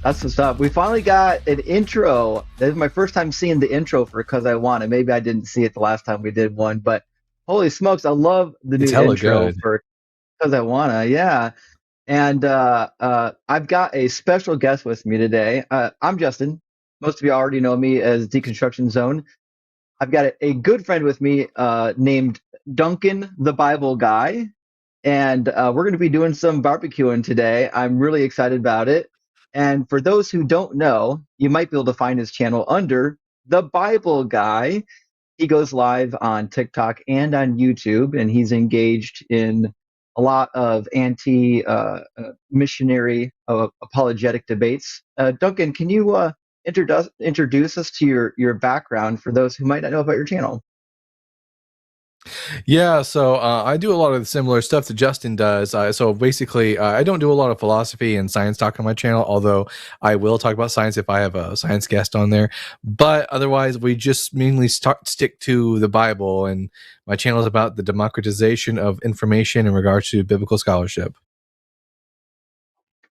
That's what's up. We finally got an intro. This is my first time seeing the intro for Cuz I Wanna. Maybe I didn't see it the last time we did one, but holy smokes, I love the It's new hella intro good. for Cuz I Wanna. Yeah. And I've got a special guest with me today. I'm Justin. Most of you already know me as Deconstruction Zone. I've got a good friend with me named Duncan, the Bible Guy. And we're going to be doing some barbecuing today. I'm really excited about it. And for those who don't know, you might be able to find his channel under The Bible Guy. He goes live on TikTok and on YouTube, and he's engaged in a lot of anti-missionary apologetic debates. Duncan, can you introduce us to your background for those who might not know about your channel? Yeah, so I do a lot of the similar stuff that Justin does. So basically, I don't do a lot of philosophy and science talk on my channel, although I will talk about science if I have a science guest on there. But otherwise, we just mainly stick to the Bible, and my channel is about the democratization of information in regards to biblical scholarship.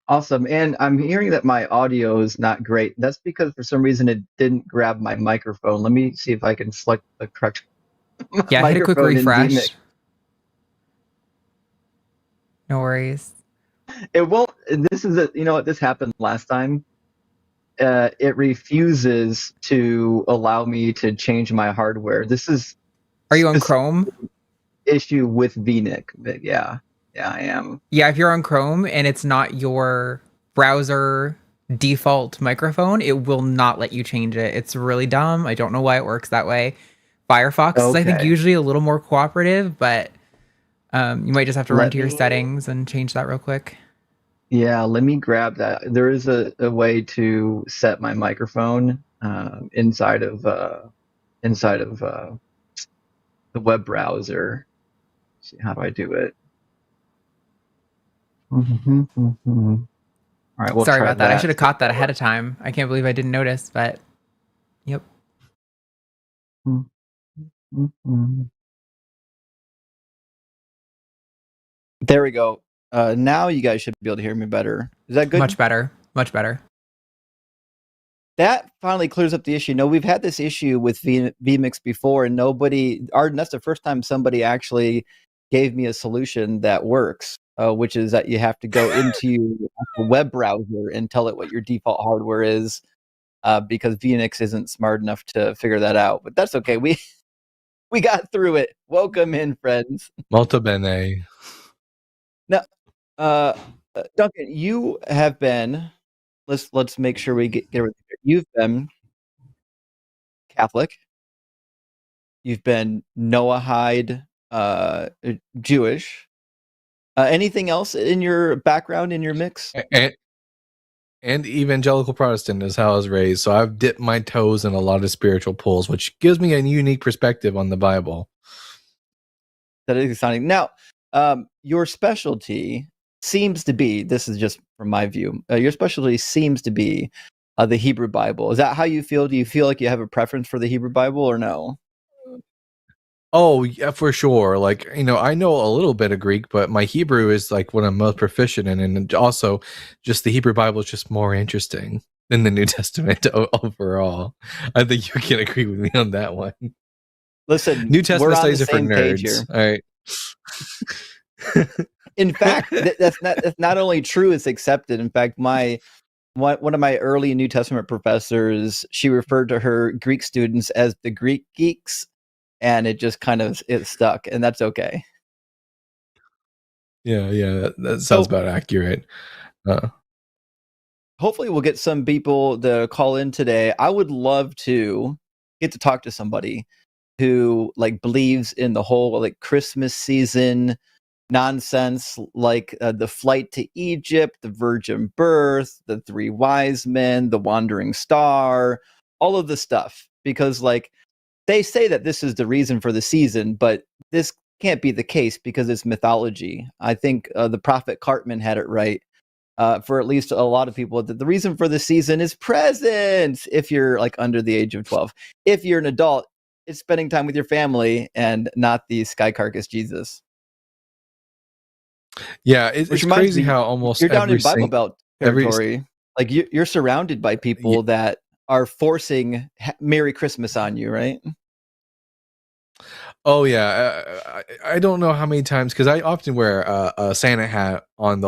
Awesome. And I'm hearing that my audio is not great. That's because for some reason it didn't grab my microphone. Let me see if I can select the correct Yeah, hit a quick microphone in vMix. refresh. No worries. It won't. This is you know what? This happened last time. It refuses to allow me to change my hardware. This is Are you on Chrome? issue with VNIC. But yeah, I am. Yeah, if you're on Chrome and it's not your browser default microphone, it will not let you change it. It's really dumb. I don't know why it works that way. Firefox is, I think, Okay. usually a little more cooperative, but you might just have to run Let to your me- settings and change that real quick. Yeah, let me grab that. There is a way to set my microphone inside of the web browser. Let's see, how do I do it? All right, we'll Sorry try about that. I that. should have caught that ahead of time. I can't believe I didn't notice, but yep. There we go. Now you guys should be able to hear me better. Is that good? Much better. Much better. That finally clears up the issue. No, we've had this issue with vMix before, and that's the first time somebody actually gave me a solution that works, which is that you have to go into a web browser and tell it what your default hardware is, because vMix isn't smart enough to figure that out. But that's okay. We got through it. Welcome in, friends. Molto bene. Now, Duncan, you have been. Let's make sure we get everything. You've been Catholic. You've been Noahide, Jewish. Anything else in your background, in your mix? And evangelical Protestant is how I was raised. So I've dipped my toes in a lot of spiritual pools, which gives me a unique perspective on the Bible. That is exciting. Now, your specialty seems to be, this is just from my view, your specialty seems to be the Hebrew Bible. Is that how you feel? Do you feel like you have a preference for the Hebrew Bible or no? Oh, yeah, for sure. Like, I know a little bit of Greek, but my Hebrew is like what I'm most proficient in. And also, just the Hebrew Bible is just more interesting than the New Testament overall. I think you can agree with me on that one. Listen, New Testament we're on studies the are for same page nerds. here. All right. In fact, that's not only true, it's accepted. In fact, one of my early New Testament professors, she referred to her Greek students as the Greek geeks, and it just kind of it stuck, and that's okay. Yeah, that sounds about accurate. Hopefully we'll get some people to call in today. I would love to get to talk to somebody who like believes in the whole like Christmas season nonsense, like the flight to Egypt, the virgin birth, the three wise men, the wandering star, all of the stuff. Because like they say that this is the reason for the season, but this can't be the case because it's mythology. I think the prophet Cartman had it right. For at least a lot of people, that the reason for the season is presents. If you're like under the age of 12, if you're an adult, it's spending time with your family and not the sky carcass Jesus. Yeah, it's crazy how almost you're down every in Bible Belt territory. Like you're surrounded by people that are forcing Merry Christmas on you, right? Oh yeah, I don't know how many times, because I often wear a Santa hat on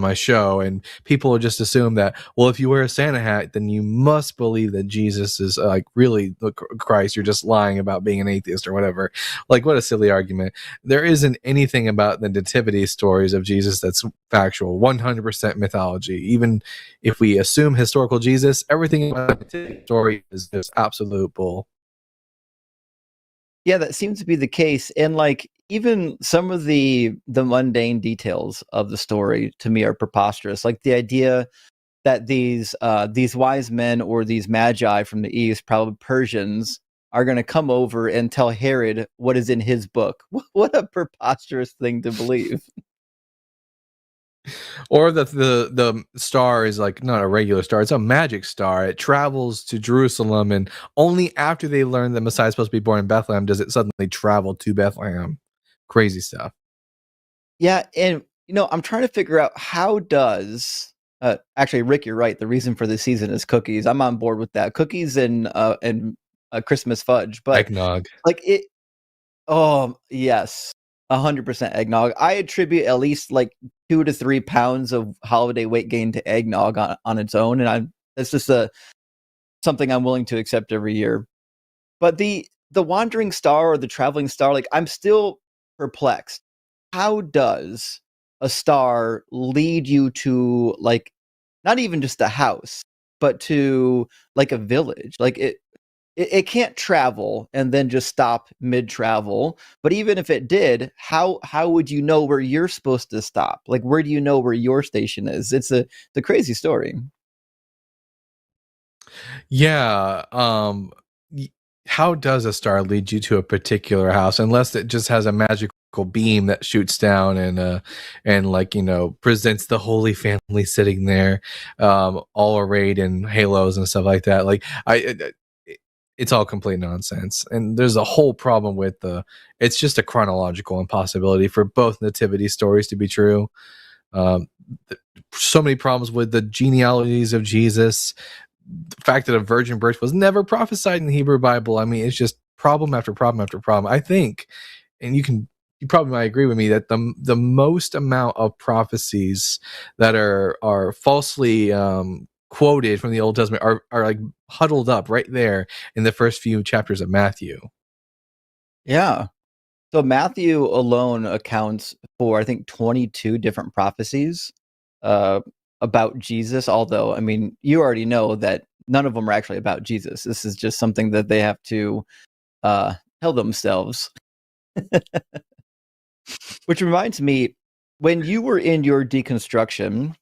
my show, and people will just assume that, well, if you wear a Santa hat, then you must believe that Jesus is like really the Christ. You're just lying about being an atheist or whatever. Like, what a silly argument. There isn't anything about the nativity stories of Jesus that's factual. 100% mythology. Even if we assume historical Jesus, everything about the nativity story is just absolute bull. Yeah, that seems to be the case. And like even some of the mundane details of the story to me are preposterous. Like the idea that these wise men or these magi from the east, probably Persians, are going to come over and tell Herod what is in his book. What a preposterous thing to believe. Or that the star is like not a regular star, it's a magic star. It travels to Jerusalem, and only after they learn the Messiah is supposed to be born in Bethlehem does it suddenly travel to Bethlehem. Crazy stuff. Yeah, and I'm trying to figure out how does actually, Rick, you're right. The reason for the season is cookies. I'm on board with that. Cookies and Christmas fudge, but Eggnog. like it. Oh yes, 100% eggnog. I attribute at least like 2 to 3 pounds of holiday weight gain to eggnog on its own, and it's just something I'm willing to accept every year. But the wandering star or the traveling star, like I'm still perplexed. How does a star lead you to like not even just a house, but to like a village? Like it can't travel and then just stop mid-travel. But even if it did, how would you know where you're supposed to stop? Like where do you know where your station is? It's the crazy story. Yeah. How does a star lead you to a particular house, unless it just has a magical beam that shoots down and like presents the Holy Family sitting there, all arrayed in halos and stuff like that. Like it's all complete nonsense, and there's a whole problem with it's just a chronological impossibility for both nativity stories to be true. um, so many problems with the genealogies of Jesus. The fact that a virgin birth was never prophesied in the Hebrew Bible. I mean, it's just problem after problem after problem. I think, and you probably might agree with me, that the most amount of prophecies that are falsely quoted from the Old Testament are like huddled up right there in the first few chapters of Matthew. Yeah. So Matthew alone accounts for I think 22 different prophecies about Jesus. Although I mean, you already know that none of them are actually about Jesus. This is just something that they have to tell themselves. Which reminds me, when you were in your deconstruction,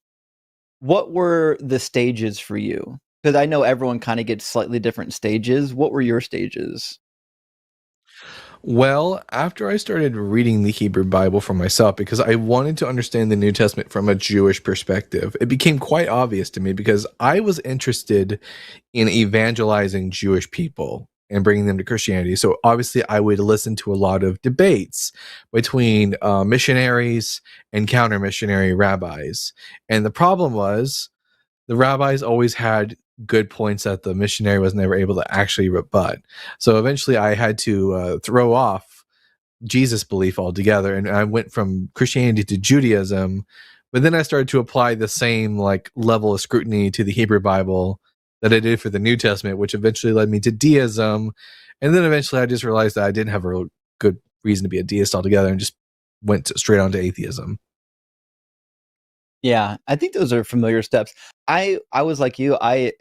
what were the stages for you? Because I know everyone kind of gets slightly different stages. What were your stages? Well, after I started reading the Hebrew Bible for myself, because I wanted to understand the New Testament from a Jewish perspective, it became quite obvious to me, because I was interested in evangelizing Jewish people and bringing them to Christianity. So obviously I would listen to a lot of debates between missionaries and counter-missionary rabbis. And the problem was the rabbis always had good points that the missionary was never able to actually rebut. So eventually I had to throw off Jesus belief altogether, and I went from Christianity to Judaism. But then I started to apply the same like level of scrutiny to the Hebrew Bible that I did for the New Testament, which eventually led me to deism. And then eventually I just realized that I didn't have a real good reason to be a deist altogether, and just went straight on to atheism. Yeah, I think those are familiar steps. I was like you. I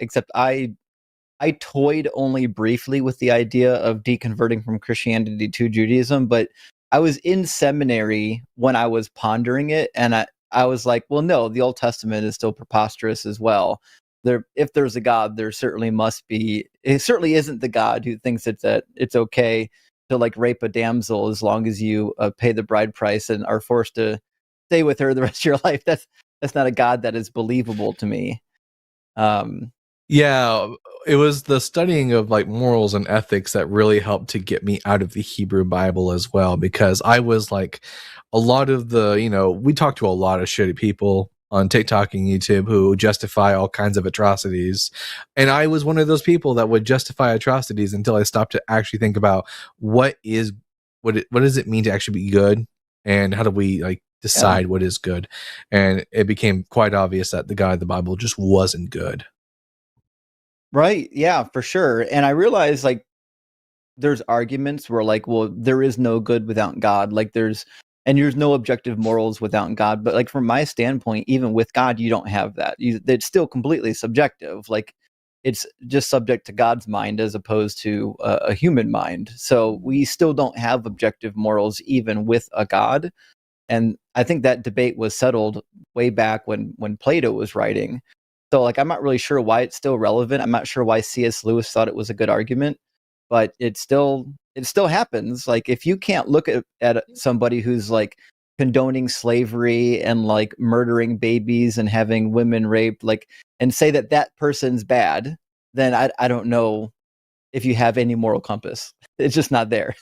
toyed only briefly with the idea of deconverting from Christianity to Judaism, but I was in seminary when I was pondering it, and I was like, well, no, the Old Testament is still preposterous as well. If there's a God, there certainly must be. It certainly isn't the God who thinks that it's okay to like rape a damsel as long as you pay the bride price and are forced to stay with her the rest of your life. That's not a God that is believable to me. Yeah, it was the studying of like morals and ethics that really helped to get me out of the Hebrew Bible as well, because I was like, a lot of we talked to a lot of shitty people on TikTok and YouTube who justify all kinds of atrocities. And I was one of those people that would justify atrocities until I stopped to actually think about what does it mean to actually be good, and how do we like decide what is good. And it became quite obvious that the God of the Bible just wasn't good. Right. Yeah, for sure. And I realized like there's arguments where like, well, there is no good without God. Like there's no objective morals without God. But like from my standpoint, even with God, you don't have that. It's still completely subjective. Like it's just subject to God's mind as opposed to a human mind. So we still don't have objective morals even with a God. And I think that debate was settled way back when Plato was writing. So like I'm not really sure why it's still relevant. I'm not sure why C.S. Lewis thought it was a good argument, but it still happens. Like if you can't look at somebody who's like condoning slavery and like murdering babies and having women raped, like, and say that person's bad, then I don't know if you have any moral compass. It's just not there.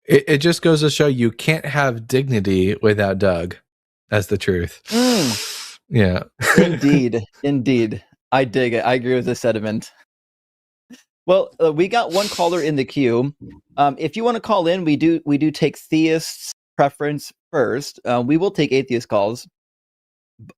It just goes to show you can't have dignity without Doug. That's the truth. Yeah. Indeed. I dig it. I agree with the sentiment. Well, we got one caller in the queue. If you want to call in, we do take theists' preference first. We will take atheist calls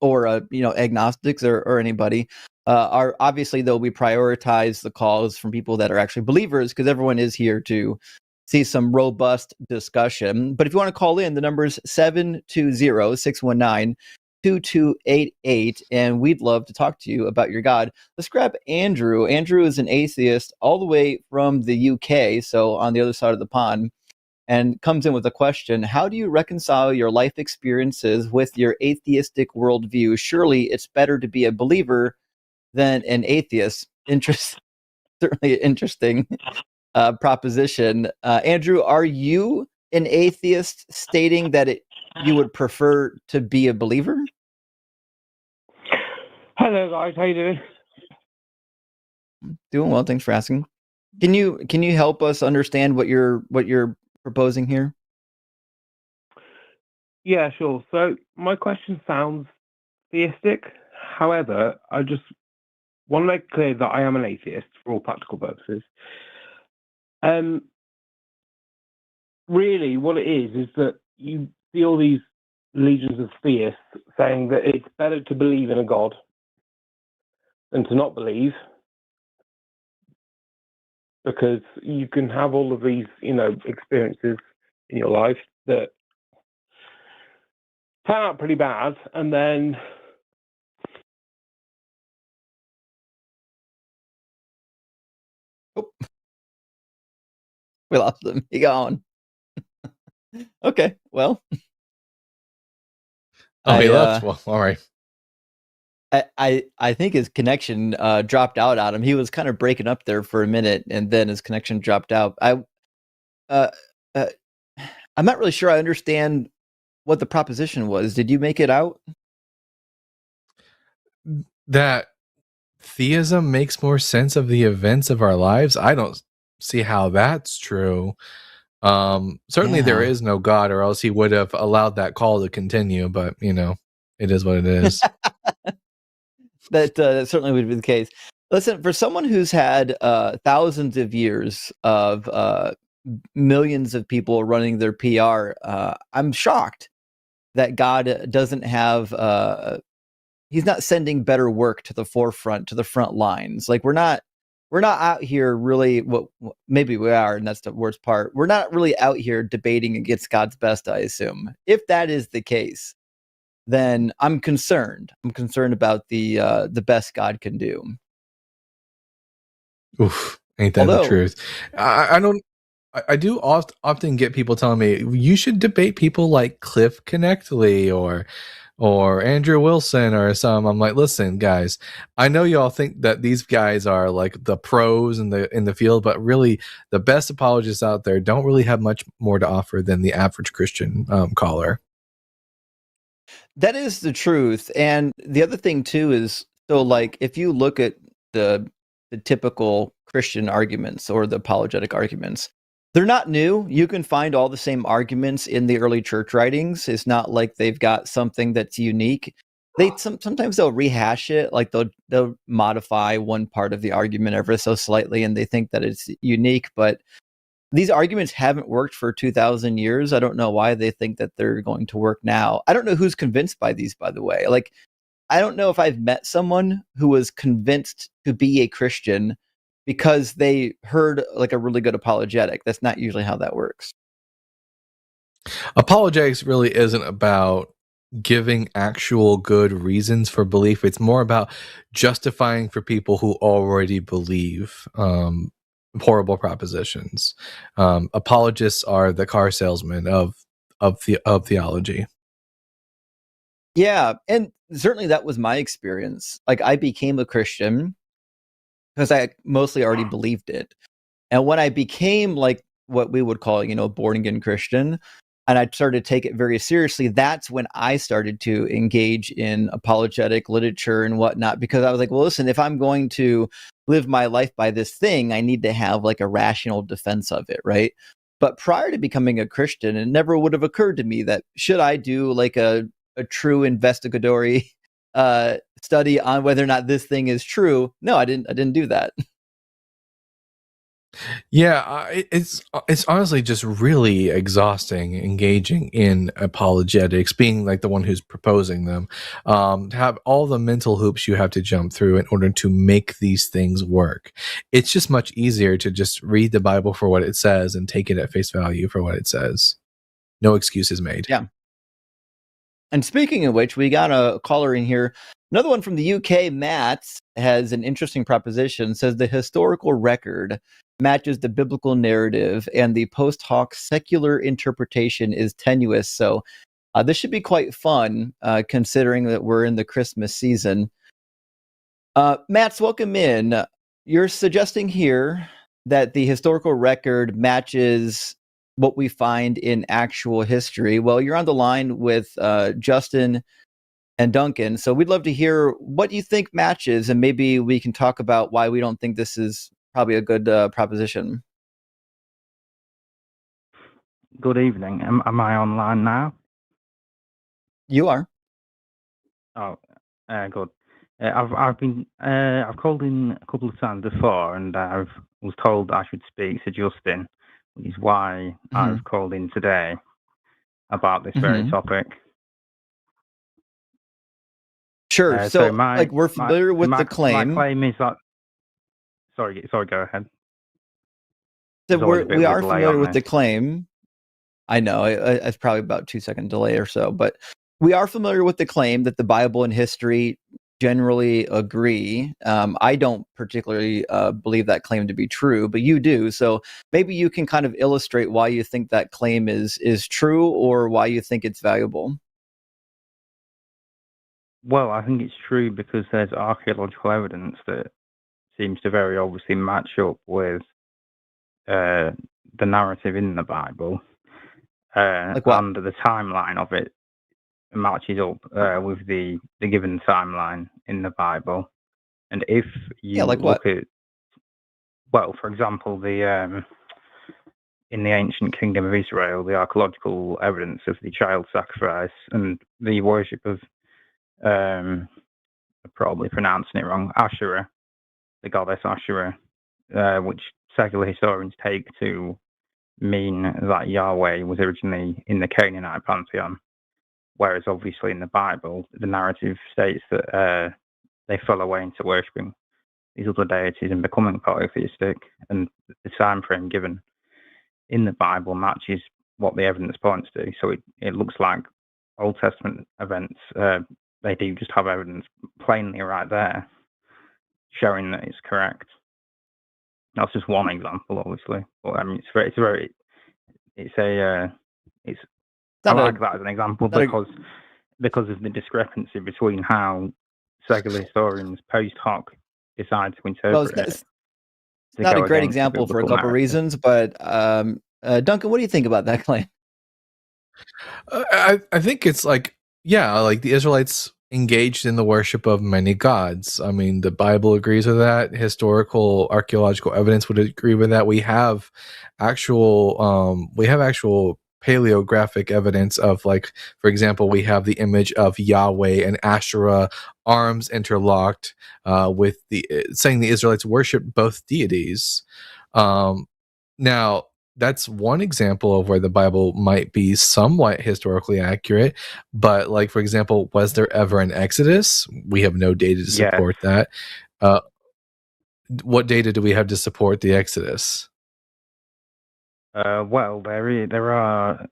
or agnostics or anybody. Obviously though, we prioritize the calls from people that are actually believers because everyone is here to see some robust discussion. But if you want to call in, the number is 720-619-2288, and we'd love to talk to you about your God. Let's grab Andrew. Andrew is an atheist all the way from the UK, so on the other side of the pond, and comes in with a question. How do you reconcile your life experiences with your atheistic worldview? Surely it's better to be a believer than an atheist. Certainly interesting proposition. Andrew, are you an atheist stating that you would prefer to be a believer? Hello guys, how you doing? Doing well, thanks for asking. Can you help us understand what you're proposing here? Yeah, sure. So my question sounds theistic. However, I just want to make clear that I am an atheist for all practical purposes. Really, what it is that you see all these legions of theists saying that it's better to believe in a God than to not believe, because you can have all of these, experiences in your life that turn out pretty bad, and then we lost them. He gone. Okay, well. He left. Well, all right. I think his connection dropped out on him. He was kind of breaking up there for a minute, and then his connection dropped out. I'm not really sure I understand what the proposition was. Did you make it out? That theism makes more sense of the events of our lives. I don't see how that's true. Certainly there is no God, or else he would have allowed that call to continue, but it is what it is. That certainly would be the case. Listen, for someone who's had thousands of years of millions of people running their PR, I'm shocked that God doesn't have he's not sending better work to the forefront, to the front lines. Like we're not out here really, maybe we are, and that's the worst part. We're not really out here debating against God's best, I assume. If that is the case, then I'm concerned. I'm concerned about the best God can do. Oof, ain't that the truth? I do often get people telling me you should debate people like Cliff Connectly or Andrew Wilson or some. I'm like, listen, guys, I know y'all think that these guys are like the pros in the field, but really the best apologists out there don't really have much more to offer than the average Christian caller. That is the truth. And the other thing too is, so like if you look at the typical Christian arguments or the apologetic arguments, They're not new. You can find all the same arguments in the early church writings. It's not like they've got something that's unique. Sometimes they'll rehash it, like they'll modify one part of the argument ever so slightly, and they think that it's unique. But these arguments haven't worked for 2,000 years. I don't know why they think that they're going to work now. I don't know who's convinced by these, by the way. Like, I don't know if I've met someone who was convinced to be a Christian because they heard like a really good apologetic. That's not usually how that works. Apologetics really isn't about giving actual good reasons for belief. It's more about justifying for people who already believe horrible propositions. Apologists are the car salesman of theology. Yeah, and certainly that was my experience. Like, I became a Christian because I mostly already believed it. And when I became like what we would call, born again Christian, and I started to take it very seriously, that's when I started to engage in apologetic literature and whatnot, because I was like, well, listen, if I'm going to live my life by this thing, I need to have like a rational defense of it, right? But prior to becoming a Christian, it never would have occurred to me that should I do like a true investigatory study on whether or not this thing is true. No, I didn't do that. Yeah, it's honestly just really exhausting engaging in apologetics, being like the one who's proposing them, to have all the mental hoops you have to jump through in order to make these things work. It's just much easier to just read the Bible for what it says and take it at face value for what it says. No excuses made. Yeah. And speaking of which, we got a caller in here. Another one from the UK, Matt, has an interesting proposition. Says the historical record matches the biblical narrative and the post hoc secular interpretation is tenuous. So this should be quite fun, considering that we're in the Christmas season. Matt's, welcome in. You're suggesting here that the historical record matches what we find in actual history. Well, you're on the line with Justin and Duncan, so we'd love to hear what you think matches, and maybe we can talk about why we don't think this is probably a good proposition. Good evening. Am I online now? You are. Oh, good. I've called in a couple of times before, and I was told I should speak to Justin, which is why I've called in today about this very topic. Sure. So we're familiar with the claim. My claim is that. Sorry. Go ahead. So we are familiar with the claim. I know it's probably about 2-second delay or so, but we are familiar with the claim that the Bible and history generally agree. I don't particularly believe that claim to be true, but you do. So maybe you can kind of illustrate why you think that claim is true, or why you think it's valuable. Well, I think it's true because there's archaeological evidence that seems to very obviously match up with the narrative in the Bible. Like what? And the timeline of it matches up with the given timeline in the Bible. And if you look at, well, for example, in the ancient kingdom of Israel, the archaeological evidence of the child sacrifice and the worship of, I'm probably pronouncing it wrong, Asherah, the goddess Asherah, which secular historians take to mean that Yahweh was originally in the Canaanite pantheon, whereas obviously in the Bible, the narrative states that they fell away into worshipping these other deities and becoming polytheistic, and the time frame given in the Bible matches what the evidence points to. So it looks like Old Testament events, they do just have evidence plainly right there showing that it's correct. That's just one example, obviously, but I mean, I like that as an example because of the discrepancy between how secular historians post hoc decide to interpret it. It's not a great example for a couple of reasons, but Duncan, what do you think about that claim? I think it's like, yeah, like the Israelites engaged in the worship of many gods. I mean, the Bible agrees with that. Historical archaeological evidence would agree with that. We have actual paleographic evidence of, like, for example, we have the image of Yahweh and Asherah, arms interlocked, with the saying the Israelites worship both deities. Now, that's one example of where the Bible might be somewhat historically accurate. But, like, for example, was there ever an Exodus? We have no data to support that. What data do we have to support the Exodus? Well, there are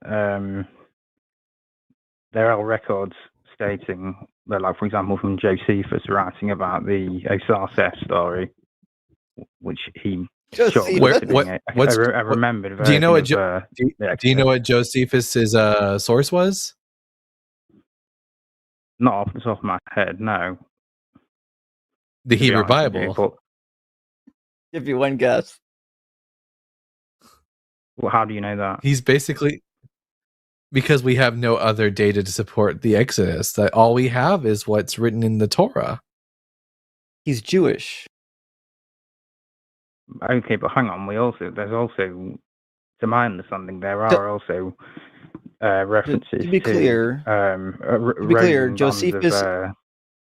records stating that, like, for example, from Josephus writing about the Osar story, which he I remembered. Do you know what? Do you know what Josephus's source was? Not off the top of my head, no. The Hebrew Bible. Give you one guess. Well, how do you know that? He's basically, because we have no other data to support the Exodus. That all we have is what's written in the Torah. He's Jewish. Okay, but hang on. There's also, to my understanding, there are also references to be clear. Josephus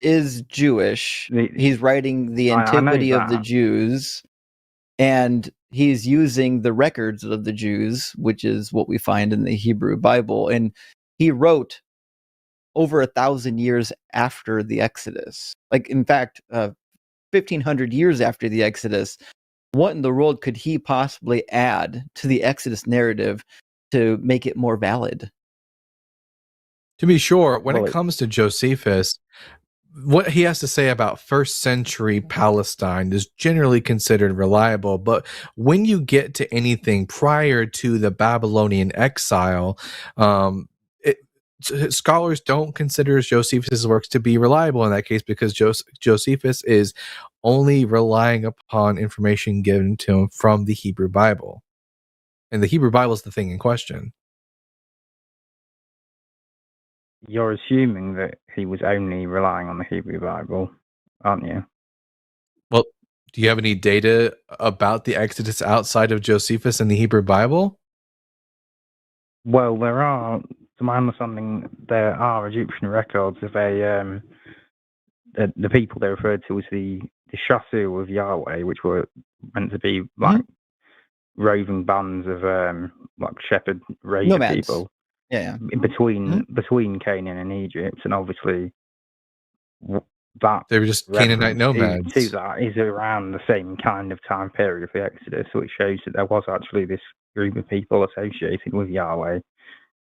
is Jewish. He's writing the antiquity of the Jews, and he's using the records of the Jews, which is what we find in the Hebrew Bible. And he wrote over 1,000 years after the Exodus. Like, in fact, 1,500 years after the Exodus. What in the world could he possibly add to the Exodus narrative to make it more valid? To be sure, when it comes to Josephus, what he has to say about first century Palestine is generally considered reliable. But when you get to anything prior to the Babylonian exile, scholars don't consider Josephus' works to be reliable in that case, because Josephus is only relying upon information given to him from the Hebrew Bible. And the Hebrew Bible is the thing in question. You're assuming that he was only relying on the Hebrew Bible, aren't you? Well, do you have any data about the Exodus outside of Josephus and the Hebrew Bible? Well, there are, to my understanding, there are Egyptian records of the people they referred to as the Shasu of Yahweh, which were meant to be like roving bands of like shepherd raider people. Yeah. Between Canaan and Egypt, and obviously that they were just Canaanite nomads. To that is around the same kind of time period of the Exodus, which shows that there was actually this group of people associated with Yahweh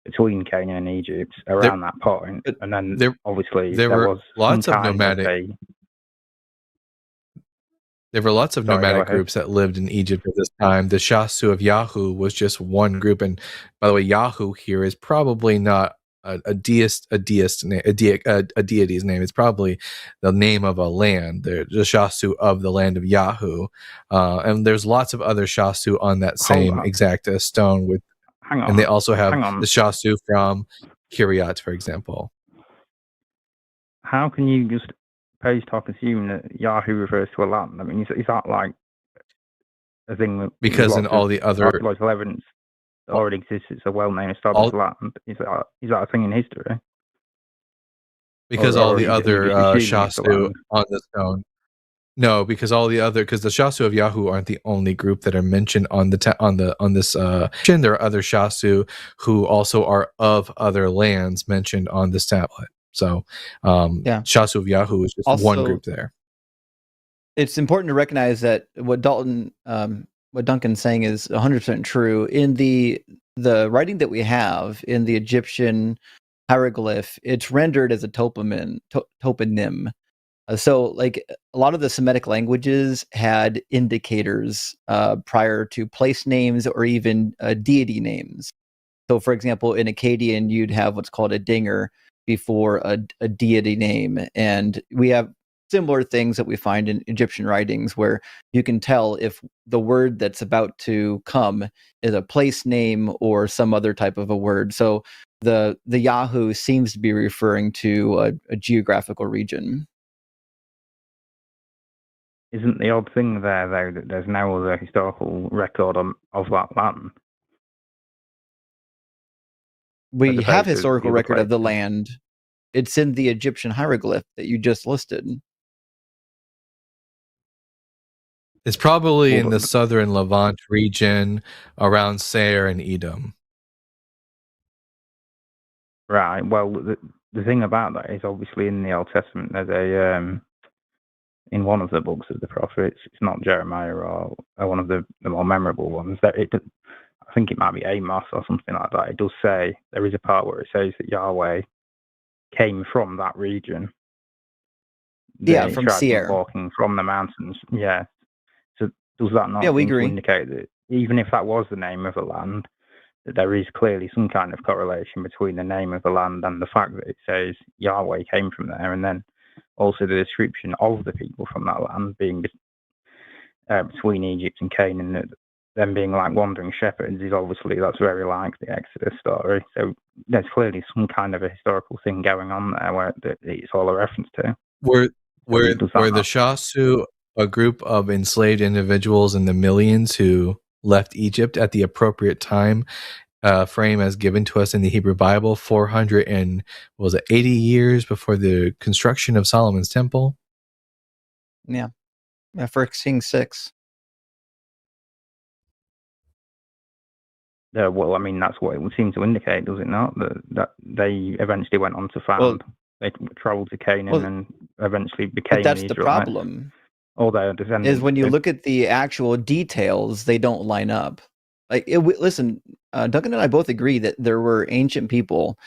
between Canaan and Egypt around that point. And then there was lots of nomadic. There were lots of nomadic groups that lived in Egypt at this time. The Shasu of Yahu was just one group, and by the way, Yahu here is probably not a deity's name. It's probably the name of a land. The Shasu of the land of Yahu, and there's lots of other Shasu on that same exact stone. And they also have the Shasu from Kiryat, for example. How can you just post hoc assume that Yahoo refers to a land? I mean, is that like a thing that, because in all the other archaeological evidence that already exists, it's a well-known established land? Is that a thing in history? Because all the other Shasu on the stone. No, because because the Shasu of Yahu aren't the only group that are mentioned on this. There are other Shasu who also are of other lands mentioned on this tablet. So, Shasu of Yahu is just also one group there. It's important to recognize that what Duncan's saying is 100% true. In the writing that we have in the Egyptian hieroglyph, it's rendered as a toponym. So, like, a lot of the Semitic languages had indicators prior to place names or even deity names. So, for example, in Akkadian, you'd have what's called a dinger before a deity name. And we have similar things that we find in Egyptian writings where you can tell if the word that's about to come is a place name or some other type of a word. So the Yahoo seems to be referring to a geographical region. Isn't the odd thing there, though, that there's no other historical record of that land? We have historical record of the land. It's in the Egyptian hieroglyph that you just listed. It's probably in the southern Levant region around Seir and Edom. Right. Well, the thing about that is obviously in the Old Testament there's a in one of the books of the prophets. It's not Jeremiah or one of the more memorable ones. That I think it might be Amos or something like that. It does say there is a part where it says that Yahweh came from that region. From Seir, walking from the mountains. Yeah. So does that not seem to indicate that even if that was the name of a land, that there is clearly some kind of correlation between the name of the land and the fact that it says Yahweh came from there, and then also the description of the people from that land being between Egypt and Canaan, them being like wandering shepherds, is obviously, that's very like the Exodus story. So there's clearly some kind of a historical thing going on there where it's all a reference to. Were the Shasu a group of enslaved individuals in the millions who left Egypt at the appropriate time frame as given to us in the Hebrew Bible, 480 years before the construction of Solomon's temple? Yeah. 1 Kings 6. Well, I mean, that's what it would seem to indicate, does it not? That they eventually went on to found, they traveled to Canaan and eventually became the Israelites. That's the problem. All their descendants. Is when you look at the actual details, they don't line up. Like, listen, Duncan and I both agree that there were ancient people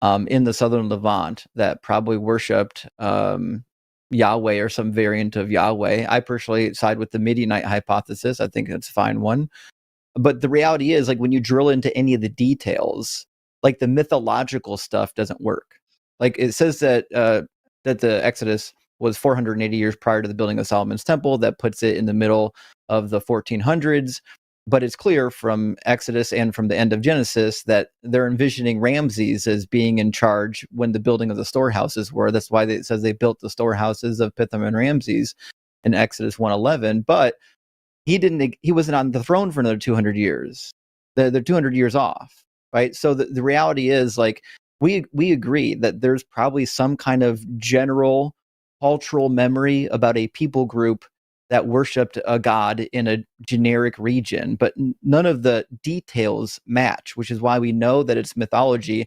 in the southern Levant that probably worshipped Yahweh or some variant of Yahweh. I personally side with the Midianite hypothesis. I think it's a fine one. But the reality is, like, when you drill into any of the details, like the mythological stuff doesn't work. Like, it says that the Exodus was 480 years prior to the building of Solomon's temple. That puts it in the middle of the 1400s. But it's clear from Exodus and from the end of Genesis that they're envisioning Ramses as being in charge when the building of the storehouses were. That's why it says they built the storehouses of Pithom and Ramses in Exodus 1:11. But he wasn't on the throne for another 200 years. They're 200 years off, right? So the reality is, like, we agree that there's probably some kind of general cultural memory about a people group that worshipped a god in a generic region, but none of the details match, which is why we know that it's mythology.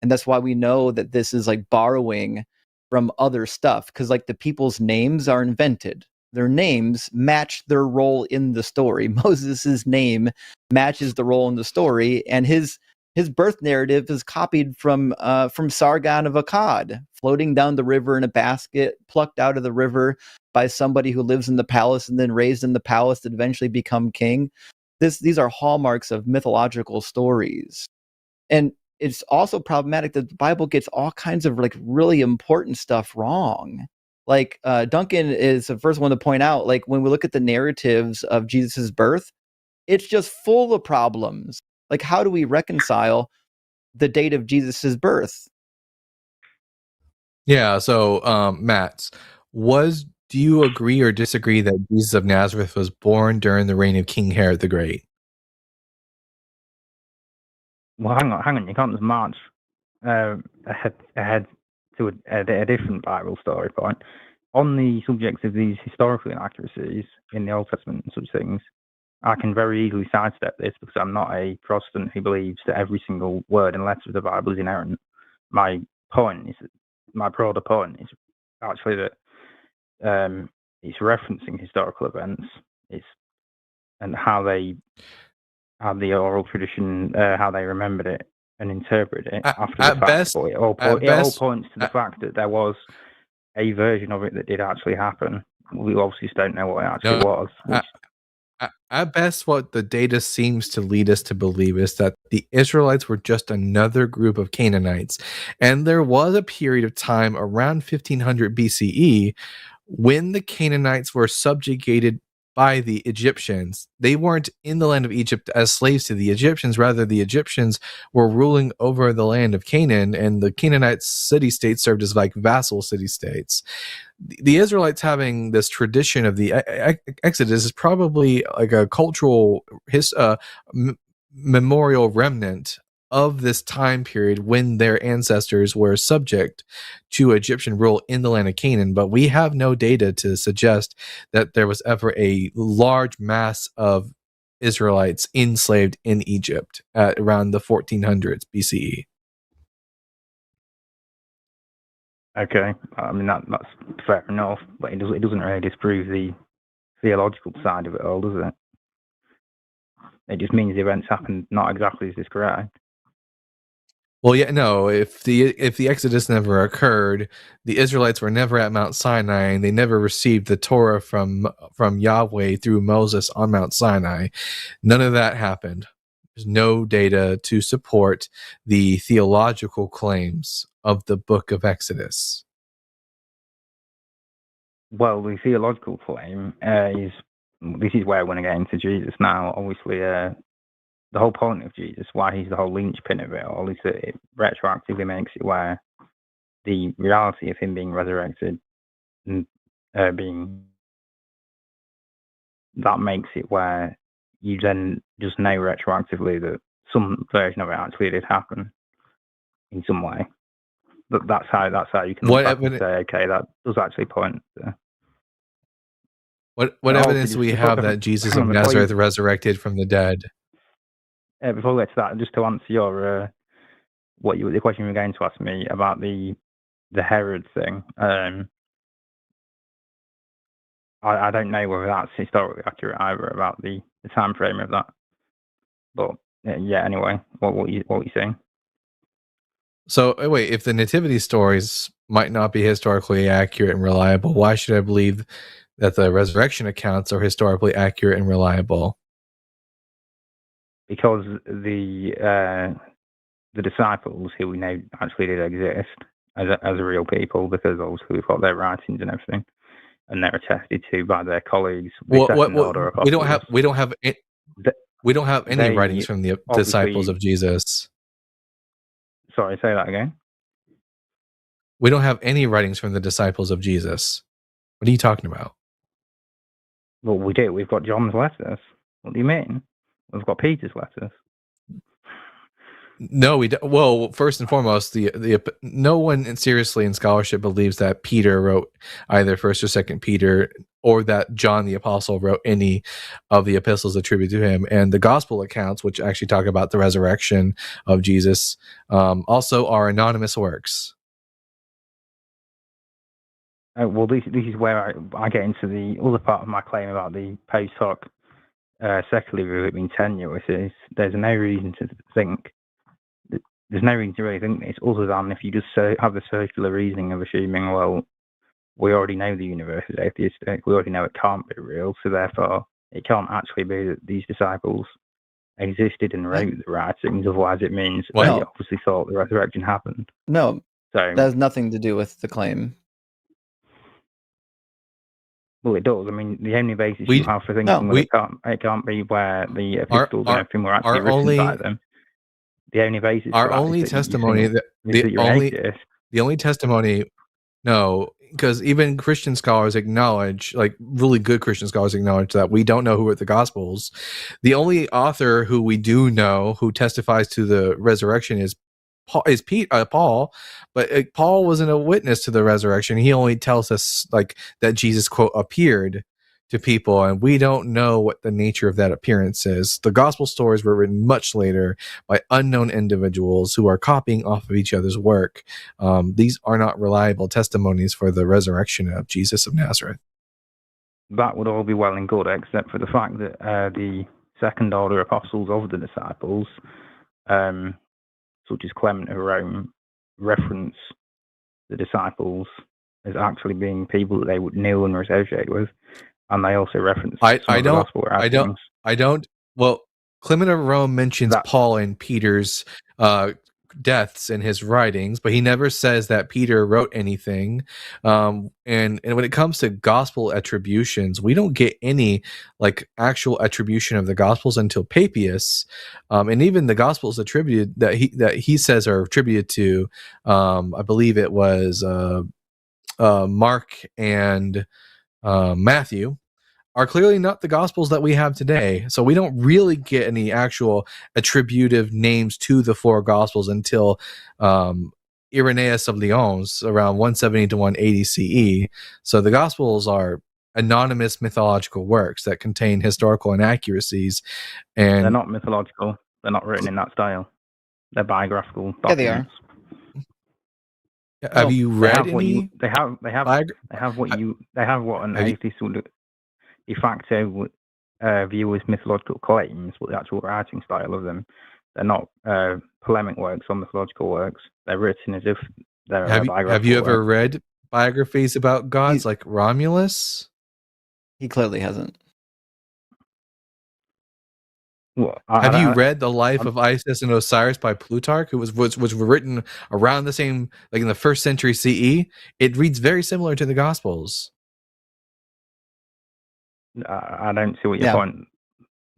And that's why we know that this is like borrowing from other stuff, because like the people's names are invented. Their names match their role in the story. Moses's name matches the role in the story, and his birth narrative is copied from Sargon of Akkad, floating down the river in a basket, plucked out of the river by somebody who lives in the palace and then raised in the palace to eventually become king. These are hallmarks of mythological stories. And it's also problematic that the Bible gets all kinds of like really important stuff wrong. Like Duncan is the first one to point out, like when we look at the narratives of Jesus's birth, it's just full of problems. Like, how do we reconcile the date of Jesus's birth? Yeah. So, Matt, do you agree or disagree that Jesus of Nazareth was born during the reign of King Herod the Great? Well, hang on. You can't just march ahead to a different Bible story point. On the subject of these historical inaccuracies in the Old Testament and such things, I can very easily sidestep this because I'm not a Protestant who believes that every single word and letter of the Bible is inerrant. My broader point is actually that it's referencing historical events, and how the oral tradition, how they remembered it and interpreted it after the fact. Best, but it all points to the fact that there was a version of it that did actually happen. We obviously don't know what it actually was. At best, what the data seems to lead us to believe is that the Israelites were just another group of Canaanites. And there was a period of time around 1500 BCE when the Canaanites were subjugated by the Egyptians. They weren't in the land of Egypt as slaves to the Egyptians. Rather, the Egyptians were ruling over the land of Canaan, and the Canaanite city-states served as like vassal city-states. The Israelites having this tradition of the Exodus is probably like a cultural memorial remnant of this time period when their ancestors were subject to Egyptian rule in the land of Canaan. But we have no data to suggest that there was ever a large mass of Israelites enslaved in Egypt at around the 1400s BCE. Okay, I mean that's fair enough, but it doesn't really disprove the theological side of it all, does it? It just means the events happened not exactly as described. Well, yeah, no. If the Exodus never occurred, the Israelites were never at Mount Sinai, and they never received the Torah from Yahweh through Moses on Mount Sinai. None of that happened. There's no data to support the theological claims of the Book of Exodus. Well, the theological claim is this is where I want to get into Jesus now. Obviously, the whole point of Jesus, why he's the whole linchpin of it all, is that it retroactively makes it where the reality of him being resurrected and being that makes it where you then just know retroactively that some version of it actually did happen in some way. But that's how you can look back and say, okay, that does actually point to. What evidence do we have that Jesus of Nazareth resurrected from the dead? Before we get to that, just to answer your the question you were going to ask me about the Herod thing, I don't know whether that's historically accurate either about the time frame of that. But yeah, anyway, what were you saying? So wait, if the nativity stories might not be historically accurate and reliable, why should I believe that the resurrection accounts are historically accurate and reliable? Because the disciples, who we know actually did exist as a real people, because obviously we've got their writings and everything, and they're attested to by their colleagues. We don't have any writings from the disciples of Jesus. Sorry, say that again. We don't have any writings from the disciples of Jesus. What are you talking about? Well, we do. We've got John's letters. What do you mean? We've got Peter's letters. No, we don't. Well, first and foremost, no one seriously in scholarship believes that Peter wrote either First or Second Peter, or that John the Apostle wrote any of the epistles attributed to him. And the gospel accounts, which actually talk about the resurrection of Jesus, also are anonymous works. Well, this is where I get into the other part of my claim about the post hoc secular view being tenuous. Is there's no reason to think. There's no reason to really think this, other than if you just have the circular reasoning of assuming, well, we already know the universe is atheistic, we already know it can't be real, so therefore it can't actually be that these disciples existed and wrote the writings, otherwise it means they obviously thought the resurrection happened. No, so that has nothing to do with the claim. Well, it does. I mean, the only basis you have for thinking it can't be where the epistles and everything were actually written by them. The only basis our only testimony the only testimony because even Christian scholars acknowledge, like really good Christian scholars acknowledge, that we don't know who wrote the Gospels. The only author who we do know who testifies to the resurrection is Paul, but Paul wasn't a witness to the resurrection. He only tells us like that Jesus, quote, appeared to people, and we don't know what the nature of that appearance is. The gospel stories were written much later by unknown individuals who are copying off of each other's work. These are not reliable testimonies for the resurrection of Jesus of Nazareth. That would all be well and good, except for the fact that the second order apostles of the disciples, such as Clement of Rome, reference the disciples as actually being people that they knew and were associated with. And they also reference Well, Clement of Rome mentions Paul in Peter's deaths in his writings, but he never says that Peter wrote anything. And when it comes to gospel attributions, we don't get any like actual attribution of the gospels until Papias, and even the gospels attributed that he says are attributed to, I believe it was Mark and Matthew, are clearly not the gospels that we have today. So we don't really get any actual attributive names to the four gospels until Irenaeus of Lyons around 170 to 180 CE. So the gospels are anonymous mythological works that contain historical inaccuracies, and they're not mythological. They're not written in that style. They're biographical documents. Yeah, they are. Have you read any? They have what an atheist would de facto view as mythological claims, but the actual writing style of them, they're not polemic works or mythological works. They're written as if they're biographical. Have you ever read biographies about gods like Romulus? He clearly hasn't. Well, have you read The Life of Isis and Osiris by Plutarch, who was written around the same, like in the 1st century CE? It reads very similar to the Gospels. I don't see what your point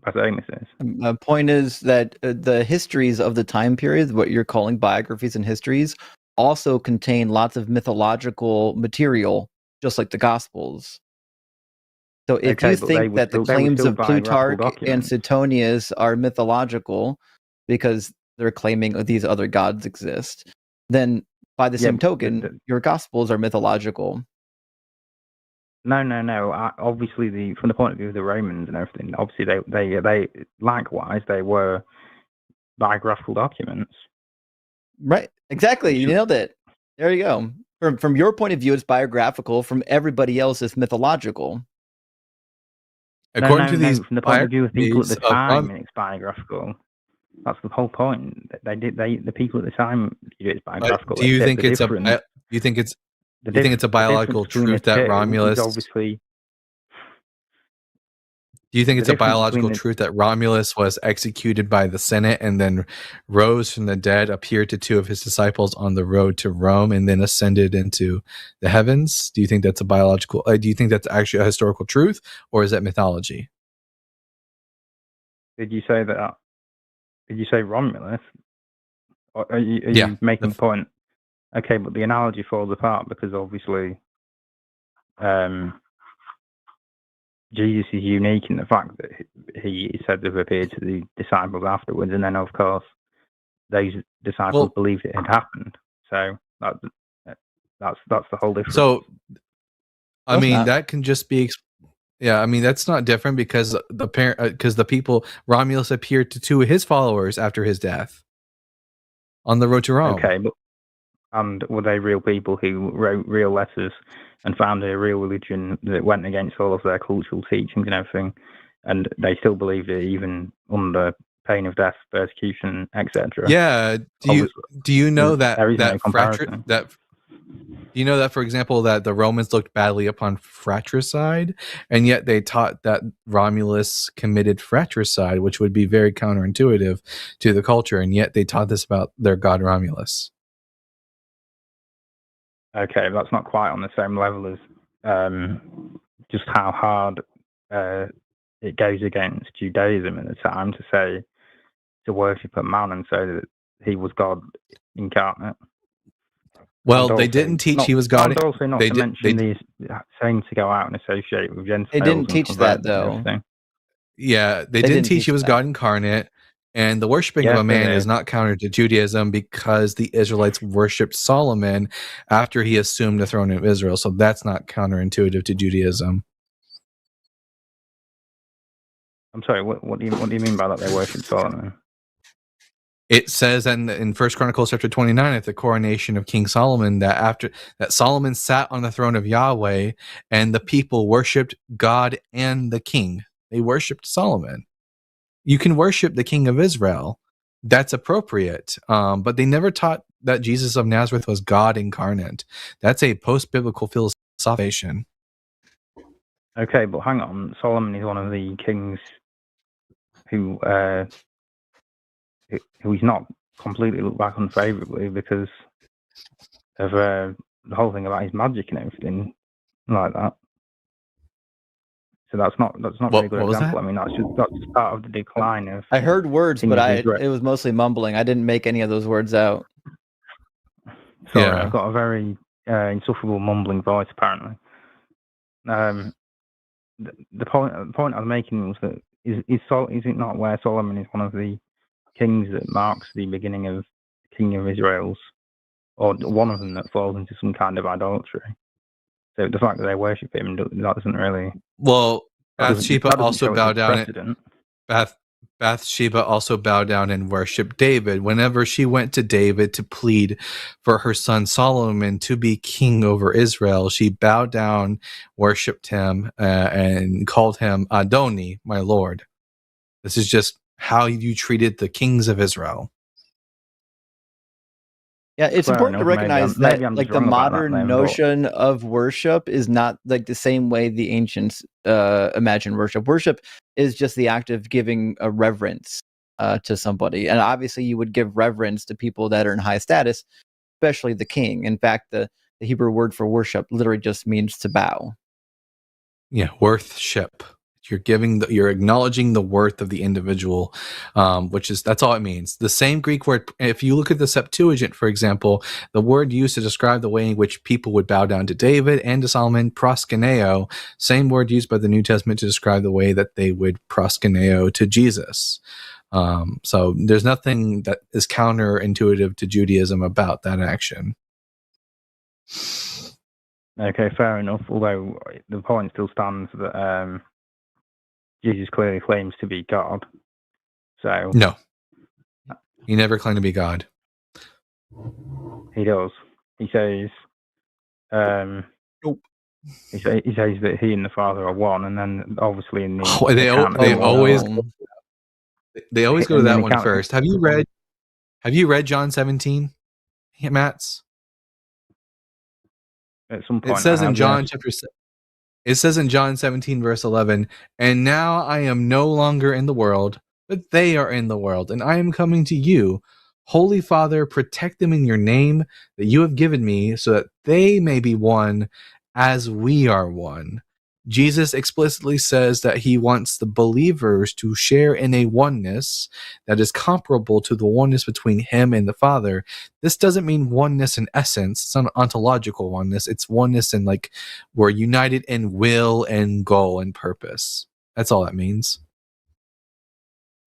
by saying this is. My point is that the histories of the time period, what you're calling biographies and histories, also contain lots of mythological material, just like the Gospels. So if you think that the claims of Plutarch and Suetonius are mythological because they're claiming these other gods exist, then by the same token, your Gospels are mythological. No. Obviously, from the point of view of the Romans and everything, obviously they likewise they were biographical documents. Right. Exactly. You nailed it. There you go. From your point of view, it's biographical. From everybody else, it's mythological. According to these, from the point of view of people at the time, it's biographical. That's the whole point. The people at the time viewed it as biographical. Do you think it's a biological truth that Romulus? Obviously. Do you think it's a biological truth that Romulus was executed by the Senate and then rose from the dead, appeared to 2 of his disciples on the road to Rome, and then ascended into the heavens? Do you think that's a biological? Do you think that's actually a historical truth, or is that mythology? Did you say that? Did you say Romulus? Or are you making the point? Okay, but the analogy falls apart because obviously Jesus is unique in the fact that he is said to have appeared to the disciples afterwards, and then of course those disciples believed it had happened. So that's the whole difference. So I mean that can just be that's not different because the people Romulus appeared to 2 of his followers after his death on the road to Rome. Okay, and were they real people who wrote real letters and founded a real religion that went against all of their cultural teachings and everything, and they still believed it even under pain of death, persecution, etc.? Yeah. Do you know that do you know that, for example, that the Romans looked badly upon fratricide, and yet they taught that Romulus committed fratricide, which would be very counterintuitive to the culture, and yet they taught this about their god Romulus? Okay, that's not quite on the same level as just how hard it goes against Judaism at the time to say to worship a man and say that he was God incarnate. Well, they didn't teach he was God. And also not to mention these saying to go out and associate with Gentiles. They didn't teach that though. Yeah, they didn't teach he was God incarnate. And the worshiping of a man is not counter to Judaism because the Israelites worshipped Solomon after he assumed the throne of Israel. So that's not counterintuitive to Judaism. I'm sorry, what do you mean by that? They worshipped Solomon? It says in 1 Chronicles chapter 29 at the coronation of King Solomon that Solomon sat on the throne of Yahweh and the people worshipped God and the king. They worshipped Solomon. You can worship the King of Israel. That's appropriate. But they never taught that Jesus of Nazareth was God incarnate. That's a post-biblical philosophy. Okay, but hang on. Solomon is one of the kings who is not completely look back unfavorably because of the whole thing about his magic and everything like that. So that's not a very good example. I mean, that's just part of the decline of. I heard words, King but of Israel. it was mostly mumbling. I didn't make any of those words out. Sorry, Yeah. I've got a very insufferable mumbling voice apparently. The point I was making was that is it not where Solomon is one of the kings that marks the beginning of the King of Israel's, or one of them that falls into some kind of idolatry? So the fact that they worship him, that doesn't really. Well, Bathsheba also bowed down. Bathsheba also bowed down and worshipped David. Whenever she went to David to plead for her son Solomon to be king over Israel, she bowed down, worshipped him, and called him Adoni, my lord. This is just how you treated the kings of Israel. Yeah, it's important to recognize that like the modern notion of worship is not like the same way the ancients imagined worship. Worship is just the act of giving a reverence to somebody. And obviously you would give reverence to people that are in high status, especially the king. In fact, the Hebrew word for worship literally just means to bow. Yeah, worthship. You're acknowledging the worth of the individual, that's all it means. The same Greek word, if you look at the Septuagint, for example, the word used to describe the way in which people would bow down to David and to Solomon, proskuneo, same word used by the New Testament to describe the way that they would proskuneo to Jesus. So there's nothing that is counterintuitive to Judaism about that action. Okay, fair enough. Although the point still stands that Jesus clearly claims to be God. So no, he never claimed to be God. He does. He says, nope. He says that he and the Father are one, and then obviously in the they always go to that one first. Have you read John 17, Mats? At some point, it says in John chapter 7. It says in John 17, verse 11, "And now I am no longer in the world, but they are in the world, and I am coming to you. Holy Father, protect them in your name that you have given me, so that they may be one as we are one." Jesus explicitly says that he wants the believers to share in a oneness that is comparable to the oneness between him and the Father. This doesn't mean oneness in essence. It's not an ontological oneness. It's oneness in like we're united in will and goal and purpose. That's all that means.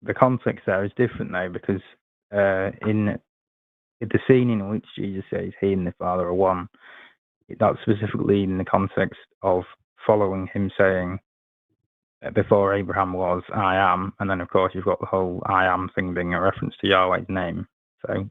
The context there is different though, because in the scene in which Jesus says he and the Father are one, that's specifically in the context of following him saying, before Abraham was, I am, and then of course you've got the whole I am thing being a reference to Yahweh's name. So the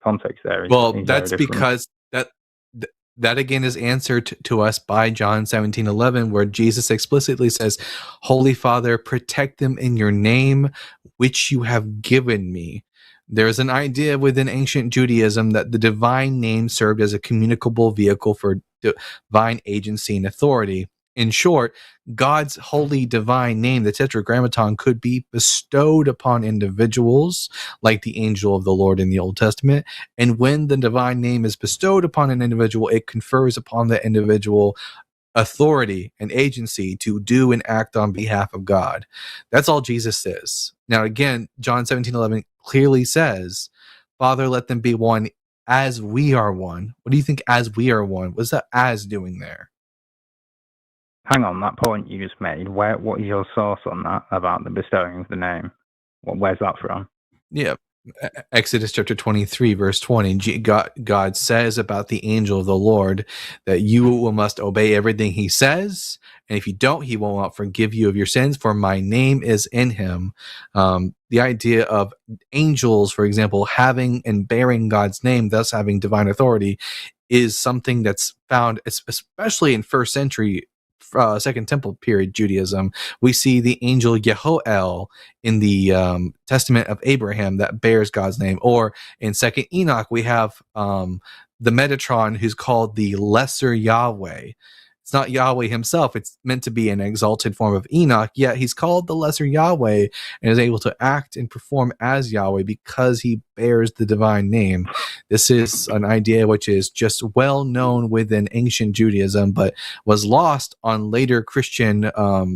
context there is that's because that again is answered to us by John 17:11, where Jesus explicitly says, "Holy Father, protect them in your name, which you have given me." There's an idea within ancient Judaism that the divine name served as a communicable vehicle for divine agency and authority. In short, God's holy divine name, the Tetragrammaton, could be bestowed upon individuals like the angel of the Lord in the Old Testament. And when the divine name is bestowed upon an individual, it confers upon the individual authority and agency to do and act on behalf of God. That's all Jesus is. Now, again, John 17:11 clearly says, "Father, let them be one as we are one." What do you think as we are one? What's that as doing there? Hang on, that point you just made, what is your source on that about the bestowing of the name? Where's that from? Yeah. Exodus chapter 23, verse 20. God says about the angel of the Lord that you must obey everything he says, and if you don't, he will not forgive you of your sins, for my name is in him. The idea of angels, for example, having and bearing God's name, thus having divine authority, is something that's found, especially in first century Second Temple period Judaism. We see the angel Yehoel in the Testament of Abraham that bears God's name, or in Second Enoch we have the Metatron, who's called the Lesser Yahweh. It's not Yahweh himself. It's meant to be an exalted form of Enoch, yet he's called the lesser Yahweh and is able to act and perform as Yahweh because he bears the divine name. This is an idea which is just well known within ancient Judaism, but was lost on later Christian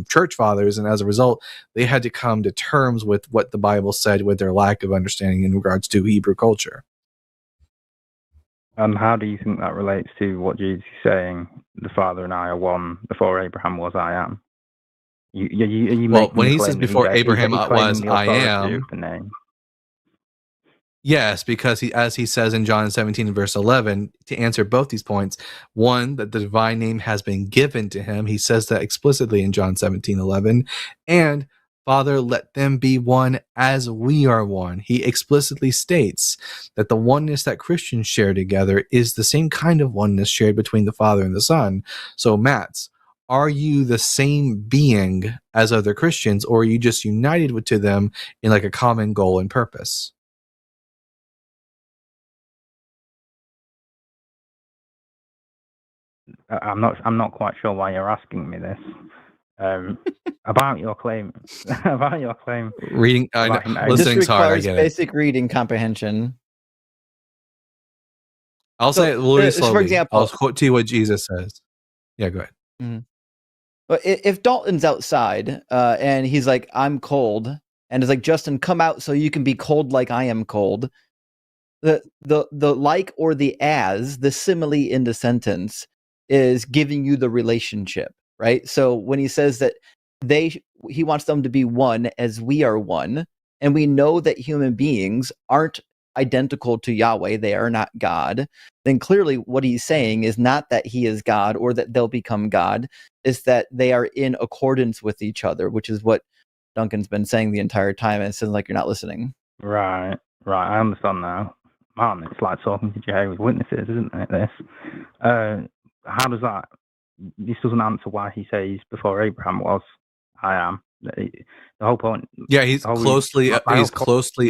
church fathers, and as a result, they had to come to terms with what the Bible said with their lack of understanding in regards to Hebrew culture. How do you think that relates to what Jesus is saying? The Father and I are one. Before Abraham was, I am. Well, when he says before Abraham was, I am. The name. Yes, because as he says in John 17 verse 11, to answer both these points, one, that the divine name has been given to him. He says that explicitly in John 17:11, and Father, let them be one as we are one. He explicitly states that the oneness that Christians share together is the same kind of oneness shared between the Father and the Son. So, Mats, are you the same being as other Christians, or are you just united to them in like a common goal and purpose? I'm not quite sure why you're asking me this. About your claim. Reading, listening's hard. I get basic reading comprehension. I'll say it really slowly. For example, I'll quote to you what Jesus says. Yeah, go ahead. Mm-hmm. But if Dalton's outside and he's like, I'm cold, and it's like, Justin, come out so you can be cold like I am cold. The like or the as, the simile in the sentence is giving you the relationship, right? So when he says that he wants them to be one as we are one, and we know that human beings aren't identical to Yahweh, they are not God, then clearly what he's saying is not that he is God or that they'll become God, is that they are in accordance with each other, which is what Duncan's been saying the entire time, and it sounds like you're not listening. Right, I understand now. Man, it's like talking to Jehovah's Witnesses, isn't it, this? How does that... This doesn't answer why he says before Abraham was, I am. The whole point... Yeah, he's closely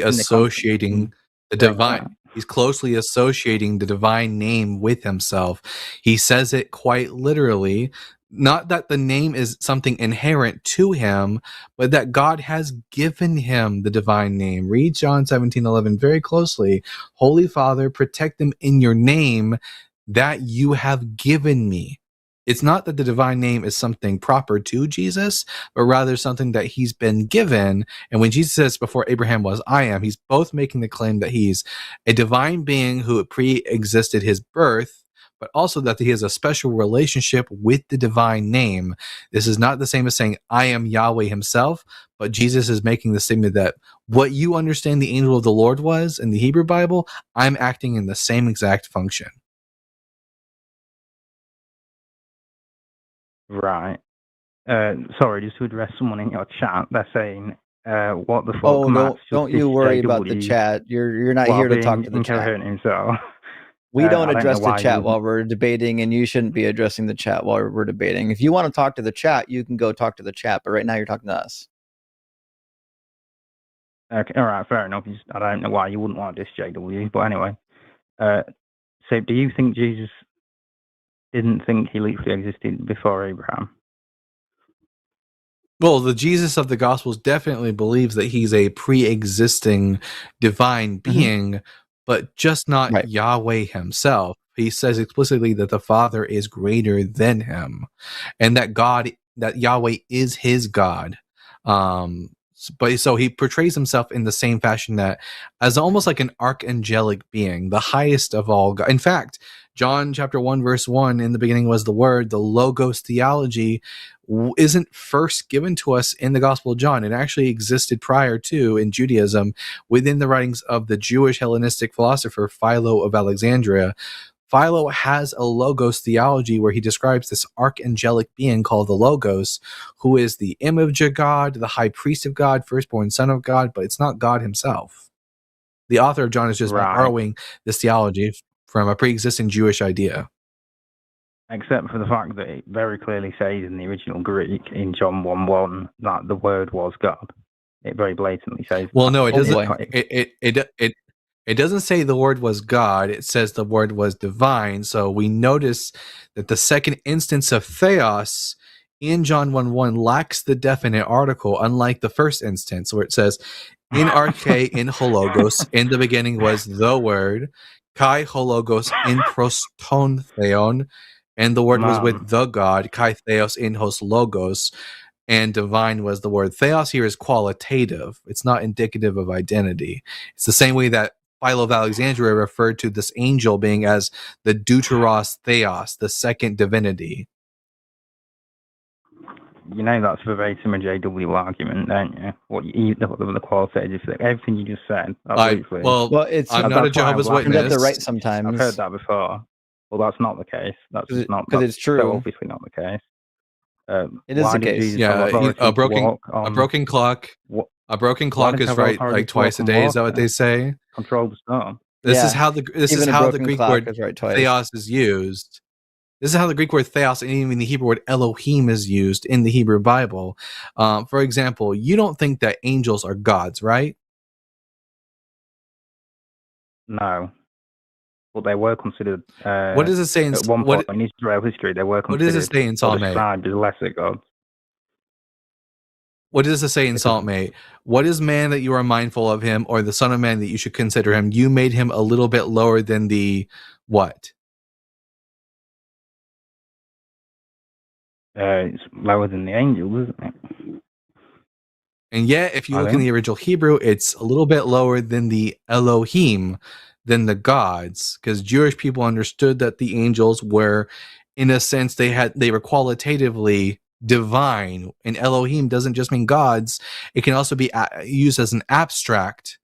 associating the divine. He's closely associating the divine name with himself. He says it quite literally, not that the name is something inherent to him, but that God has given him the divine name. Read John 17:11 very closely. Holy Father, protect them in your name that you have given me. It's not that the divine name is something proper to Jesus, but rather something that he's been given. And when Jesus says before Abraham was, I am, he's both making the claim that he's a divine being who pre-existed his birth, but also that he has a special relationship with the divine name. This is not the same as saying, I am Yahweh himself, but Jesus is making the statement that what you understand the angel of the Lord was in the Hebrew Bible, I'm acting in the same exact function. Right. Sorry, just to address someone in your chat, they're saying, what the fuck? Don't you worry about the chat. You're not here to talk to the chat. Himself. We don't address the chat while we're debating, and you shouldn't be addressing the chat while we're debating. If you want to talk to the chat, you can go talk to the chat, but right now you're talking to us. Okay, all right, fair enough. I don't know why you wouldn't want this, JW, but anyway. So do you think Jesus didn't think he literally existed before Abraham? Well, the Jesus of the Gospels definitely believes that he's a pre-existing divine being, but just not Yahweh himself. He says explicitly that the Father is greater than him, and that Yahweh is his God. But so he portrays himself in the same fashion that as almost like an archangelic being, the highest of all God. In fact, John chapter 1, verse 1, in the beginning was the Word, the Logos theology isn't first given to us in the Gospel of John. It actually existed prior to, in Judaism, within the writings of the Jewish Hellenistic philosopher Philo of Alexandria. Philo has a Logos theology where he describes this archangelic being called the Logos, who is the image of God, the high priest of God, firstborn son of God, but it's not God himself. The author of John is just borrowing this theology from a pre-existing Jewish idea. Except for the fact that it very clearly says in the original Greek, in John 1:1, that the Word was God. It very blatantly says. Well, no, it doesn't. It doesn't say the word was God. It says the word was divine. So we notice that the second instance of theos in John 1:1 lacks the definite article, unlike the first instance where it says, in arche, in hologos, in the beginning was the word, kai hologos in proston theon, and the word was with the God, kai theos in hos logos, and divine was the word. Theos here is qualitative. It's not indicative of identity. It's the same way that Philo of Alexandria referred to this angel being as the deuteros theos, the second divinity. You know that's verbatim a JW argument, don't you? What you the qualitative, everything you just said. Well, I'm not a Jehovah's Witness. They're right sometimes. I've heard that before. Well, that's not the case. That's not because it's true. Obviously not the case. It is the case. A broken clock. A broken clock is right like twice a day. Is that what they say? Control the storm. This is how the Greek word theos is used. This is how the Greek word theos and even the Hebrew word Elohim is used in the Hebrew Bible. For example, you don't think that angels are gods, right? No. Well, they were considered. What does it say in at one point in Israel history? They were considered. What does it say in Psalm 8? Described as lesser gods. What does it say in Psalm 8? What is man that you are mindful of him, or the son of man that you should consider him? You made him a little bit lower than the what? It's lower than the angels, isn't it? And yet, if you look in the original Hebrew, it's a little bit lower than the Elohim, than the gods, because Jewish people understood that the angels were, in a sense, they were qualitatively divine. And Elohim doesn't just mean gods; it can also be used as an abstracted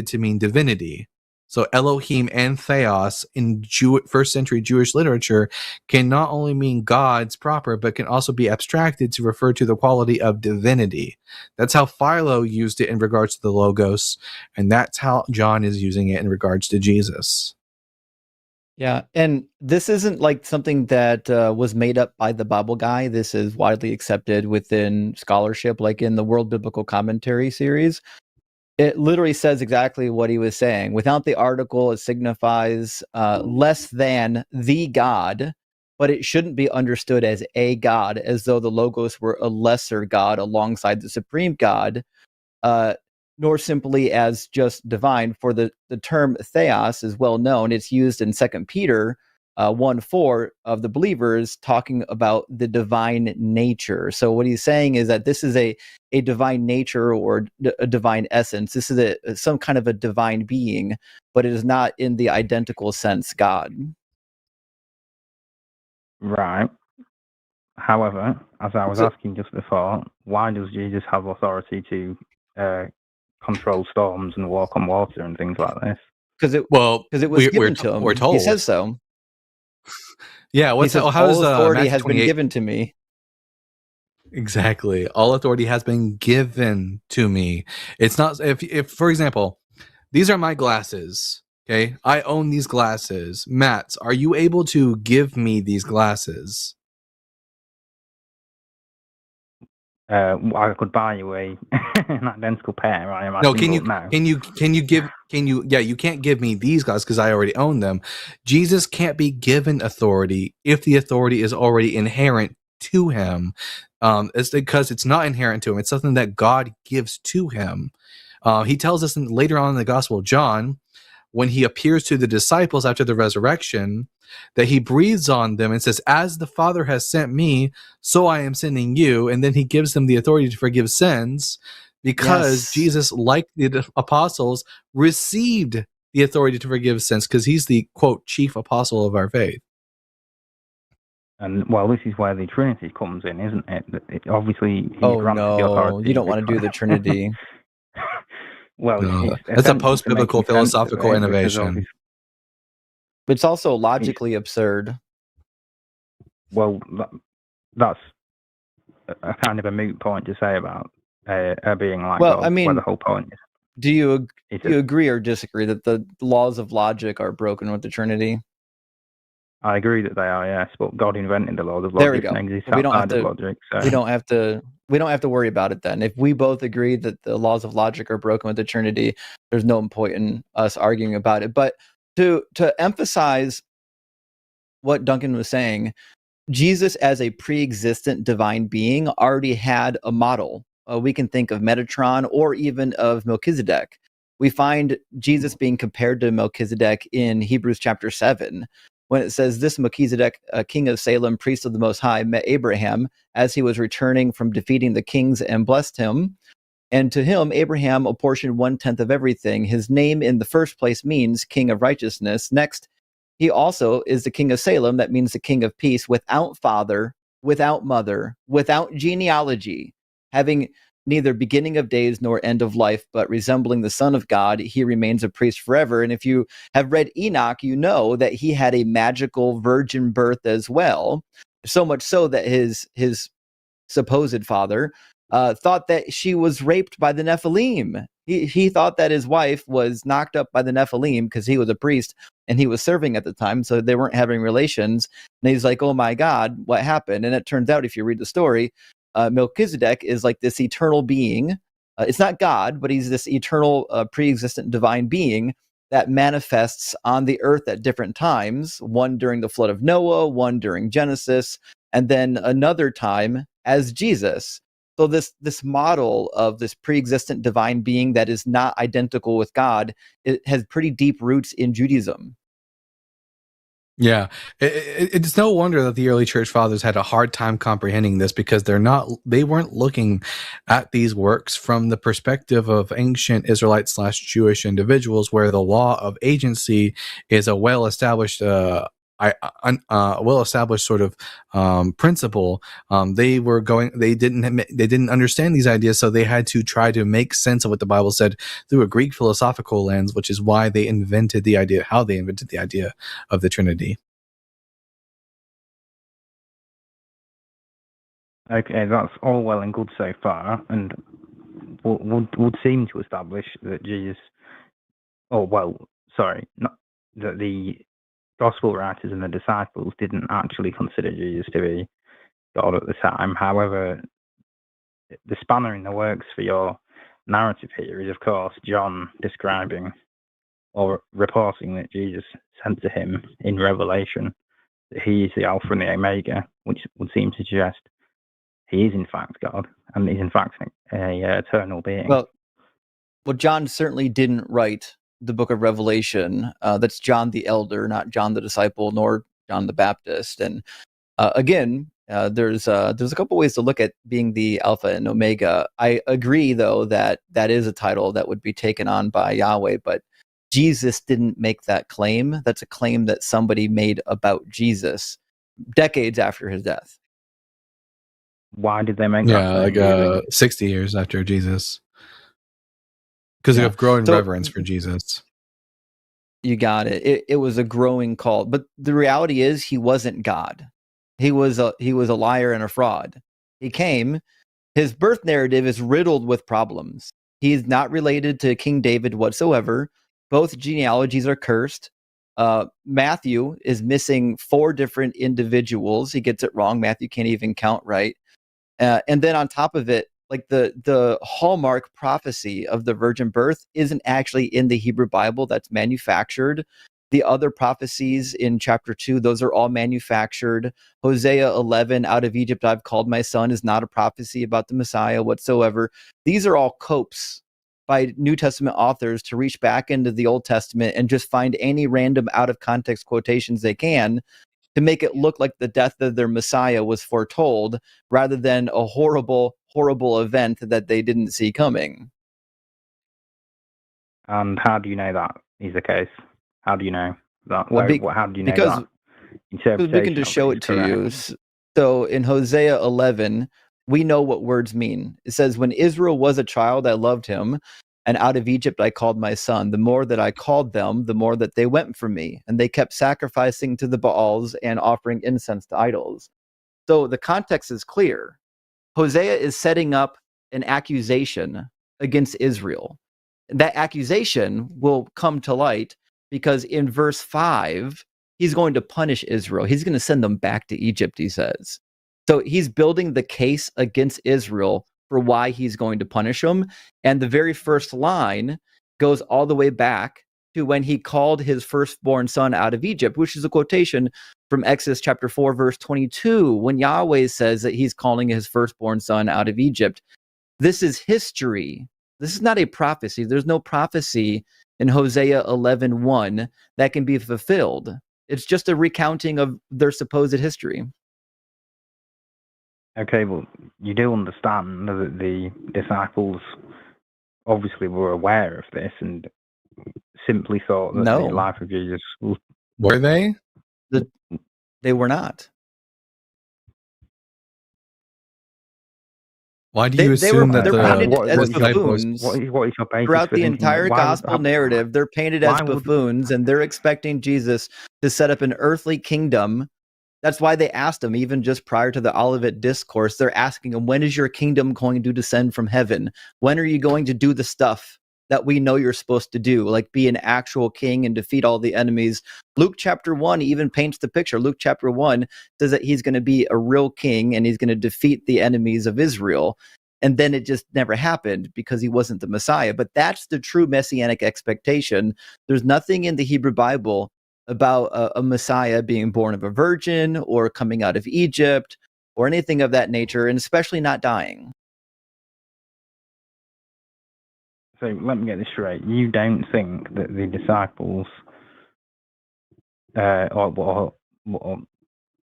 to mean divinity. So Elohim and Theos in first century Jewish literature can not only mean gods proper, but can also be abstracted to refer to the quality of divinity. That's how Philo used it in regards to the Logos, and that's how John is using it in regards to Jesus. Yeah, and this isn't like something that was made up by the Bible Guy. This is widely accepted within scholarship, like in the World Biblical Commentary series. It literally says exactly what he was saying. Without the article, it signifies less than the God, but it shouldn't be understood as a God, as though the Logos were a lesser God alongside the supreme God, nor simply as just divine. For the term theos is well known. It's used in 2 Peter 1:4 of the believers, talking about the divine nature. So what he's saying is that this is a divine nature or a divine essence. This is some kind of a divine being, but it is not in the identical sense God. Right. However, as I was asking just before, why does Jesus have authority to control storms and walk on water and things like this? Because it was given to him. We're told. He says so. Yeah, he says, all authority has been given to me. Exactly. All authority has been given to me. It's not if for example, these are my glasses. Okay. I own these glasses. Matt, are you able to give me these glasses? I could buy you an identical pair. No, you can't give me these glasses because I already own them. Jesus can't be given authority if the authority is already inherent to him. It's because it's not inherent to him. It's something that God gives to him. He tells us later on in the Gospel of John, when he appears to the disciples after the resurrection, that he breathes on them and says, as the Father has sent me, so I am sending you. And then he gives them the authority to forgive sins because Jesus, like the apostles, received the authority to forgive sins because he's the, quote, chief apostle of our faith. And, well, this is where the Trinity comes in, isn't it? Obviously, the authority. You don't want to do the Trinity. Well, no, that's a post-biblical philosophical innovation. It's also logically absurd. Well, that's a kind of a moot point to say about being like. Well, I mean, where the whole point is. Do you agree or disagree that the laws of logic are broken with the Trinity? I agree that they are, yes, but God invented the laws of There we logic go. and exists We don't have outside of to. logic. So We don't have to worry about it then. If we both agree that the laws of logic are broken with the Trinity, there's no point in us arguing about it. But to emphasize what Duncan was saying, Jesus as a pre-existent divine being already had a model. We can think of Metatron or even of Melchizedek. We find Jesus being compared to Melchizedek in Hebrews chapter 7, when it says, "This Melchizedek, king of Salem, priest of the Most High, met Abraham as he was returning from defeating the kings and blessed him. And to him, Abraham apportioned 1/10 of everything. His name in the first place means king of righteousness. Next, he also is the king of Salem. That means the king of peace, without father, without mother, without genealogy, having neither beginning of days nor end of life, but resembling the Son of God. He remains a priest forever." And if you have read Enoch, you know that he had a magical virgin birth as well. So much so that his supposed father thought that she was raped by the Nephilim. He thought that his wife was knocked up by the Nephilim because he was a priest and he was serving at the time, so they weren't having relations. And he's like, "Oh my God, what happened?" And it turns out, if you read the story, Melchizedek is like this eternal being. It's not God, but he's this eternal, pre-existent divine being that manifests on the earth at different times, one during the flood of Noah, one during Genesis, and then another time as Jesus. So this model of this pre-existent divine being that is not identical with God, it has pretty deep roots in Judaism. Yeah, it's no wonder that the early church fathers had a hard time comprehending this, because they weren't looking at these works from the perspective of ancient Israelite / Jewish individuals, where the law of agency is a well-established sort of principle. They didn't understand these ideas, so they had to try to make sense of what the Bible said through a Greek philosophical lens, which is why they invented the idea of the Trinity. okay, that's all well and good so far, and would seem to establish that Jesus. Oh well, sorry, not that the gospel writers and the disciples didn't actually consider Jesus to be God at the time. However, the spanner in the works for your narrative here is, of course, John describing or reporting that Jesus said to him in Revelation that he is the Alpha and the Omega, which would seem to suggest he is in fact God and is in fact a eternal being. Well, John certainly didn't write the book of Revelation. That's John the Elder, not John the Disciple, nor John the Baptist. And again, there's a couple ways to look at being the Alpha and Omega. I agree, though, that is a title that would be taken on by Yahweh, but Jesus didn't make that claim. That's a claim that somebody made about Jesus decades after his death. Why did they make that claim? Like 60 years after Jesus. Because they have growing reverence for Jesus. You got it. It was a growing cult, but the reality is he wasn't God. He was a liar and a fraud. He came. His birth narrative is riddled with problems. He is not related to King David whatsoever. Both genealogies are cursed. Matthew is missing 4 different individuals. He gets it wrong. Matthew can't even count right. And then on top of it, like the hallmark prophecy of the virgin birth isn't actually in the Hebrew Bible. That's manufactured. The other prophecies in chapter 2, those are all manufactured. Hosea 11, out of Egypt I've called my son, is not a prophecy about the Messiah whatsoever. These are all copes by New Testament authors to reach back into the Old Testament and just find any random out of context quotations they can to make it look like the death of their Messiah was foretold, rather than a horrible, horrible event that they didn't see coming. And how do you know that is the case? How do you know that? How do you know that? Because we can just show it to you. So in Hosea 11, we know what words mean. It says, "When Israel was a child, I loved him, and out of Egypt I called my son. The more that I called them, the more that they went from me. And they kept sacrificing to the Baals and offering incense to idols." So the context is clear. Hosea is setting up an accusation against Israel. That accusation will come to light because in verse 5, he's going to punish Israel. He's going to send them back to Egypt, he says. So he's building the case against Israel for why he's going to punish them. And the very first line goes all the way back to when he called his firstborn son out of Egypt, which is a quotation from Exodus chapter 4, verse 22, when Yahweh says that he's calling his firstborn son out of Egypt. This is history. This is not a prophecy. There's no prophecy in Hosea 11:1 that can be fulfilled. It's just a recounting of their supposed history. Okay, well, you do understand that the disciples obviously were aware of this and simply thought that the life of Jesus was... Were they? They were not. Why do you assume that they're painted as buffoons? What is your basis throughout the entire gospel narrative? They're painted as buffoons, and they're expecting Jesus to set up an earthly kingdom. That's why they asked him, even just prior to the Olivet Discourse, they're asking him, when is your kingdom going to descend from heaven? When are you going to do the stuff that we know you're supposed to do, like be an actual king and defeat all the enemies? Luke chapter 1 even paints the picture. Luke chapter 1 says that he's going to be a real king and he's going to defeat the enemies of Israel. And then it just never happened because he wasn't the Messiah. But that's the true messianic expectation. There's nothing in the Hebrew Bible about a Messiah being born of a virgin or coming out of Egypt or anything of that nature, and especially not dying. So let me get this straight. You don't think that the disciples, or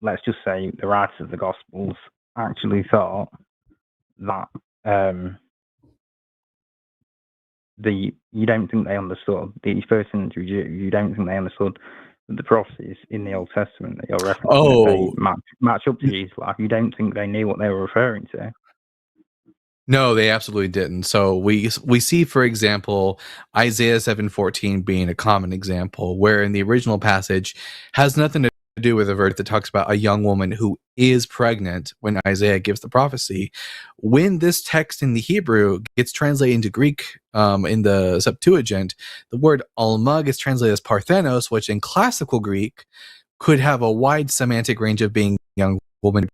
let's just say the writers of the Gospels, actually thought that you don't think they understood, these first century Jews, you don't think they understood that the prophecies in the Old Testament that you're referencing match up to Jesus' life? You don't think they knew what they were referring to? No, they absolutely didn't. So we see, for example, Isaiah 7:14 being a common example, where in the original passage has nothing to do with a verse that talks about a young woman who is pregnant when Isaiah gives the prophecy. When this text in the Hebrew gets translated into Greek in the Septuagint, the word alma gets translated as parthenos, which in classical Greek could have a wide semantic range of being young woman.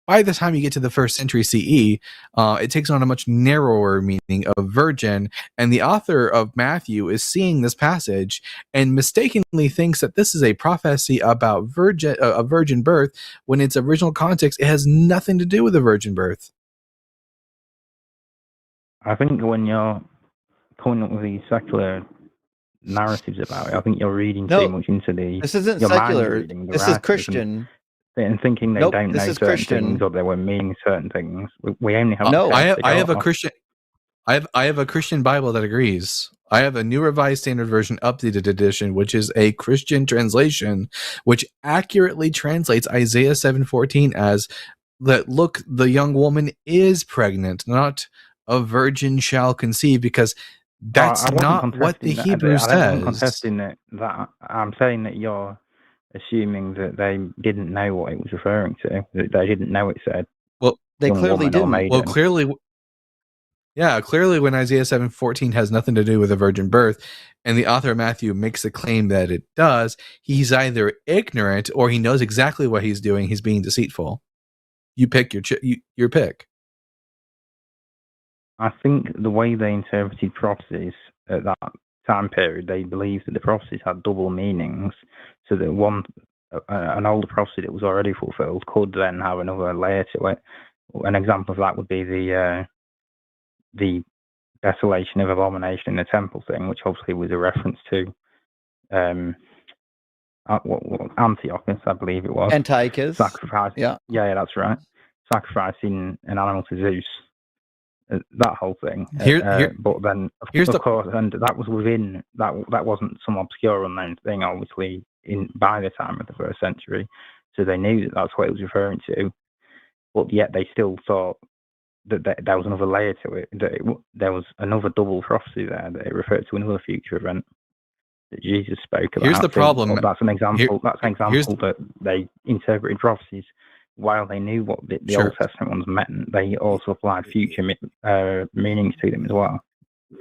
By the time you get to the 1st century CE, it takes on a much narrower meaning of virgin, and the author of Matthew is seeing this passage and mistakenly thinks that this is a prophecy about a virgin birth, when its original context, it has nothing to do with a virgin birth. I think when you're coming up with these secular narratives about it, I think you're reading too much into the... This isn't secular. This is Christian. And thinking they don't know certain things, or they were meaning certain things. We only have... I have a Christian Bible that agrees. I have a New Revised Standard Version updated edition, which is a Christian translation, which accurately translates Isaiah 7:14 as that, look, the young woman is pregnant, not a virgin shall conceive, because that's not what the Hebrew says. I wasn't contesting that. I'm saying that you're assuming that they didn't know what it was referring to, that they didn't know it said. Well, they clearly didn't. Well, clearly when Isaiah 7:14 has nothing to do with a virgin birth, and the author of Matthew makes the claim that it does, he's either ignorant or he knows exactly what he's doing. He's being deceitful. You pick your pick. I think the way they interpreted prophecies at that time period, they believed that the prophecies had double meanings, so that an older prophecy that was already fulfilled could then have another layer to it. An example of that would be the desolation of abomination in the temple thing, which obviously was a reference to Antiochus, I believe it was. Antiochus. Sacrifice. Yeah, that's right. Sacrificing an animal to Zeus. That whole thing. But then, of course, and that was within that wasn't some obscure unknown thing, obviously, by the time of the 1st century. So they knew that that's what it was referring to, but yet they still thought that there was another layer to it. There was another double prophecy there, that it referred to another future event that Jesus spoke about. Here's the problem. That's an example. That's an example that they interpreted prophecies. While they knew what the Old Testament ones meant, they also applied future meanings to them as well.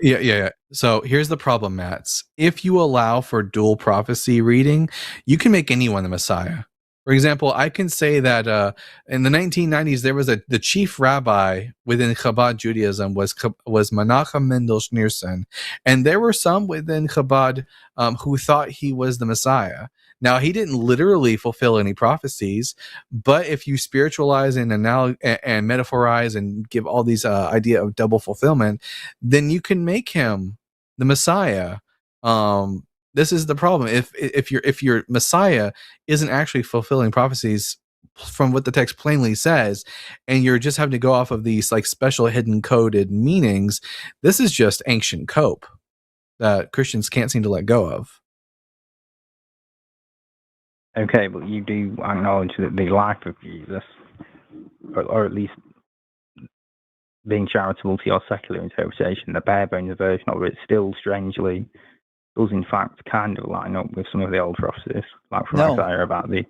Yeah. So here's the problem, Mats. If you allow for dual prophecy reading, you can make anyone the Messiah. For example, I can say that in the 1990s, there was the chief rabbi within Chabad Judaism was Menachem Mendel Schneerson, and there were some within Chabad who thought he was the Messiah. Now, he didn't literally fulfill any prophecies, but if you spiritualize and metaphorize and give all these idea of double fulfillment, then you can make him the Messiah. This is the problem. If your Messiah isn't actually fulfilling prophecies from what the text plainly says, and you're just having to go off of these like special hidden coded meanings, this is just ancient cope that Christians can't seem to let go of. Okay, but you do acknowledge that the life of Jesus, or at least being charitable to your secular interpretation, the bare bones version of it still strangely does in fact kind of line up with some of the old prophecies, like from Isaiah about the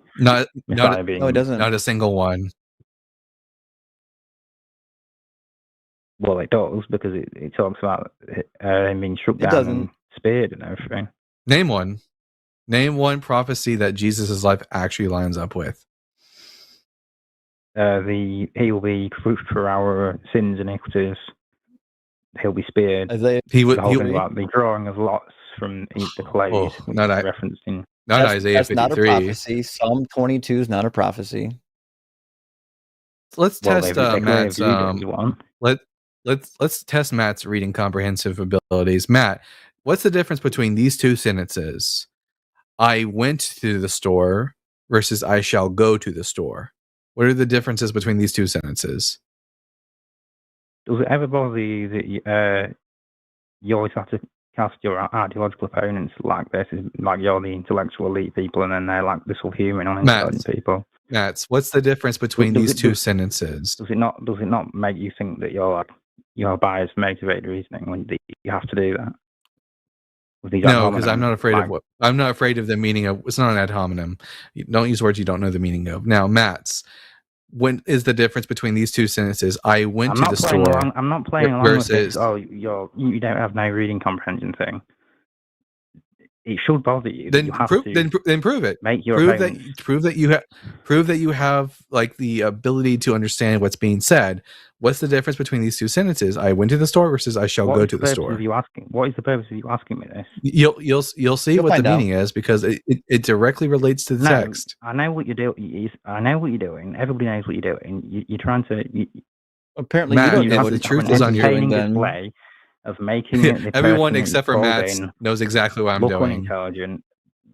Messiah being... No, it doesn't. Not a single one. Well, it does, because it talks about him being struck down and speared and everything. Name one. Name one prophecy that Jesus' life actually lines up with. He will be proved for our sins and iniquities. He'll be speared. He would about the drawing of lots from the clays. Referenced in. Not Isaiah 53. That's not a prophecy. Psalm 22 is not a prophecy. Let's test Matt's. Let's test Matt's reading comprehensive abilities. Matt, what's the difference between these two sentences? I went to the store versus I shall go to the store. What are the differences between these two sentences? Does it ever bother you that you always have to cast your ideological opponents like this? Like you're the intellectual elite people and then they're like the subhuman, unintelligent people? Mats, what's the difference between these two sentences? Does it not make you think that you're biased, motivated reasoning when you have to do that? No, because I'm not afraid of the meaning of. It's not an ad hominem. You don't use words you don't know the meaning of. Now, Mats, when is the difference between these two sentences? I went to the store. I'm not playing along with this. Oh, you don't have no reading comprehension thing. It should bother you. Then prove it. Make your prove that you have like the ability to understand what's being said. What's the difference between these two sentences? I went to the store versus I shall go to the store. What is the purpose of you asking me this? You'll see what the meaning is because it directly relates to the text. I know what you're doing. I know what you're doing. Everybody knows what you're doing. You're trying to. Apparently, Matt, you don't know the truth is on your end. Display of making it everyone except for Matt knows exactly what I'm doing. Intelligent.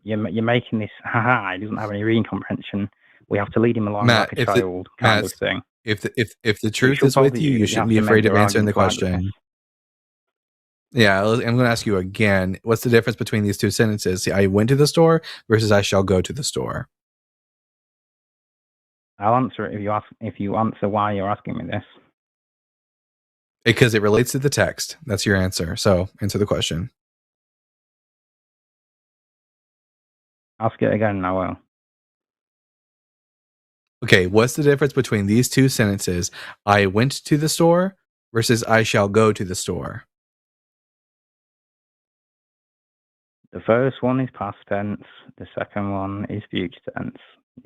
You're making this. Haha! He doesn't have any reading comprehension. We have to lead him along like a child kind of thing. If the truth is with you, you shouldn't be afraid of answering the question. Yeah, I'm going to ask you again. What's the difference between these two sentences? I went to the store versus I shall go to the store. I'll answer it if you answer why you're asking me this. Because it relates to the text. That's your answer. So answer the question. Ask it again, I will. Okay, what's the difference between these two sentences? I went to the store versus I shall go to the store. The first one is past tense. The second one is future tense.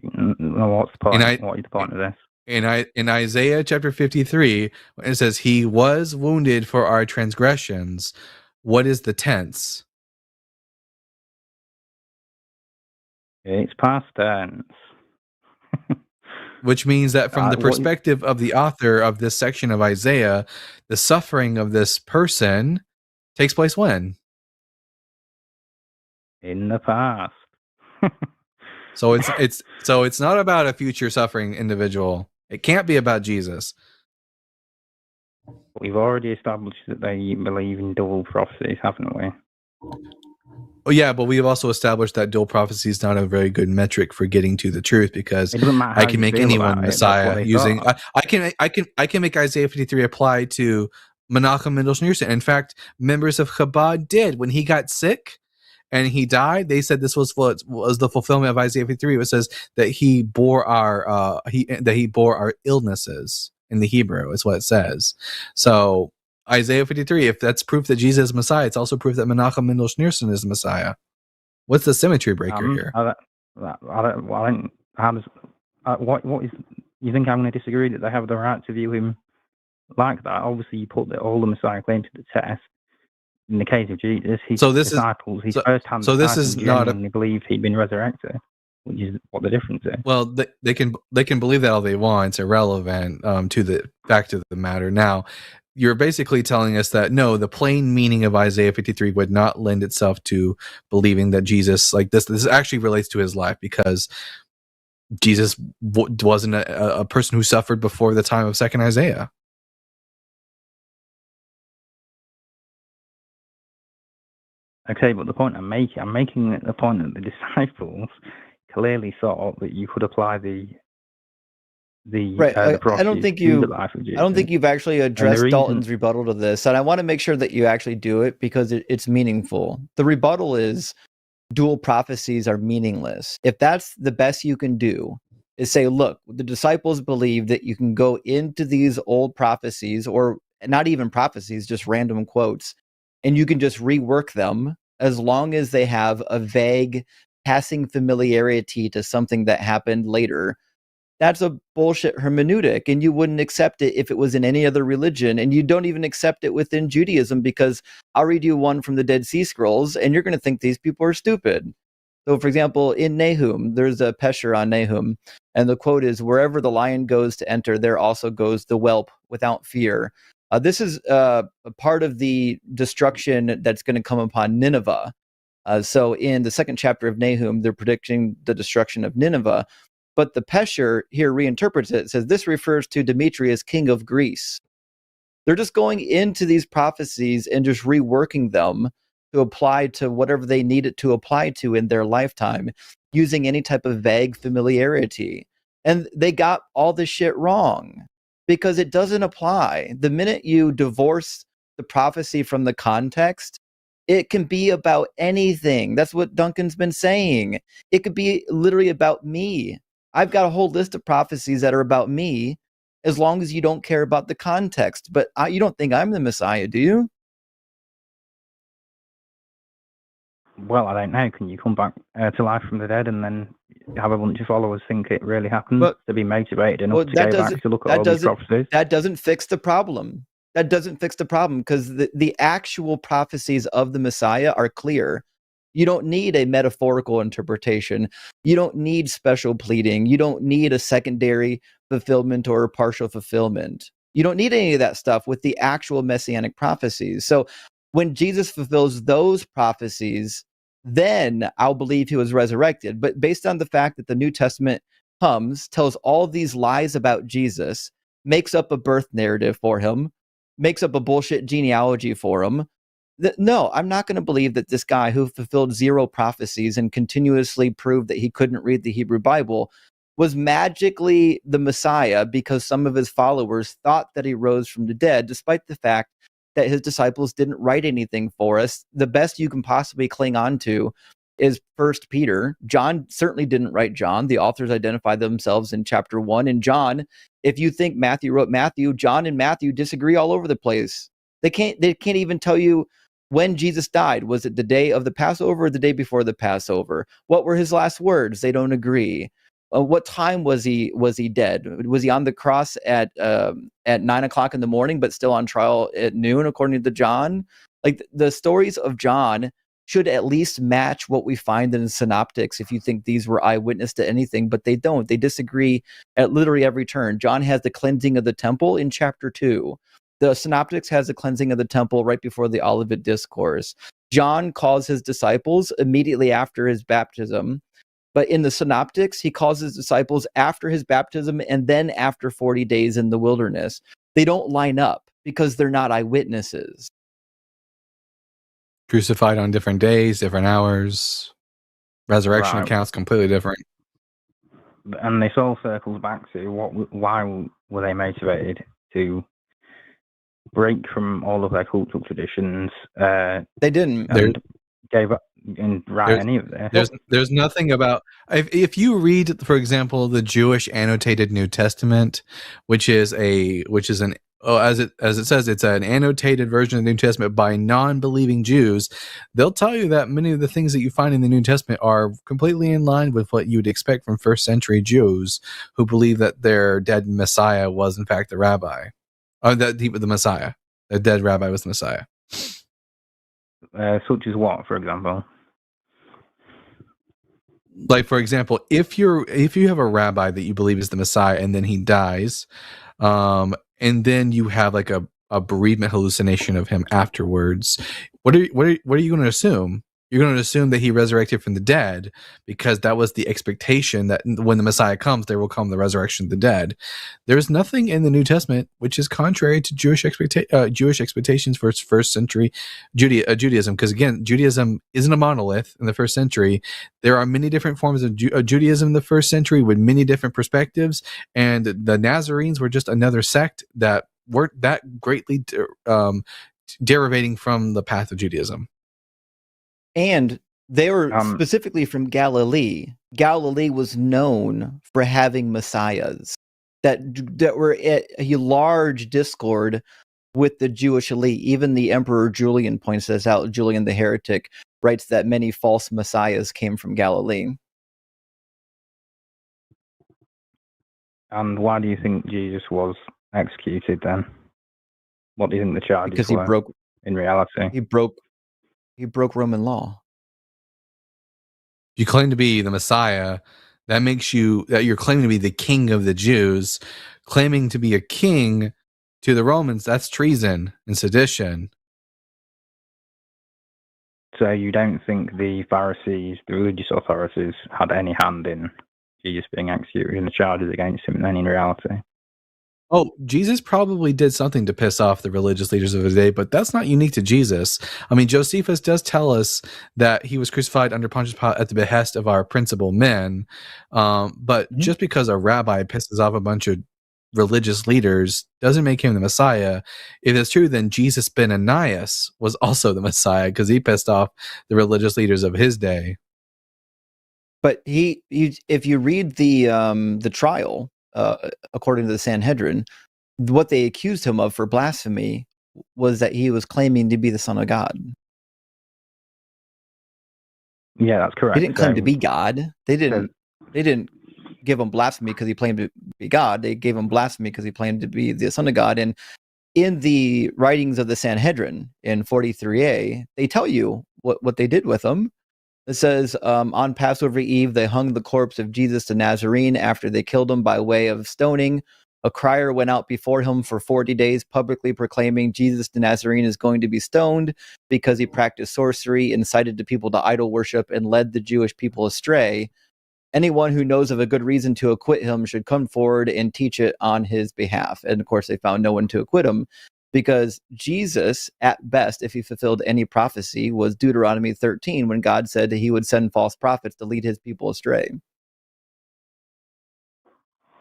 What's the point? What is the point of this? In Isaiah chapter 53, it says, he was wounded for our transgressions. What is the tense? It's past tense. Which means that from the perspective of the author of this section of Isaiah, the suffering of this person takes place when? In the past. So it's not about a future suffering individual. It can't be about Jesus. We've already established that they believe in double prophecies, haven't we? Oh yeah, but we've also established that dual prophecy is not a very good metric for getting to the truth because I can make anyone Messiah using. I can make Isaiah 53 apply to Menachem Mendel Schneerson. In fact, members of Chabad did when he got sick and he died. They said this was what was the fulfillment of Isaiah 53. It says that he bore our illnesses in the Hebrew. Is what it says. So Isaiah 53. If that's proof that Jesus is Messiah, it's also proof that Menachem Mendel Schneerson is Messiah. What's the symmetry breaker here? What is? You think I'm going to disagree that they have the right to view him like that? Obviously, you put all the Messiah claims to the test. In the case of Jesus, his disciples, his first-hand disciples genuinely believed he'd been resurrected, which is what the difference is. Well, they can believe that all they want. It's irrelevant to the fact of the matter. Now, you're basically telling us that no, the plain meaning of Isaiah 53 would not lend itself to believing that Jesus, like this actually relates to his life, because Jesus wasn't a person who suffered before the time of 2nd Isaiah. Okay, but the point I'm making the point that the disciples clearly thought that you could apply the I don't think you've actually addressed Dalton's rebuttal to this, and I want to make sure that you actually do it because it's meaningful. The rebuttal is dual prophecies are meaningless. If that's the best you can do, is say, look, the disciples believe that you can go into these old prophecies, or not even prophecies, just random quotes, and you can just rework them as long as they have a vague passing familiarity to something that happened later. That's a bullshit hermeneutic, and you wouldn't accept it if it was in any other religion, and you don't even accept it within Judaism, because I'll read you one from the Dead Sea Scrolls, and you're going to think these people are stupid. So, for example, in Nahum, there's a pesher on Nahum, and the quote is, "Wherever the lion goes to enter, there also goes the whelp without fear." This is a part of the destruction that's going to come upon Nineveh. So in the 2nd chapter of Nahum, they're predicting the destruction of Nineveh. But the Pesher here reinterprets it. It says this refers to Demetrius, king of Greece. They're just going into these prophecies and just reworking them to apply to whatever they need it to apply to in their lifetime, using any type of vague familiarity. And they got all this shit wrong because it doesn't apply. The minute you divorce the prophecy from the context, it can be about anything. That's what Duncan's been saying. It could be literally about me. I've got a whole list of prophecies that are about me, as long as you don't care about the context. But you don't think I'm the Messiah, do you? Well, I don't know. Can you come back to life from the dead and then have a bunch of followers think it really happened to be motivated enough to go back to look at all these prophecies? That doesn't fix the problem. That doesn't fix the problem, because the actual prophecies of the Messiah are clear. You don't need a metaphorical interpretation. You don't need special pleading. You don't need a secondary fulfillment or a partial fulfillment. You don't need any of that stuff with the actual messianic prophecies. So when Jesus fulfills those prophecies, then I'll believe he was resurrected. But based on the fact that the New Testament comes, tells all these lies about Jesus, makes up a birth narrative for him, makes up a bullshit genealogy for him, no, I'm not going to believe that this guy who fulfilled 0 prophecies and continuously proved that he couldn't read the Hebrew Bible was magically the Messiah because some of his followers thought that he rose from the dead, despite the fact that his disciples didn't write anything for us. The best you can possibly cling on to is 1 Peter. John certainly didn't write John. The authors identify themselves in chapter 1. And John, if you think Matthew wrote Matthew, John and Matthew disagree all over the place. They can't even tell you when Jesus died. Was it the day of the Passover or the day before the Passover? What were his last words? They don't agree. What time was he dead? Was he on the cross at 9:00 in the morning, but still on trial at noon, according to John? Like, the stories of John should at least match what we find in the synoptics if you think these were eyewitness to anything, but they don't. They disagree at literally every turn. John has the cleansing of the temple in chapter 2. The synoptics has the cleansing of the temple right before the Olivet Discourse. John calls his disciples immediately after his baptism, but in the synoptics, he calls his disciples after his baptism and then after 40 days in the wilderness. They don't line up because they're not eyewitnesses. Crucified on different days, different hours. Resurrection accounts completely different. And this all circles back to why were they motivated to break from all of their cultural traditions? They didn't. Gave up and write any of this. There's nothing about if you read, for example, the Jewish annotated New Testament, which is an as it says, it's an annotated version of the New Testament by non-believing Jews. They'll tell you that many of the things that you find in the New Testament are completely in line with what you'd expect from first century Jews who believe that their dead Messiah was in fact the rabbi, or that he was the Messiah. The dead rabbi was the Messiah. Such as what, for example? Like, for example, if you have a rabbi that you believe is the Messiah and then he dies, and then you have like a bereavement hallucination of him afterwards, what are you going to assume? You're going to assume that he resurrected from the dead because that was the expectation that when the Messiah comes, there will come the resurrection of the dead. There's nothing in the New Testament which is contrary to Jewish expectations for its first century Judaism. Because again, Judaism isn't a monolith in the first century. There are many different forms of Judaism in the first century with many different perspectives, and the Nazarenes were just another sect that weren't that greatly derivating from the path of Judaism. And they were specifically from Galilee. Galilee was known for having messiahs that were at a large discord with the Jewish elite. Even the Emperor Julian points this out. Julian the heretic writes that many false messiahs came from Galilee. And why do you think Jesus was executed then? What do you think the charges because were? He broke. In reality, he broke Roman law. You claim to be the Messiah, that makes you that you're claiming to be the king of the Jews. Claiming to be a king to the Romans, that's treason and sedition. So you don't think the Pharisees, the religious authorities, had any hand in Jesus being executed and the charges against him then in reality? Oh, Jesus probably did something to piss off the religious leaders of his day, but that's not unique to Jesus. I mean, Josephus does tell us that he was crucified under Pontius Pilate at the behest of our principal men. But just because a rabbi pisses off a bunch of religious leaders doesn't make him the Messiah. If it's true, then Jesus ben Ananias was also the Messiah because he pissed off the religious leaders of his day. But if you read the trial, according to the Sanhedrin, what they accused him of for blasphemy was that he was claiming to be the Son of God. Yeah, that's correct. He didn't claim to be God. They didn't give him blasphemy because he claimed to be God. They gave him blasphemy because he claimed to be the Son of God. And in the writings of the Sanhedrin in 43a, they tell you what they did with him. It says, on Passover Eve, they hung the corpse of Jesus the Nazarene after they killed him by way of stoning. A crier went out before him for 40 days, publicly proclaiming Jesus the Nazarene is going to be stoned because he practiced sorcery, incited the people to idol worship, and led the Jewish people astray. Anyone who knows of a good reason to acquit him should come forward and teach it on his behalf. And of course, they found no one to acquit him, because Jesus, at best, if he fulfilled any prophecy, was Deuteronomy 13, when God said that he would send false prophets to lead his people astray.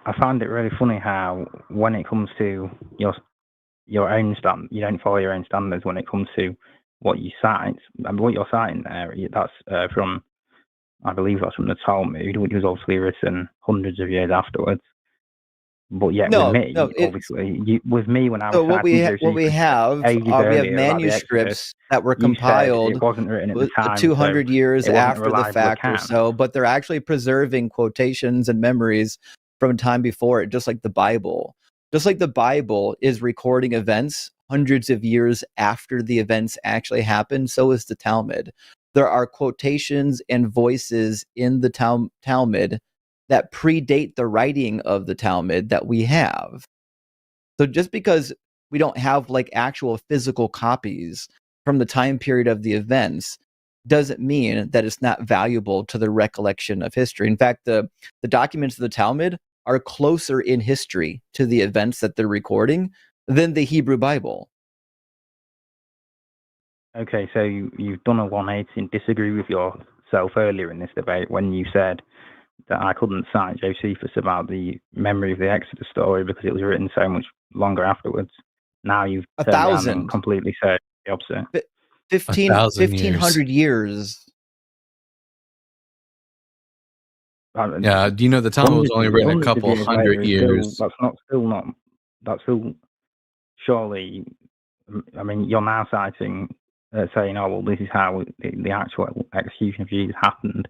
I find it really funny how, when it comes to your own stand, you don't follow your own standards when it comes to what you cite. I mean, what you're citing there, that's from, I believe that's from the Talmud, which was obviously written hundreds of years afterwards. But yet, obviously, with me when I was so what we have manuscripts that were compiled. It wasn't written at the time, 200 years after the fact account. Or so, but they're actually preserving quotations and memories from time before it, just like the Bible. Just like the Bible is recording events hundreds of years after the events actually happened, so is the Talmud. There are quotations and voices in the Talmud that predate the writing of the Talmud that we have. So just because we don't have like actual physical copies from the time period of the events doesn't mean that it's not valuable to the recollection of history. In fact, the documents of the Talmud are closer in history to the events that they're recording than the Hebrew Bible. Okay, so you've done a 180 and disagree with yourself earlier in this debate when you said that I couldn't cite Josephus about the memory of the Exodus story because it was written so much longer afterwards. Now you've turned around and completely said the opposite. 1,500 years. Yeah, do you know the Talmud was only written a couple hundred years? That's still surely, I mean, you're now citing, saying, oh, well, this is how the actual execution of Jesus happened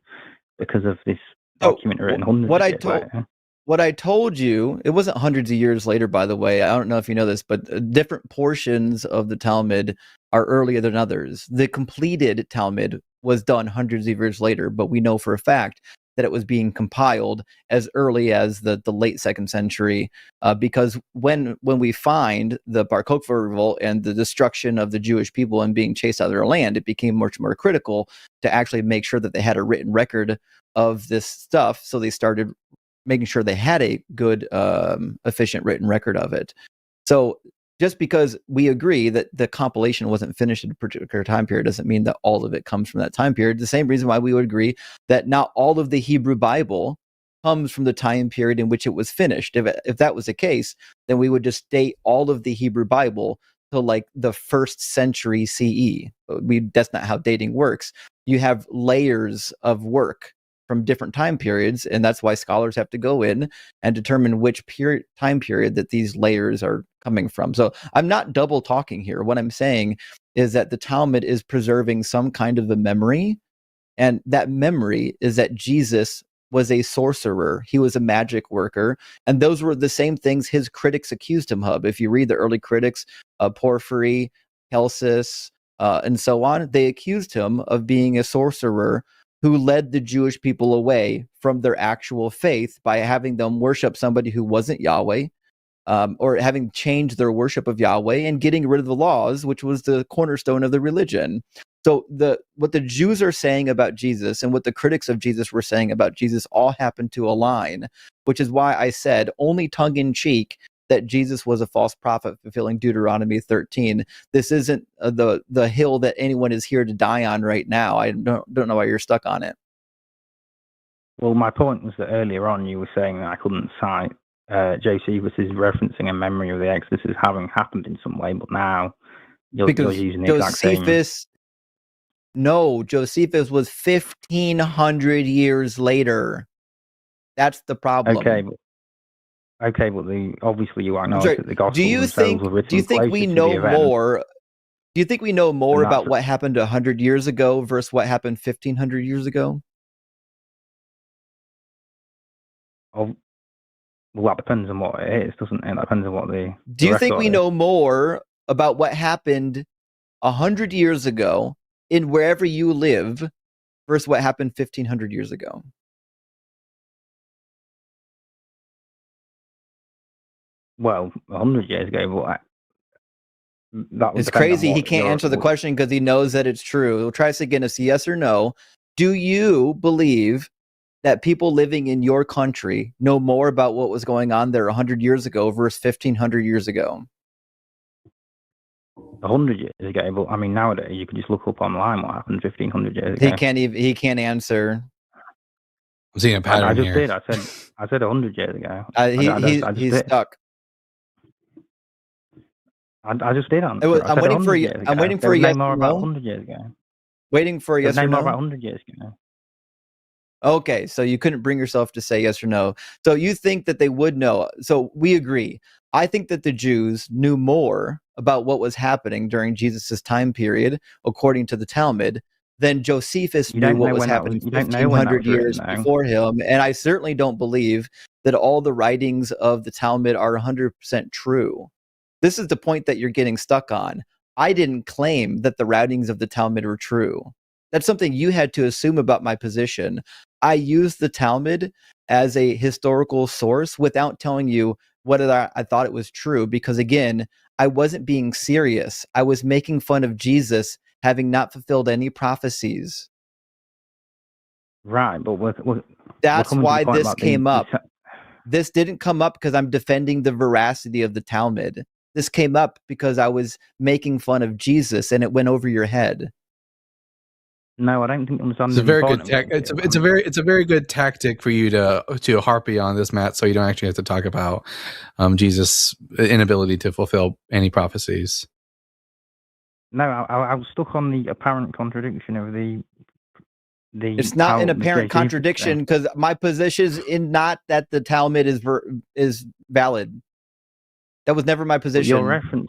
because of this document written hundreds of years later. What I told you, it wasn't hundreds of years later, by the way. I don't know if you know this, but different portions of the Talmud are earlier than others. The completed Talmud was done hundreds of years later, but we know for a fact that it was being compiled as early as the late 2nd century, because when we find the Bar Kokhba revolt and the destruction of the Jewish people and being chased out of their land, it became much more critical to actually make sure that they had a written record of this stuff. So they started making sure they had a good, efficient written record of it. So just because we agree that the compilation wasn't finished in a particular time period doesn't mean that all of it comes from that time period. The same reason why we would agree that not all of the Hebrew Bible comes from the time period in which it was finished. If that was the case, then we would just date all of the Hebrew Bible to like the 1st century CE. That's not how dating works. You have layers of work from different time periods, and that's why scholars have to go in and determine which time period that these layers are coming from. So I'm not double talking here. What I'm saying is that the Talmud is preserving some kind of a memory, and that memory is that Jesus was a sorcerer. He was a magic worker, and those were the same things his critics accused him of. If you read the early critics, Porphyry, Celsus, and so on, they accused him of being a sorcerer who led the Jewish people away from their actual faith by having them worship somebody who wasn't Yahweh, or having changed their worship of Yahweh and getting rid of the laws, which was the cornerstone of the religion. So what the Jews are saying about Jesus and what the critics of Jesus were saying about Jesus all happened to align, which is why I said, only tongue-in-cheek, that Jesus was a false prophet fulfilling Deuteronomy 13. This isn't the hill that anyone is here to die on right now. I don't know why you're stuck on it. Well, my point was that earlier on you were saying that I couldn't cite Josephus is referencing a memory of the Exodus as having happened in some way, but now you're using the exact same. No, Josephus was 1,500 years later. That's the problem. Okay, but obviously you acknowledge that the Gospels themselves were written. Do you think we know more? Do you think we know more about what happened 100 years ago versus what happened 1,500 years ago? Well, that depends on what it is, doesn't it? That depends on what the. Do you think we know more about what happened 100 years ago in wherever you live versus what happened 1,500 years ago? Well, 100 years ago, but it's crazy. He can't answer the question because he knows that it's true. He'll try us again. It's yes or no. Do you believe that people living in your country know more about what was going on there 100 years ago versus 1,500 years ago? 100 years ago, but I mean, nowadays you can just look up online what happened 1,500 years ago. He can't answer. I'm seeing a pattern here. did. I said 100 years ago. He's stuck. I just did answer. I'm waiting for you. I'm waiting for a yes more or about no. 100 years ago. Waiting for a yes or no. More about 100 years ago. Okay, so you couldn't bring yourself to say yes or no. So you think that they would know. So we agree. I think that the Jews knew more about what was happening during Jesus' time period, according to the Talmud, than Josephus knew what was happening 1,500 years before him. And I certainly don't believe that all the writings of the Talmud are 100% true. This is the point that you're getting stuck on. I didn't claim that the writings of the Talmud were true. That's something you had to assume about my position. I used the Talmud as a historical source without telling you whether I thought it was true, because again, I wasn't being serious. I was making fun of Jesus having not fulfilled any prophecies. Right, but that's why this came up. This didn't come up because I'm defending the veracity of the Talmud. This came up because I was making fun of Jesus and it went over your head. No, I don't think I'm. It's a very good it's a very good tactic for you to harpy on this, Matt, so you don't actually have to talk about Jesus' inability to fulfill any prophecies. No, I was stuck on the apparent contradiction of the. It's not an apparent contradiction because my position is in not that the Talmud is valid. That was never my position.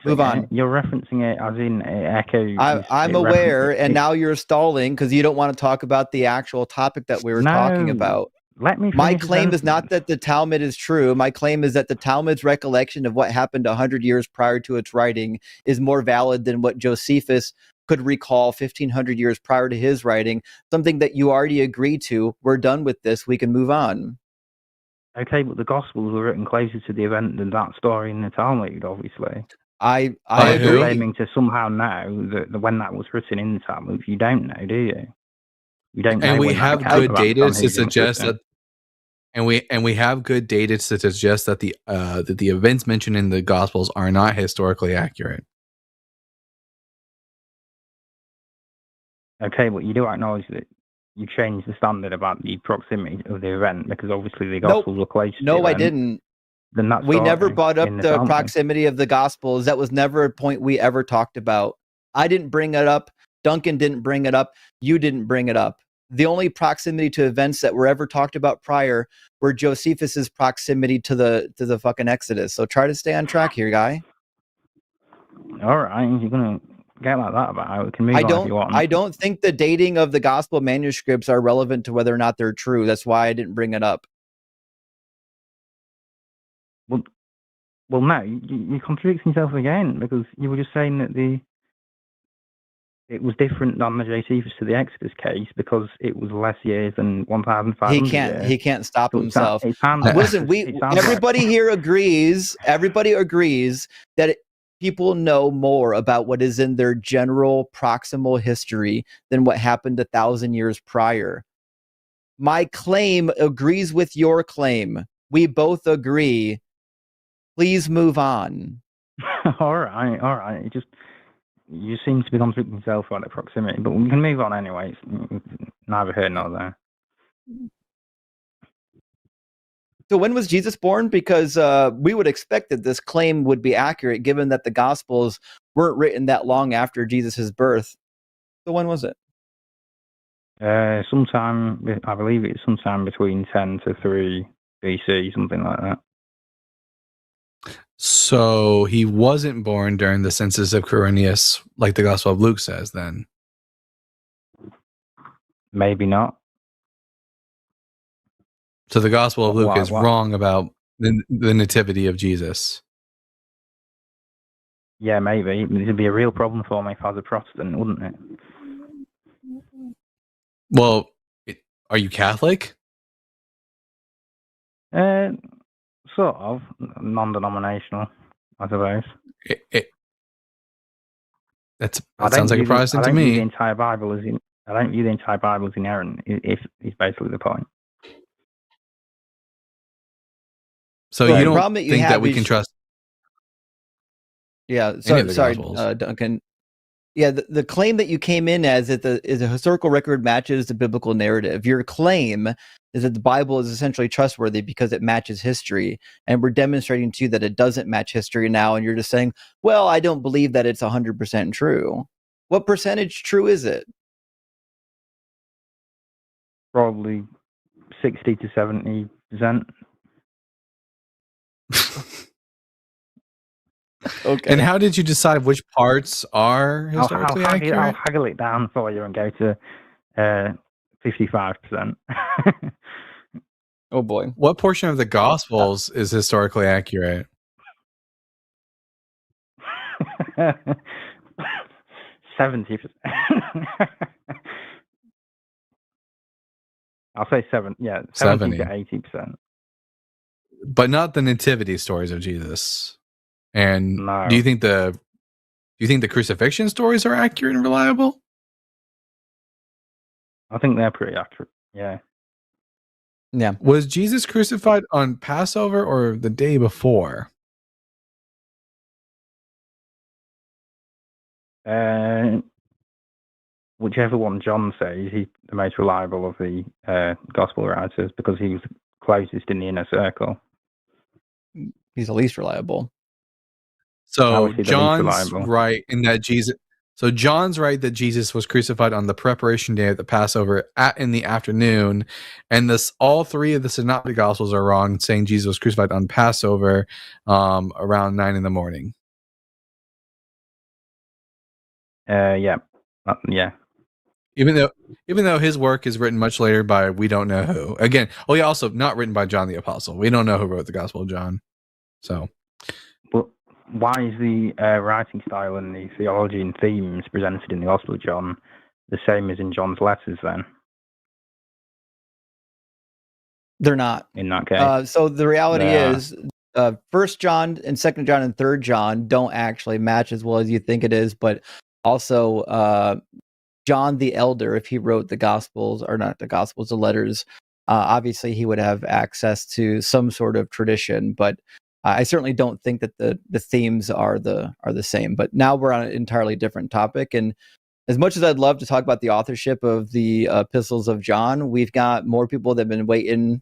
Move on. You're referencing it as in echo. I'm aware, and now you're stalling because you don't want to talk about the actual topic that we were talking about. Let me. My claim is not that the Talmud is true. My claim is that the Talmud's recollection of what happened 100 years prior to its writing is more valid than what Josephus could recall 1,500 years prior to his writing, something that you already agreed to. We're done with this. We can move on. Okay, but the Gospels were written closer to the event than that story in the Talmud, obviously. I agree. You're claiming to somehow know that when that was written in the Talmud, you don't know, do you? You don't know. And we have good data to suggest that. And we have good data to suggest that the events mentioned in the Gospels are not historically accurate. Okay, but you do acknowledge that you changed the standard about the proximity of the event because obviously the Gospels were close to the event. I didn't. We never brought up the proximity of the Gospels. That was never a point we ever talked about. I didn't bring it up. Duncan didn't bring it up. You didn't bring it up. The only proximity to events that were ever talked about prior were Josephus's proximity to the fucking Exodus. So try to stay on track here, guy. All right, you're gonna get like that about it. We can move on if you want. I don't think the dating of the gospel manuscripts are relevant to whether or not they're true. That's why I didn't bring it up. Well, no, you contradicting yourself again because you were just saying that it was different on the Josephus to the Exodus case because it was less years than 1,500. He can't stop himself. Listen, everybody here agrees. Everybody agrees that people know more about what is in their general proximal history than what happened 1,000 years prior. My claim agrees with your claim. We both agree. Please move on. All right. You seem to be contradicting yourself about the proximity, but we can move on anyway. It's neither here nor there. So when was Jesus born? Because we would expect that this claim would be accurate, given that the Gospels weren't written that long after Jesus' birth. So when was it? Sometime, I believe it's sometime between 10 to 3 BC, something like that. So he wasn't born during the census of Quirinius, like the Gospel of Luke says, then? Maybe not. So the Gospel of Luke is wrong about the nativity of Jesus. Yeah, maybe. It would be a real problem for me if I was a Protestant, wouldn't it? Well, are you Catholic? Sort of. Non-denominational, I suppose. That sounds like a Protestant to me. I don't view the entire Bible as inerrant, if is basically the point. So you don't think that we can trust? Yeah, sorry, Duncan. Yeah, the claim that you came in as that the historical record matches the biblical narrative. Your claim is that the Bible is essentially trustworthy because it matches history, and we're demonstrating to you that it doesn't match history now, and you're just saying, well, I don't believe that it's 100% true. What percentage true is it? Probably 60 to 70%. Okay. And how did you decide which parts are historically accurate? I'll haggle it down for you and go to 55%. Oh boy. What portion of the Gospels is historically accurate? 70%. I'll say 70 to 80%. But not the nativity stories of Jesus. And no. Do you think the crucifixion stories are accurate and reliable? I think they're pretty accurate. Yeah. Yeah. Was Jesus crucified on Passover or the day before? Whichever one John says, he's the most reliable of the gospel writers because he was closest in the inner circle. He's the least reliable. So John's right in that Jesus. So John's right that Jesus was crucified on the preparation day of the Passover in the afternoon, and all three of the synoptic gospels are wrong, saying Jesus was crucified on Passover around 9 in the morning. Yeah. Even though his work is written much later by we don't know who. Again, also not written by John the Apostle. We don't know who wrote the Gospel of John. So, but why is the writing style and the theology and themes presented in the Gospel of John the same as in John's letters then? They're not. In that case. So the reality is, 1 John and 2 John and 3 John don't actually match as well as you think it is, but also John the Elder, if he wrote the Gospels, or not the Gospels, the letters, obviously he would have access to some sort of tradition, but I certainly don't think that the themes are the same. But now we're on an entirely different topic, and as much as I'd love to talk about the authorship of the epistles of John, we've got more people that have been waiting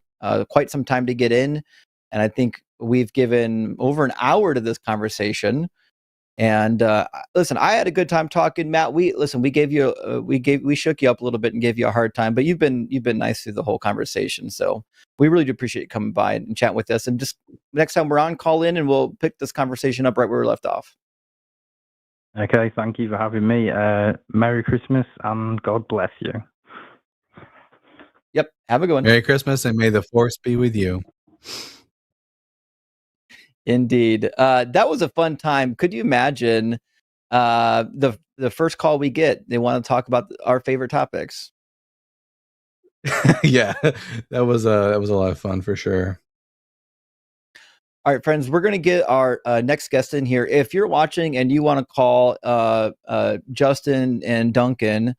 quite some time to get in, and I think we've given over an hour to this conversation. And listen, I had a good time talking, Matt. We gave you we shook you up a little bit and gave you a hard time, but you've been nice through the whole conversation. So we really do appreciate you coming by and chatting with us. And just next time we're on, call in and we'll pick this conversation up right where we left off. Okay, thank you for having me. Merry Christmas and God bless you. Yep, have a good one. Merry Christmas and may the force be with you. Indeed. That was a fun time. Could you imagine the first call we get? They want to talk about our favorite topics. Yeah, that was a lot of fun for sure. All right, friends, we're going to get our next guest in here. If you're watching and you want to call Justin and Duncan,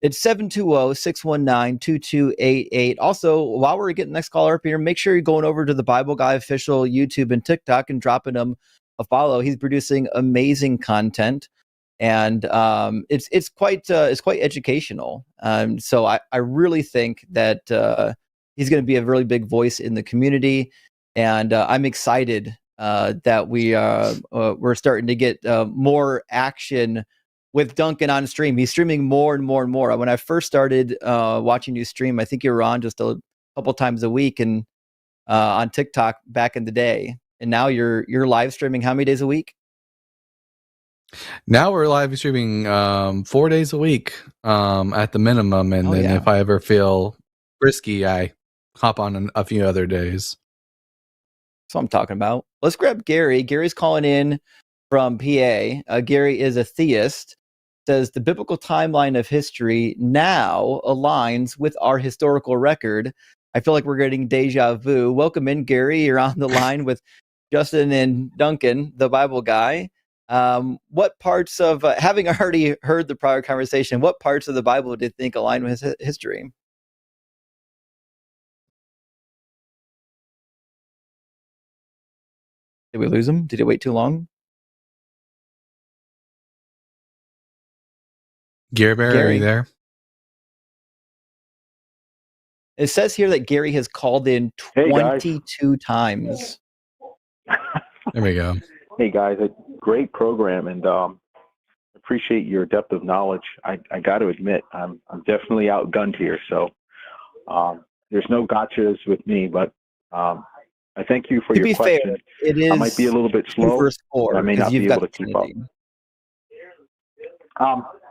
it's 720-619-2288. Also, while we're getting the next caller up here, make sure you're going over to the Bible Guy official YouTube and TikTok and dropping him a follow. He's producing amazing content, and it's quite educational. So I really think that he's going to be a really big voice in the community, and I'm excited that we're starting to get more action with Duncan on stream. He's streaming more and more and more. When I first started watching you stream, I think you were on just a couple times a week and on TikTok back in the day. And now you're live streaming how many days a week? Now we're live streaming 4 days a week at the minimum. And then if I ever feel risky, I hop on a few other days. That's what I'm talking about. Let's grab Gary. Gary's calling in from PA. Gary is a theist. Says the biblical timeline of history now aligns with our historical record. I feel like we're getting deja vu. Welcome in, Gary. You're on the line with Justin and Duncan, the Bible Guy. What parts of, having already heard the prior conversation, what parts of the Bible did you think align with history? Did we lose him? Did he wait too long? Gary Bear, are you there? It says here that Gary has called in 22 times. There we go. Hey guys, a great program, and appreciate your depth of knowledge. I got to admit, I'm definitely outgunned here, so there's no gotchas with me. But I thank you for your question. Fair, it is. I might be a little bit slow. I may not be able to keep up.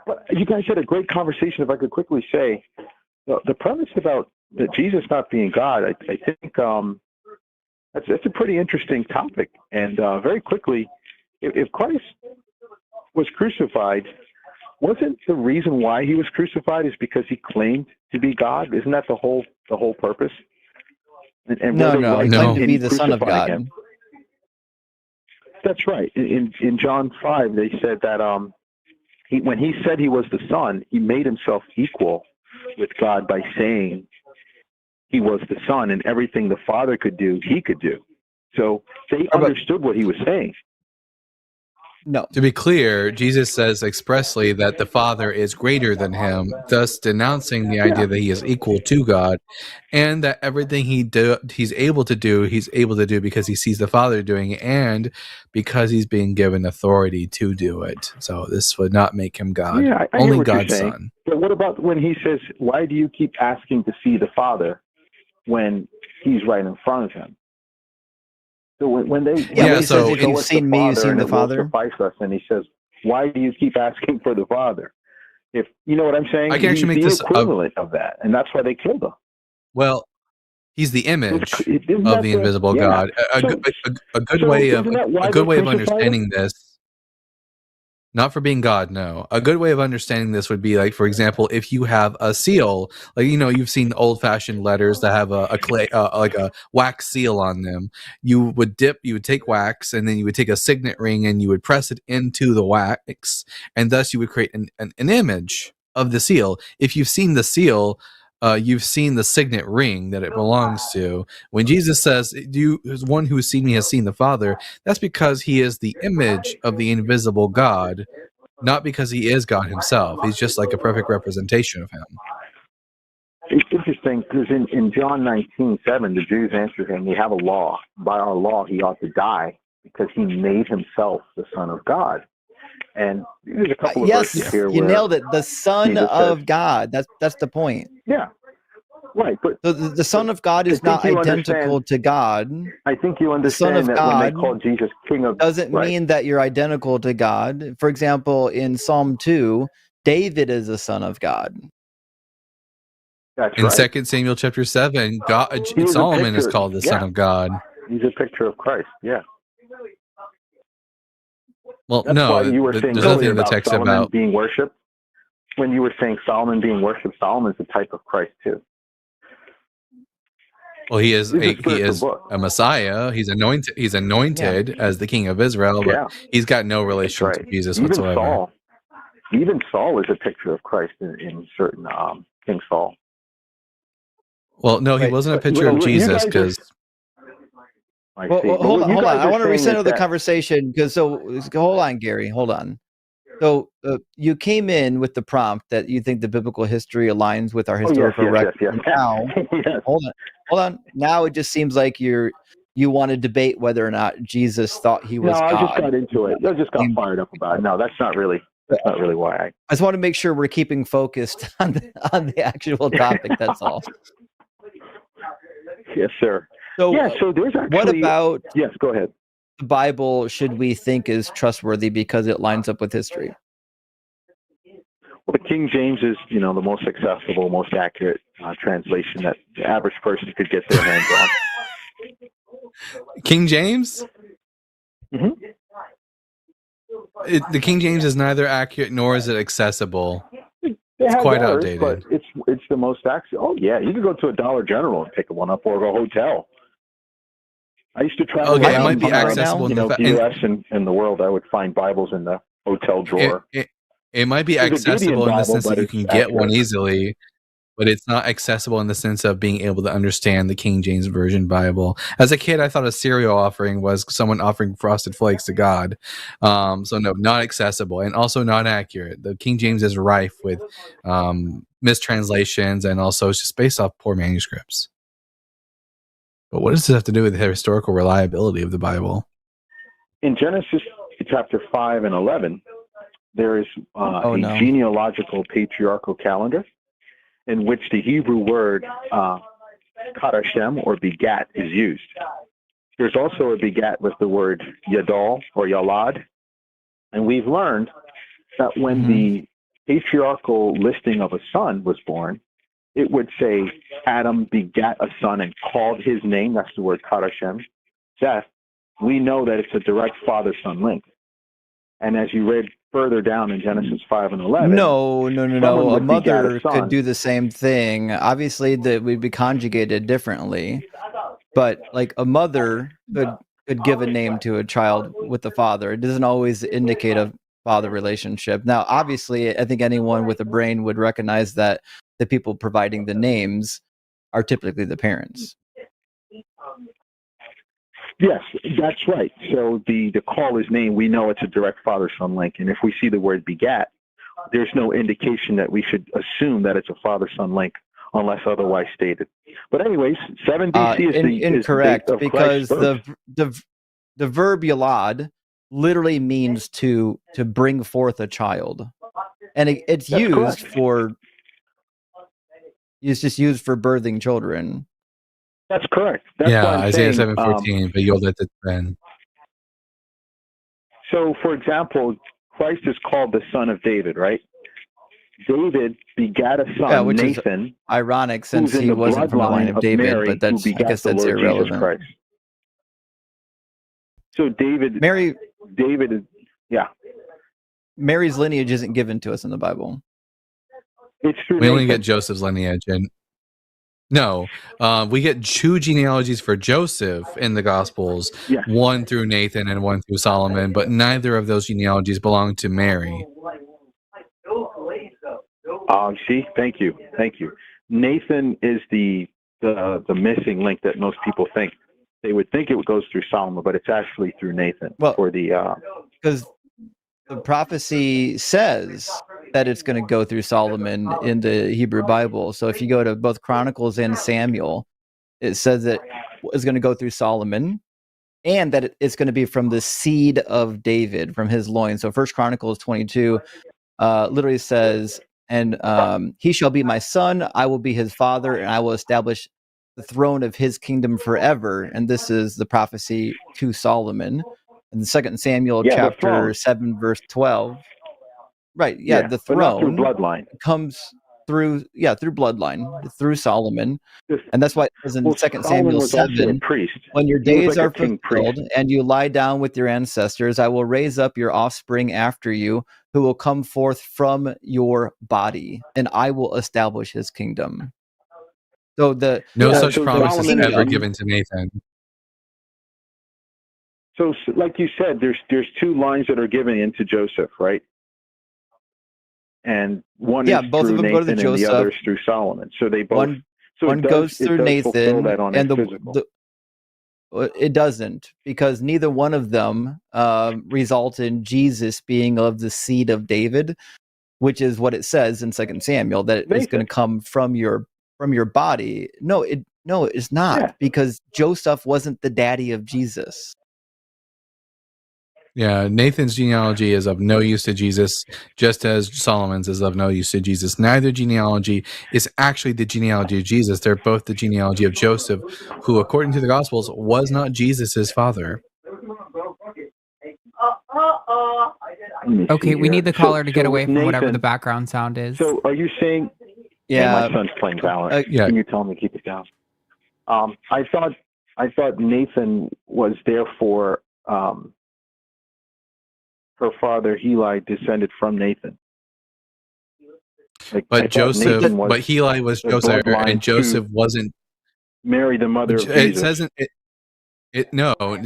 But you guys had a great conversation. If I could quickly say, the premise about Jesus not being God, I think that's a pretty interesting topic. And very quickly, if Christ was crucified, wasn't the reason why he was crucified is because he claimed to be God? Isn't that the whole purpose? And no, he claimed to be the Son of God. Him? That's right. In John 5, they said that when he said he was the Son, he made himself equal with God by saying he was the Son, and everything the Father could do, he could do. So they understood what he was saying. No. To be clear, Jesus says expressly that the Father is greater than him, thus denouncing the idea that he is equal to God, and that everything he's able to do because he sees the Father doing it, and because he's being given authority to do it. So this would not make him God. Yeah, I only hear what God's you're saying. Son. But what about when he says, "Why do you keep asking to see the Father when he's right in front of him?" So when they so if you've seen me, you've seen the Father. Suffice us, and he says, "Why do you keep asking for the Father?" If you know what I'm saying, I can actually make he's this the equivalent of that, and that's why they killed him. Well, he's the image Isn't of that the invisible God. A good way of understanding this. Not for being God, no. A good way of understanding this would be like, for example, if you have a seal, like, you know, you've seen old-fashioned letters that have a clay, like a wax seal on them. You would take wax, and then you would take a signet ring, and you would press it into the wax, and thus you would create an image of the seal. If you've seen the seal, you've seen the signet ring that it belongs to. When Jesus says, "One who has seen me has seen the Father," that's because he is the image of the invisible God, not because he is God himself. He's just like a perfect representation of him. It's interesting because in John 19:7, the Jews answered him, "We have a law. By our law, he ought to die because he made himself the Son of God." And there's a couple of verses here you where nailed it. The Son of God. That's the point. Yeah, right. But the Son of God is not identical to God. I think you understand the Son of that God when they call Jesus King of doesn't mean that you're identical to God. For example, in Psalm 2, David is a son of God. That's in right. 2 Samuel chapter 7, Solomon is called the Son of God. He's a picture of Christ. Yeah. Well, that's no, why you were saying there's nothing in the text Solomon about being worshipped. When you were saying Solomon being worshipped, Solomon's a type of Christ too. Well, he is a Messiah. He's anointed as the King of Israel, but he's got no relation to Jesus whatsoever. Even Saul is a picture of Christ in certain King Saul. Well, no, he wasn't a picture of Jesus because. Hold on. I want to recenter the conversation because hold on, Gary. Hold on. So you came in with the prompt that you think the biblical history aligns with our historical record. Yes. Now, hold on. Now it just seems like you want to debate whether or not Jesus thought he was God. No, I just got into it. I just got fired up about it. No, that's not really why. I just want to make sure we're keeping focused on the actual topic. That's all. Yes, sir. So there's actually. What about? Yes, go ahead. The Bible should we think is trustworthy because it lines up with history? Well, the King James is, the most accessible, most accurate translation that the average person could get their hands on. King James? Mm-hmm. The King James is neither accurate nor is it accessible. It's quite outdated. But it's the most accurate. Oh yeah, you can go to a Dollar General and pick one up, or a hotel. I used to travel. Okay, it might be accessible in the U.S. and the world. I would find Bibles in the hotel drawer. It might be accessible in the sense that you can get one easily, but it's not accessible in the sense of being able to understand the King James Version Bible. As a kid, I thought a cereal offering was someone offering Frosted Flakes to God. So no, not accessible and also not accurate. The King James is rife with mistranslations, and also it's just based off poor manuscripts. But what does this have to do with the historical reliability of the Bible? In Genesis chapter 5 and 11, there is a genealogical patriarchal calendar in which the Hebrew word kadashem or begat is used. There's also a begat with the word yadal or yalad. And we've learned that when the patriarchal listing of a son was born, it would say Adam begat a son and called his name. That's the word kadashem. Seth. We know that it's a direct father-son link. And as you read further down in Genesis 5 and 11. No. A mother could do the same thing. Obviously, that would be conjugated differently. But like a mother could give a name to a child with the father. It doesn't always indicate a father relationship. Now, obviously, I think anyone with a brain would recognize that the people providing the names are typically the parents. Yes, that's right. So the caller's name, we know it's a direct father-son link. And if we see the word begat, there's no indication that we should assume that it's a father-son link unless otherwise stated. But anyways, 7 BC is incorrect, is the date of because Christ's birth. the verb yalad literally means to bring forth a child, and it's used for birthing children. That's correct. That's why I'm Isaiah saying, 7:14, but you'll let it then. So, for example, Christ is called the son of David, right? David begat a son, which Nathan. Is ironic since he wasn't from the line of David, Mary, but that's, I guess that's irrelevant. So David is, yeah. Mary's lineage isn't given to us in the Bible. It's through We only Nathan. get Joseph's lineage, and no, we get 2 genealogies for Joseph in the Gospels, one through Nathan and one through Solomon, but neither of those genealogies belong to Mary. See, thank you. Nathan is the missing link that most people think. They would think it goes through Solomon, but it's actually through Nathan. Well, for the because the prophecy says that it's going to go through Solomon in the Hebrew Bible. So if you go to both Chronicles and Samuel, it says that it's going to go through Solomon, and that it's going to be from the seed of David, from his loins. So First Chronicles 22 literally says, and he shall be my son, I will be his father, and I will establish the throne of his kingdom forever. And this is the prophecy to Solomon. In the 2 Samuel chapter 7, verse 12. Right, the throne, but not through bloodline. Comes through bloodline, through Solomon. And that's why it says in 2 Samuel 7, when your days are fulfilled and you lie down with your ancestors, I will raise up your offspring after you, who will come forth from your body, and I will establish his kingdom. So no such promise is ever given to Nathan. So, like you said, there's 2 lines that are given into Joseph, right? And one is both through of them Nathan go to and Joseph. the other is through Solomon. So they both. One goes through Nathan, and the it doesn't, because neither one of them result in Jesus being of the seed of David, which is what it says in 2 Samuel, that it's going to come from your body. No, it's not, because Joseph wasn't the daddy of Jesus. Yeah, Nathan's genealogy is of no use to Jesus, just as Solomon's is of no use to Jesus. Neither genealogy is actually the genealogy of Jesus. They're both the genealogy of Joseph, who, according to the Gospels, was not Jesus' father. Okay, we need the caller to get away from whatever the background sound is. So are you saying... my son's playing Valorant. Can you tell him to keep it down? I thought Nathan was therefore... her father Heli descended from Nathan. But Heli was Joseph, and Joseph wasn't Mary, the mother of Jesus. It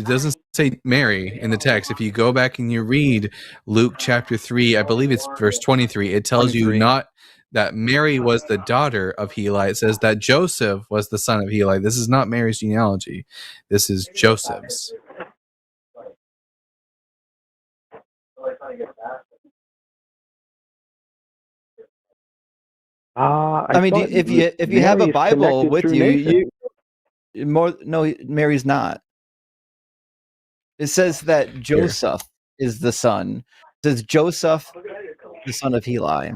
doesn't say Mary in the text. If you go back and you read Luke chapter 3, I believe it's verse 23, it tells you not that Mary was the daughter of Heli. It says that Joseph was the son of Heli. This is not Mary's genealogy. This is Joseph's. If you have a Bible with you, Mary's not. It says that Joseph is the son. It says Joseph, the son of Heli.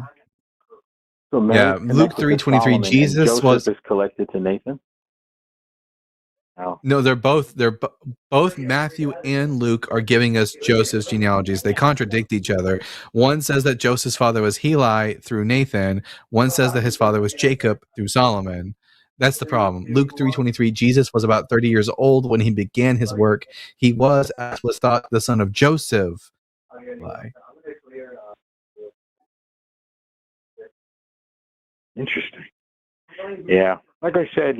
So Luke 3:23. Jesus was collected to Nathan. No, they're both Matthew and Luke are giving us Joseph's genealogies. They contradict each other. One says that Joseph's father was Heli through Nathan. One says that his father was Jacob through Solomon. That's the problem. Luke 3:23, Jesus was about 30 years old when he began his work. He was, as was thought, the son of Joseph. Interesting. Yeah. Like I said,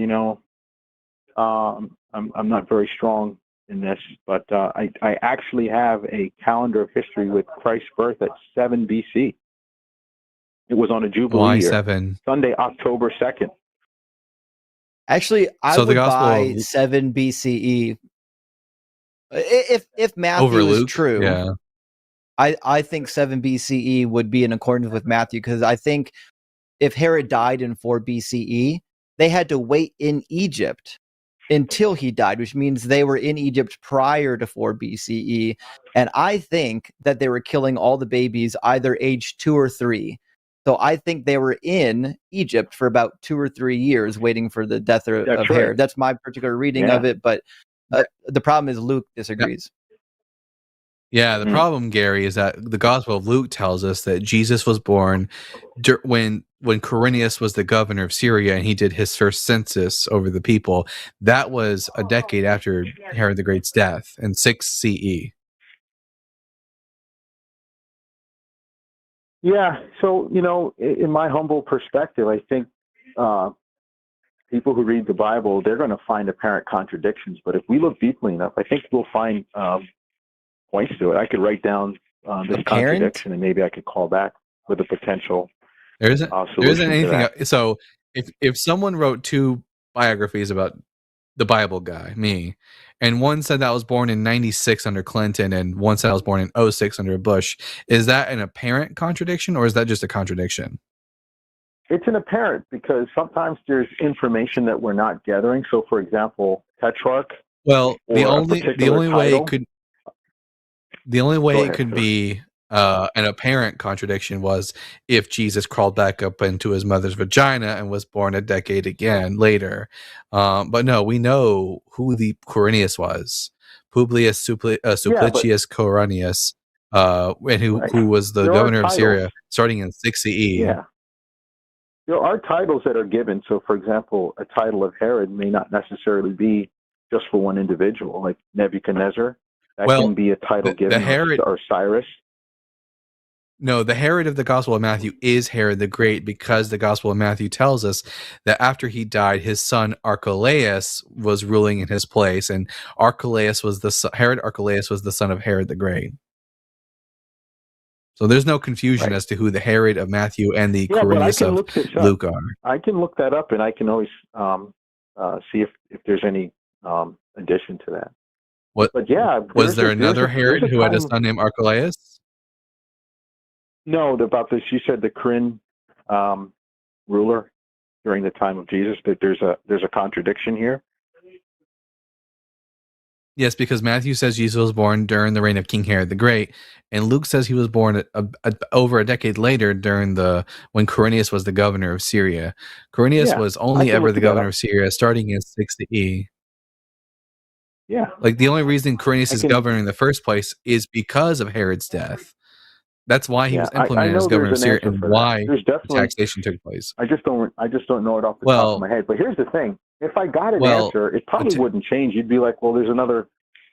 I'm not very strong in this, but I actually have a calendar of history with Christ's birth at 7 BC. It was on a Jubilee year. 7? Sunday, October 2nd. Actually, I would buy 7 BCE If Matthew over is Luke. true, Yeah. I think 7 BCE would be in accordance with Matthew, because I think if Herod died in 4 BCE, they had to wait in Egypt until he died, which means they were in Egypt prior to 4 BCE. And I think that they were killing all the babies either age 2 or 3. So I think they were in Egypt for about 2 or 3 years waiting for the death of That's Herod. right. That's my particular reading of it. But the problem is Luke disagrees. Yeah, the problem, Gary, is that the Gospel of Luke tells us that Jesus was born when Quirinius was the governor of Syria and he did his first census over the people. That was a decade after Herod the Great's death in 6 CE. Yeah, so, in my humble perspective, I think people who read the Bible, they're going to find apparent contradictions. But if we look deeply enough, I think we'll find points to it. I could write down this contradiction, and maybe I could call back with a potential there isn't anything. So if someone wrote 2 biographies about the Bible guy, me, and one said that I was born in 96 under Clinton and one said I was born in 06 under Bush, is that an apparent contradiction or is that just a contradiction? It's an apparent, because sometimes there's information that we're not gathering. So, for example, Tetrarch. Well, the only way it could be an apparent contradiction was if Jesus crawled back up into his mother's vagina and was born a decade again later. But no, we know who the Quirinius was. Publius Sulpicius Quirinius, and who was the governor of Syria starting in 6 CE. Yeah. There are titles that are given. So, for example, a title of Herod may not necessarily be just for one individual, like Nebuchadnezzar. That can be a title given, or Cyrus. No, the Herod of the Gospel of Matthew is Herod the Great, because the Gospel of Matthew tells us that after he died, his son Archelaus was ruling in his place, and Herod Archelaus was the son of Herod the Great. So there's no confusion as to who the Herod of Matthew and the Quirinius of Luke are. I can look that up, and I can always see if there's any addition to that. But yeah, was there another Herod who had a son named Archelaus? No, about this, you said the Corinne ruler during the time of Jesus. That there's a contradiction here. Yes, because Matthew says Jesus was born during the reign of King Herod the Great, and Luke says he was born over a decade later when Quirinius was the governor of Syria. Quirinius was only ever the governor of Syria starting in 6 CE. Yeah. Like, the only reason Quirinius is governor in the first place is because of Herod's death. That's why he was implemented as governor of Syria, and why taxation took place. I just don't know it off the top of my head. But here's the thing: if I got an answer, it probably wouldn't change. You'd be like, "Well, there's another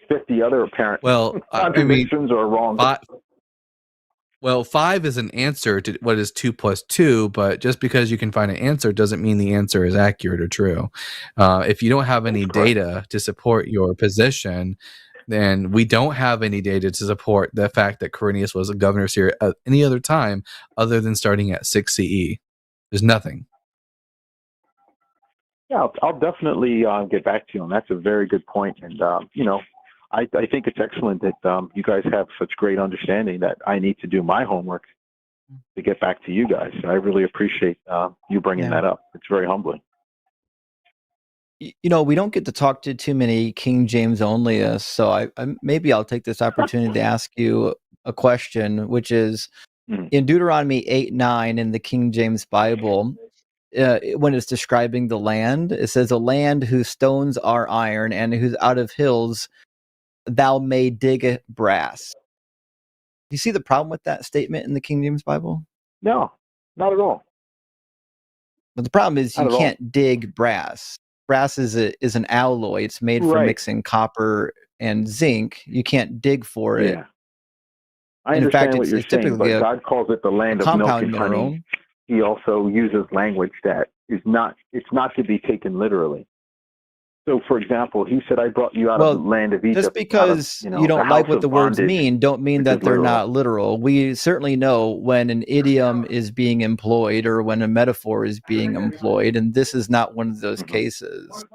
50 other apparent contradictions or wrong." Well, 5 is an answer to what is 2 plus 2, but just because you can find an answer doesn't mean the answer is accurate or true. If you don't have any data to support your position, then we don't have any data to support the fact that Quirinius was a governor of Syria at any other time other than starting at 6 CE. There's nothing. Yeah, I'll definitely get back to you on that. That's a very good point. And, I think it's excellent that you guys have such great understanding that I need to do my homework to get back to you guys. I really appreciate you bringing that up. It's very humbling. We don't get to talk to too many King James onlyists, so I maybe I'll take this opportunity to ask you a question, which is in Deuteronomy 8:9 in the King James Bible, when it's describing the land, it says, "A land whose stones are iron and whose out of hills thou may dig brass." Do you see the problem with that statement in the King James Bible? No, not at all. But the problem is you can't dig brass. Brass is an alloy. It's made for mixing copper and zinc. You can't dig for it. I understand what you're saying, but God calls it the land of milk and honey. He also uses language that is not to be taken literally. So, for example, he said, "I brought you out of the land of Egypt." Just because you don't like what the words mean, don't mean that they're not literal. We certainly know when an idiom is being employed or when a metaphor is being employed, and this is not one of those cases.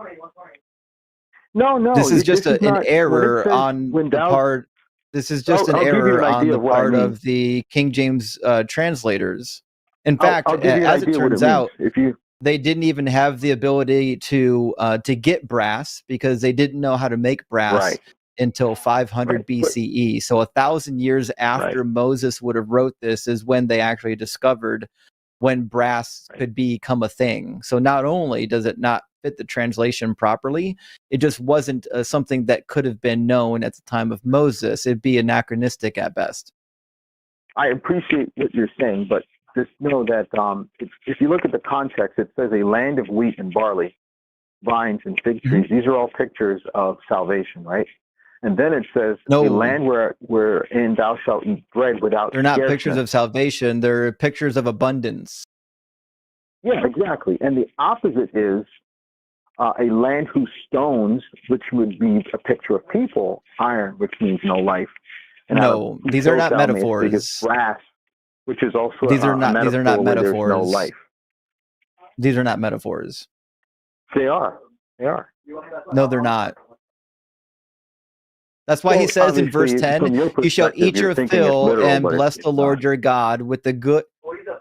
No. This is just an not, error on the part. This is just an error on the part of the King James translators. In fact, as it turns out, they didn't even have the ability to get brass because they didn't know how to make brass until 500 BCE. So 1,000 years after Moses would have wrote this is when they actually discovered when brass could become a thing. So not only does it not fit the translation properly, it just wasn't something that could have been known at the time of Moses. It'd be anachronistic at best. I appreciate what you're saying, but just know that if you look at the context, it says a land of wheat and barley, vines and fig trees. These are all pictures of salvation, right? And then it says a land wherein thou shalt eat bread without They're not scarceness. pictures of salvation. They're pictures of abundance. Yeah, exactly. And the opposite is a land whose stones, which would be a picture of people, iron, which means no life. And no, these are not metaphors. Brass, which is also these are not metaphors. No life. These are not metaphors. They are. They are. No, they're not. That's why he says in verse 10, you shall eat your fill and bless the Lord your God with the good.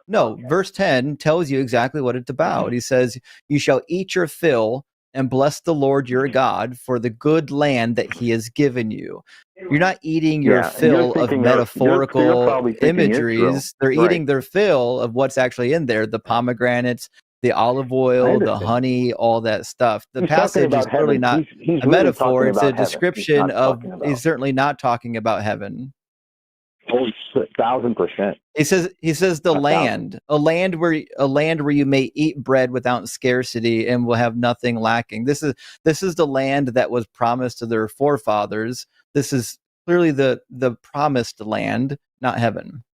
No, verse 10 tells you exactly what it's about. He says, you shall eat your fill and bless the Lord your God for the good land that he has given you. You're not eating your fill of metaphorical imageries. They're eating their fill of what's actually in there, the pomegranates, the olive oil, the honey, all that stuff. The passage is clearly not a metaphor. It's a description of, he's certainly not talking about heaven. Oh, 1,000%. He says the land, a land where you may eat bread without scarcity and will have nothing lacking. This is the land that was promised to their forefathers. This is clearly the promised land, not heaven.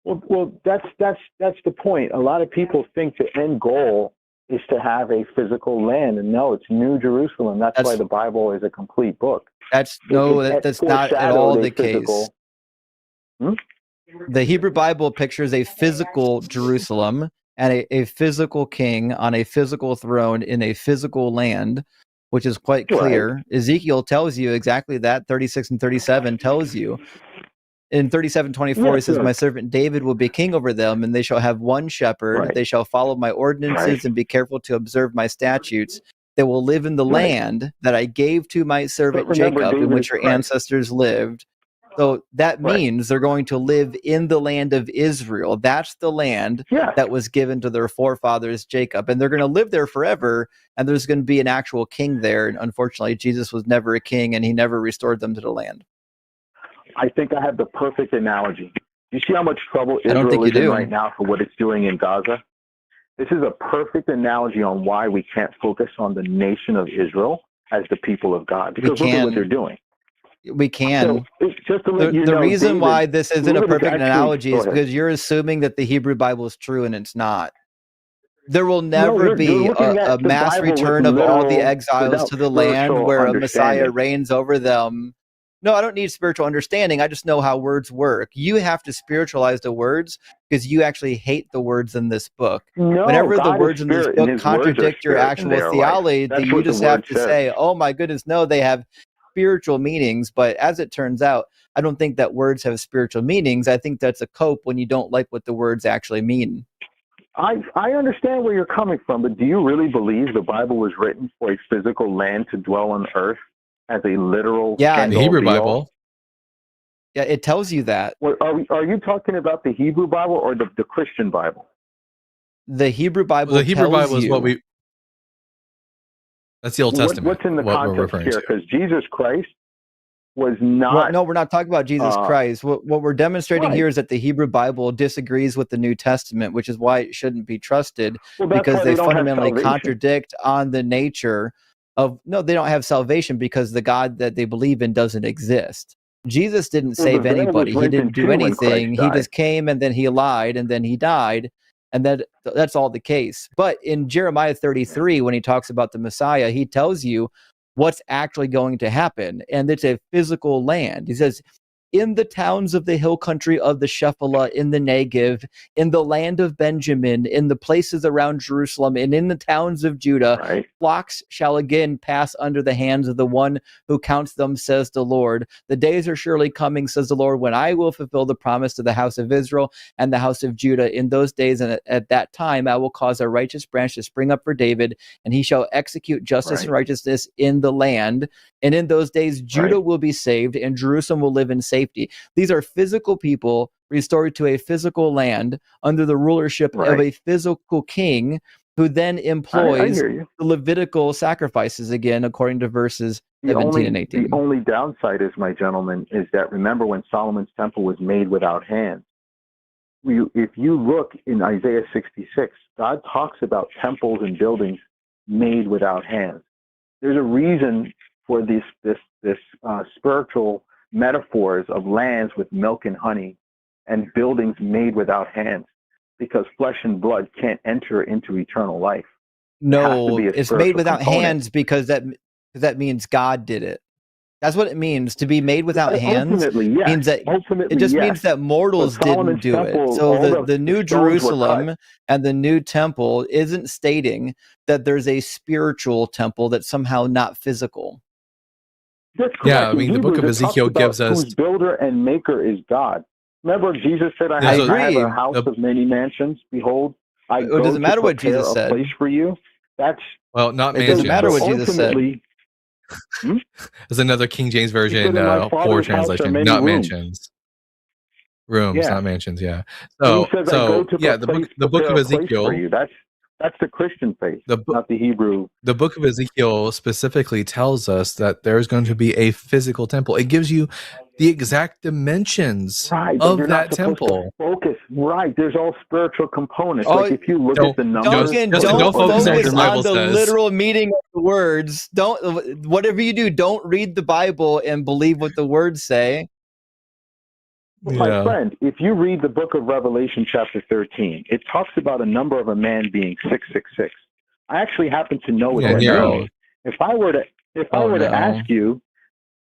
Well, that's the point. A lot of people think the end goal is to have a physical land, and no, it's New Jerusalem. That's why the Bible is a complete book. That's not at all the case. The Hebrew Bible pictures a physical Jerusalem and a physical king on a physical throne in a physical land, which is quite clear. Right. Ezekiel tells you exactly that. 36 and 37 tells you. In 37:24, he says, my servant David will be king over them, and they shall have one shepherd. Right. They shall follow my ordinances and be careful to observe my statutes. They will live in the land that I gave to my servant Jacob, in which your ancestors lived. So that means they're going to live in the land of Israel. That's the land that was given to their forefathers, Jacob. And they're going to live there forever, and there's going to be an actual king there. And unfortunately, Jesus was never a king, and he never restored them to the land. I think I have the perfect analogy. You see how much trouble Israel is in right now for what it's doing in Gaza? This is a perfect analogy on why we can't focus on the nation of Israel as the people of God. Because look at what they're doing. We can. So, just to let the reason why this isn't a perfect analogy is because you're assuming that the Hebrew Bible is true, and it's not. There will never be a mass return of all the exiles to the land where a Messiah reigns over them. No, I don't need spiritual understanding. I just know how words work. You have to spiritualize the words because you actually hate the words in this book. No, whenever the words in this book contradict your actual theology, you just have to say, oh my goodness, no, they have spiritual meanings. But as it turns out, I don't think that words have spiritual meanings. I think that's a cope when you don't like what the words actually mean. I understand where you're coming from, but do you really believe the Bible was written for a physical land to dwell on earth? As a literal, the Hebrew Bible. Yeah, it tells you that. Are you talking about the Hebrew Bible or the Christian Bible? The Hebrew Bible. The Hebrew Bible is what we. That's the Old Testament. What's in the context here? Because Jesus Christ was not. Well, no, we're not talking about Jesus Christ. What we're demonstrating here is that the Hebrew Bible disagrees with the New Testament, which is why it shouldn't be trusted because they fundamentally contradict on the nature. No, they don't have salvation because the God that they believe in doesn't exist. Jesus didn't save anybody. He didn't do anything. He just came and then he lied and then he died. And that's all the case. But in Jeremiah 33, when he talks about the Messiah, he tells you what's actually going to happen. And it's a physical land. He says, in the towns of the hill country of the Shephelah, in the Negev, in the land of Benjamin, in the places around Jerusalem, and in the towns of Judah, Right. flocks shall again pass under the hands of the one who counts them, says the Lord. The days are surely coming, says the Lord, when I will fulfill the promise to the house of Israel and the house of Judah. In those days and at that time, I will cause a righteous branch to spring up for David, and he shall execute justice and righteousness in the land. And in those days, Judah will be saved, and Jerusalem will live in safety. These are physical people restored to a physical land under the rulership of a physical king, who then employs the Levitical sacrifices again, according to verses 17 and 18. The only downside is, my gentleman, is that remember when Solomon's temple was made without hands. If you look in Isaiah 66, God talks about temples and buildings made without hands. There's a reason for this spiritual metaphors of lands with milk and honey and buildings made without hands, because flesh and blood can't enter into eternal life. No, it's made without hands because that means God did it. That's what it means to be made without hands. Means that it just means that mortals didn't do it. So the New Jerusalem and the new temple isn't stating that there's a spiritual temple that's somehow not physical. That's correct. Yeah, I mean, the book of Ezekiel gives us whose builder and maker is God. Remember, Jesus said, I have a house of many mansions. Behold, I go doesn't matter what Jesus a said. place for you. That's well, not it mansions. Doesn't matter what Jesus said. There's another King James version, poor translation. Not mansions. Rooms, not mansions. Yeah. So the book of Ezekiel. That's the Christian faith, not the Hebrew. The book of Ezekiel specifically tells us that there's going to be a physical temple. It gives you the exact dimensions of that temple. Focus, right? There's all spiritual components. Like if you look at the numbers, don't focus on the literal meaning of the words. Don't, whatever you do, don't read the Bible and believe what the words say. My friend, if you read the book of Revelation chapter 13, it talks about a number of a man being 666. I actually happen to know what that means. If I were to ask you,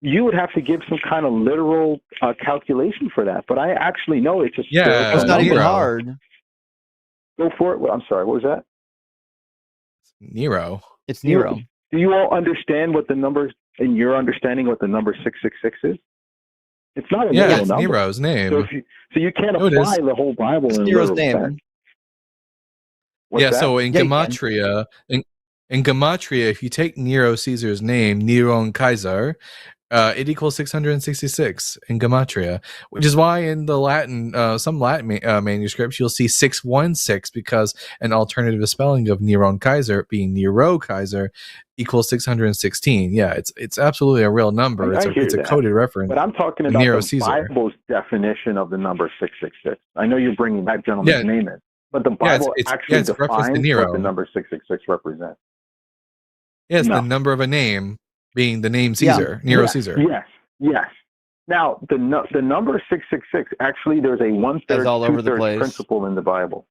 you would have to give some kind of literal calculation for that. But I actually know it's a it's not even hard. Go for it. Well, I'm sorry. What was that? Nero. It's Nero. Do you all understand what the numbers, in your understanding, what the number 666 is? It's not a it's number. Nero's name. So you can't apply the whole Bible in Nero's name. So in Gematria, in Gematria, if you take Nero Caesar's name, Neron Kaiser, it equals 666 in Gematria, which is why in the Latin, some Latin manuscripts, you'll see 616 because an alternative spelling of Neron Kaiser being Nero Kaiser equals 616. Yeah, it's absolutely a real number. It's a coded reference. But I'm talking about Nero the Caesar. Bible's definition of the number 666. I know you're bringing that gentleman's name in, but the Bible actually defines what the number 666 represents. Yes, the number of a name being the name Caesar, Nero Caesar. Yes. Now, the number 666, actually, there's a 1/3, all over the 2/3 place. principle in the Bible.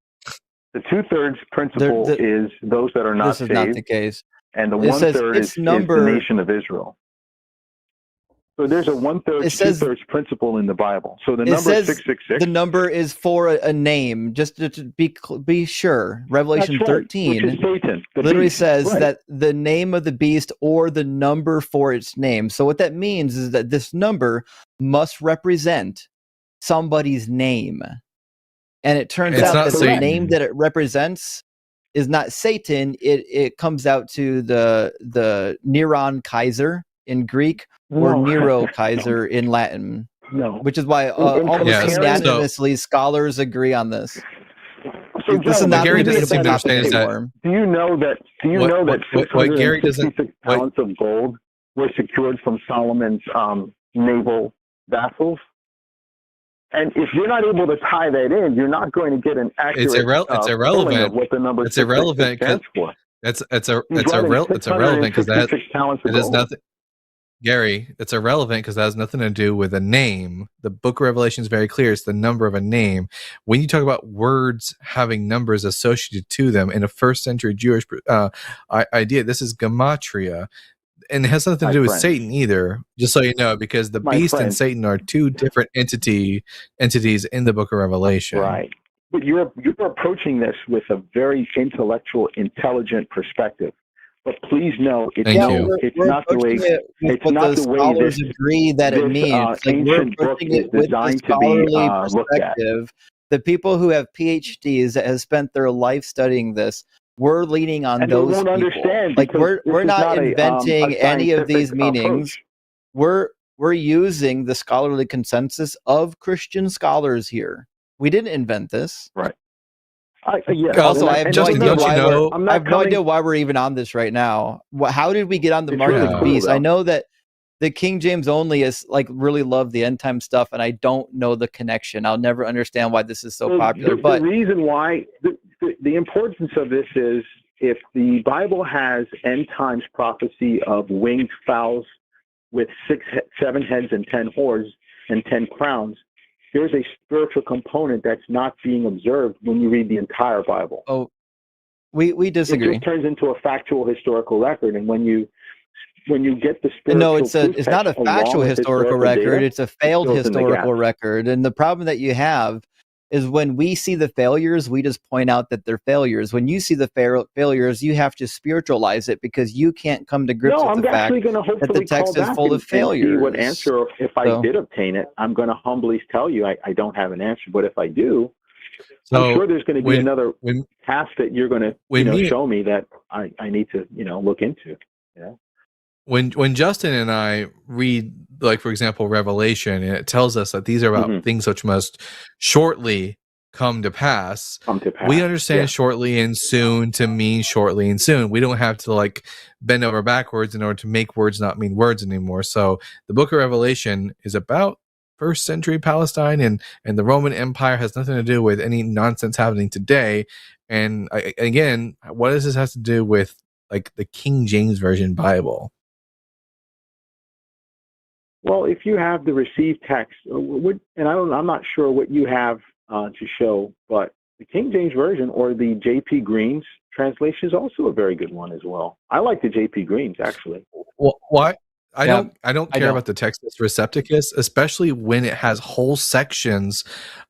The 2/3 principle is those that are not saved. This is not the case. And the 1/3 is the nation of Israel. So there's a 1/3, 2/3 principle in the Bible. So the number 666. The number is for a name, just to be sure. Revelation 13 which is Satan, literally says that the name of the beast or the number for its name. So what that means is that this number must represent somebody's name. And it turns out that the name that it represents is not Satan. It comes out to the Neron Kaiser in Greek, or Nero Kaiser in Latin. Which is why almost unanimously scholars agree on this. So this is not Gary doesn't seem to understand that. Do you know that 666 talents of gold were secured from Solomon's naval vassals? And if you're not able to tie that in, you're not going to get an accurate. It's irrelevant. Of what the number it's irrelevant stands for. It's irrelevant because that has nothing. Gary, it's irrelevant because that has nothing to do with a name. The book of Revelation is very clear. It's the number of a name. When you talk about words having numbers associated to them in a first century Jewish idea, this is gematria. and it has nothing to do with Satan either, just so you know, because the beast and Satan are two different entities in the book of Revelation. Right. But you're approaching this with a very intellectual, intelligent perspective. But please know, it's not the way. It's not the way this agree that it means. Like, we're approaching it with the scholarly perspective. The people who have PhDs that have spent their life studying this, we're leaning on those people. Understand, like, we're not inventing any of these meanings. We're using the scholarly consensus of Christian scholars here. We didn't invent this. Right. Also, I have no idea why we're even on this right now. How did we get on the mark of the beast? I know that the King James only is like really love the end time stuff, and I don't know the connection. I'll never understand why this is so popular. But the reason why the importance of this is, if the Bible has end times prophecy of winged fowls with 7 heads and 10 horns and 10 crowns, there's a spiritual component that's not being observed when you read the entire Bible. Oh, we disagree. It just turns into a factual historical record, and when you get the spiritual, no, it's not a factual historical record. It's a failed historical record, and the problem that you have is when we see the failures, we just point out that they're failures. When you see the failures, you have to spiritualize it because you can't come to grips with the fact that the text is full of failures. See what answer, if I did obtain it, I'm going to humbly tell you I don't have an answer. But if I do, I'm sure there's going to be another task that you're going to show me that I need to look into. Yeah. When Justin and I read, like, for example, Revelation, and it tells us that these are about things which must shortly come to pass. We understand shortly and soon to mean shortly and soon. We don't have to like bend over backwards in order to make words not mean words anymore. So the book of Revelation is about first century Palestine, and the Roman Empire has nothing to do with any nonsense happening today. And again, what does this have to do with like the King James Version Bible? Well, if you have the received text, and I'm not sure what you have to show, but the King James Version or the J.P. Green's translation is also a very good one as well. I like the J.P. Green's, actually. Well, why? I don't care about the Textus Recepticus, especially when it has whole sections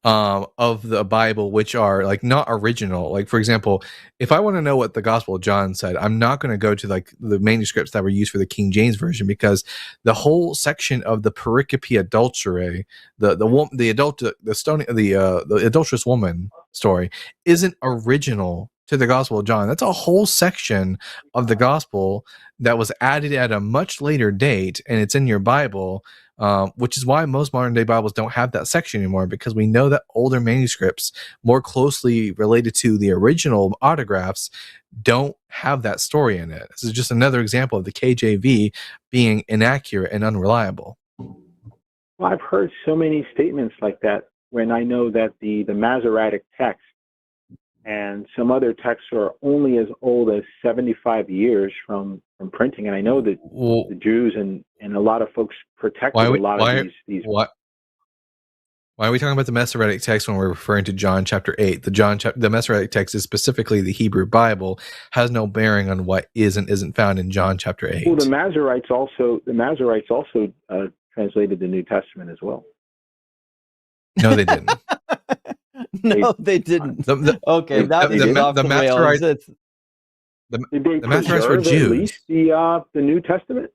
of the Bible which are like not original. Like, for example, if I want to know what the Gospel of John said, I'm not going to go to like the manuscripts that were used for the King James Version, because the whole section of the pericope adulterae, the adulterous woman story, isn't original to the Gospel of John. That's a whole section of the Gospel that was added at a much later date, and it's in your Bible, which is why most modern day Bibles don't have that section anymore, because we know that older manuscripts more closely related to the original autographs don't have that story in it. This is just another example of the KJV being inaccurate and unreliable. Well, I've heard so many statements like that when I know that the Masoretic text and some other texts are only as old as 75 years from printing. And I know that the Jews and a lot of folks protected a lot of these. Why are we talking about the Masoretic text when we're referring to John chapter 8? The Masoretic text is specifically the Hebrew Bible, has no bearing on what is and isn't found in John chapter 8. Well, the Masoretes also translated the New Testament as well. No, they didn't. No, they didn't. The Masoretes were Jews. At least the New Testament?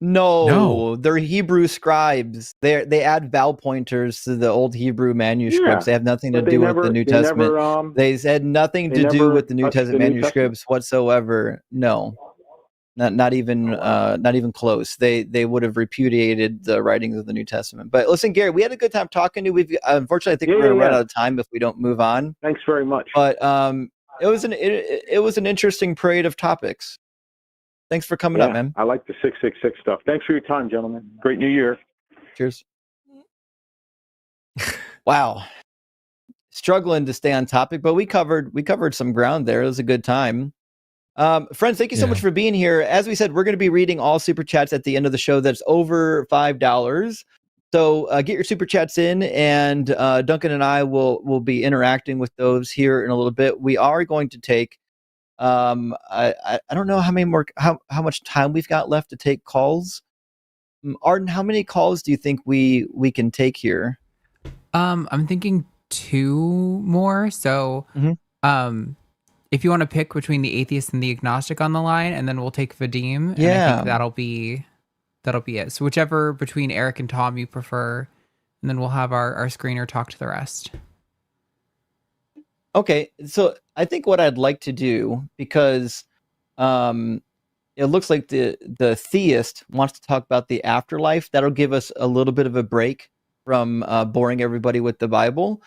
No, they're Hebrew scribes. They add vowel pointers to the old Hebrew manuscripts. They have nothing to do with the New Testament. They had nothing to do with the New Testament manuscripts whatsoever. No. Not even close. They would have repudiated the writings of the New Testament. But listen, Gary, we had a good time talking to you. Unfortunately, I think we're going to run out of time if we don't move on. Thanks very much. But it was an interesting parade of topics. Thanks for coming up, man. I like the 666 stuff. Thanks for your time, gentlemen. Great New Year. Cheers. Wow, struggling to stay on topic, but we covered some ground there. It was a good time. Friends, thank you so much for being here. As we said, we're going to be reading all super chats at the end of the show that's over $5. So get your super chats in, and Duncan and I will be interacting with those here in a little bit. We are going to take I don't know how much time we've got left to take calls. Arden, how many calls do you think we can take here? I'm thinking 2 more. So, if you want to pick between the atheist and the agnostic on the line, and then we'll take Vadim. And I think that'll be it. So whichever between Eric and Tom you prefer, and then we'll have our screener talk to the rest. Okay, so I think what I'd like to do, because it looks like the theist wants to talk about the afterlife. That'll give us a little bit of a break from boring everybody with the Bible.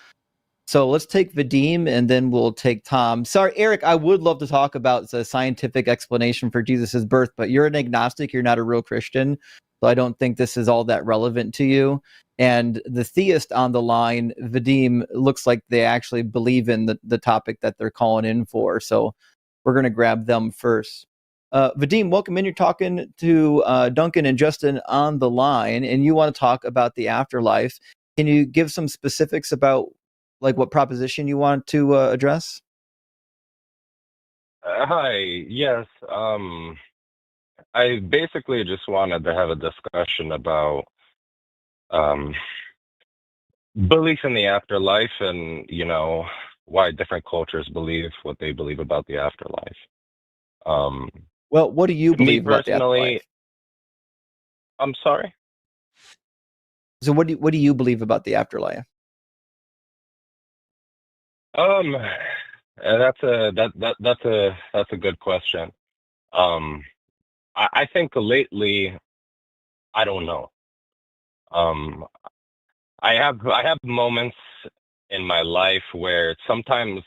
So let's take Vadim, and then we'll take Tom. Sorry, Eric, I would love to talk about the scientific explanation for Jesus' birth, but you're an agnostic. You're not a real Christian. So I don't think this is all that relevant to you. And the theist on the line, Vadim, looks like they actually believe in the topic that they're calling in for. So we're going to grab them first. Vadim, welcome in. You're talking to Duncan and Justin on the line, and you want to talk about the afterlife. Can you give some specifics about like what proposition you want to address? Hi. Yes. I basically just wanted to have a discussion about belief in the afterlife, and why different cultures believe what they believe about the afterlife. Well, what do you believe about the afterlife? I'm sorry. So what do you believe about the afterlife? That's a good question. I think lately, I don't know. I have moments in my life where sometimes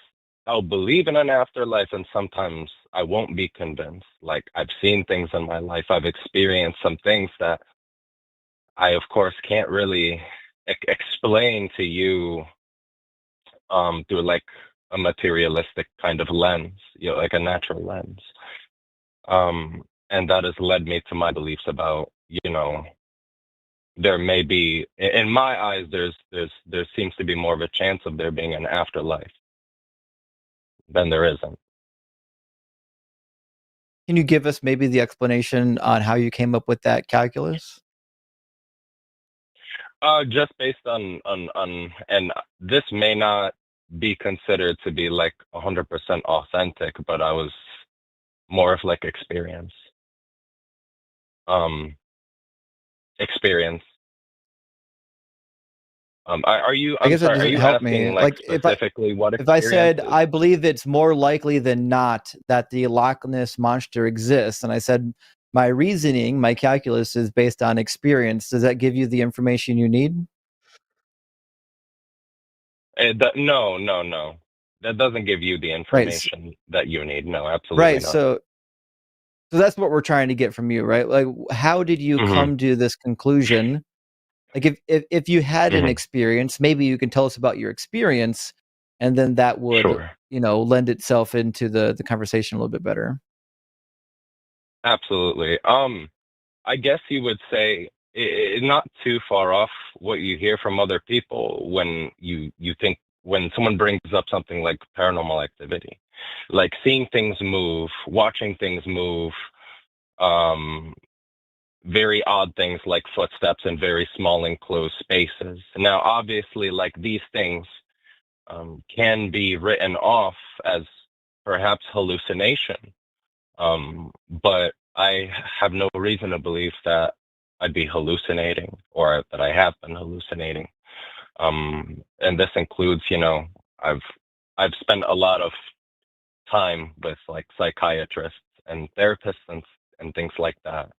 I'll believe in an afterlife, and sometimes I won't be convinced. Like, I've seen things in my life, I've experienced some things that I, of course, can't really explain to you through like a materialistic kind of lens, like a natural lens. And that has led me to my beliefs about, there may be, in my eyes, there seems to be more of a chance of there being an afterlife than there isn't. Can you give us maybe the explanation on how you came up with that calculus? Just based on, and this may not be considered to be like 100% authentic, but I was more of like experience. Experience. Are you? I guess sorry, it doesn't are you help asking me. like If specifically what I said experience? I believe it's more likely than not that the Loch Ness monster exists, and I said my reasoning, my calculus is based on experience, does that give you the information you need? No. That doesn't give you the information that you need. No, absolutely Right. not. So that's what we're trying to get from you, right? Like, how did you come to this conclusion? Like, if you had an experience, maybe you can tell us about your experience, and then that would, Sure. lend itself into the conversation a little bit better. Absolutely. I guess you would say not too far off what you hear from other people when you think, when someone brings up something like paranormal activity, like seeing things move, watching things move, very odd things like footsteps in very small enclosed spaces. Now, obviously, like these things can be written off as perhaps hallucination, but I have no reason to believe that I'd be hallucinating or that I have been hallucinating. And this includes, I've spent a lot of time with like psychiatrists and therapists and things like that,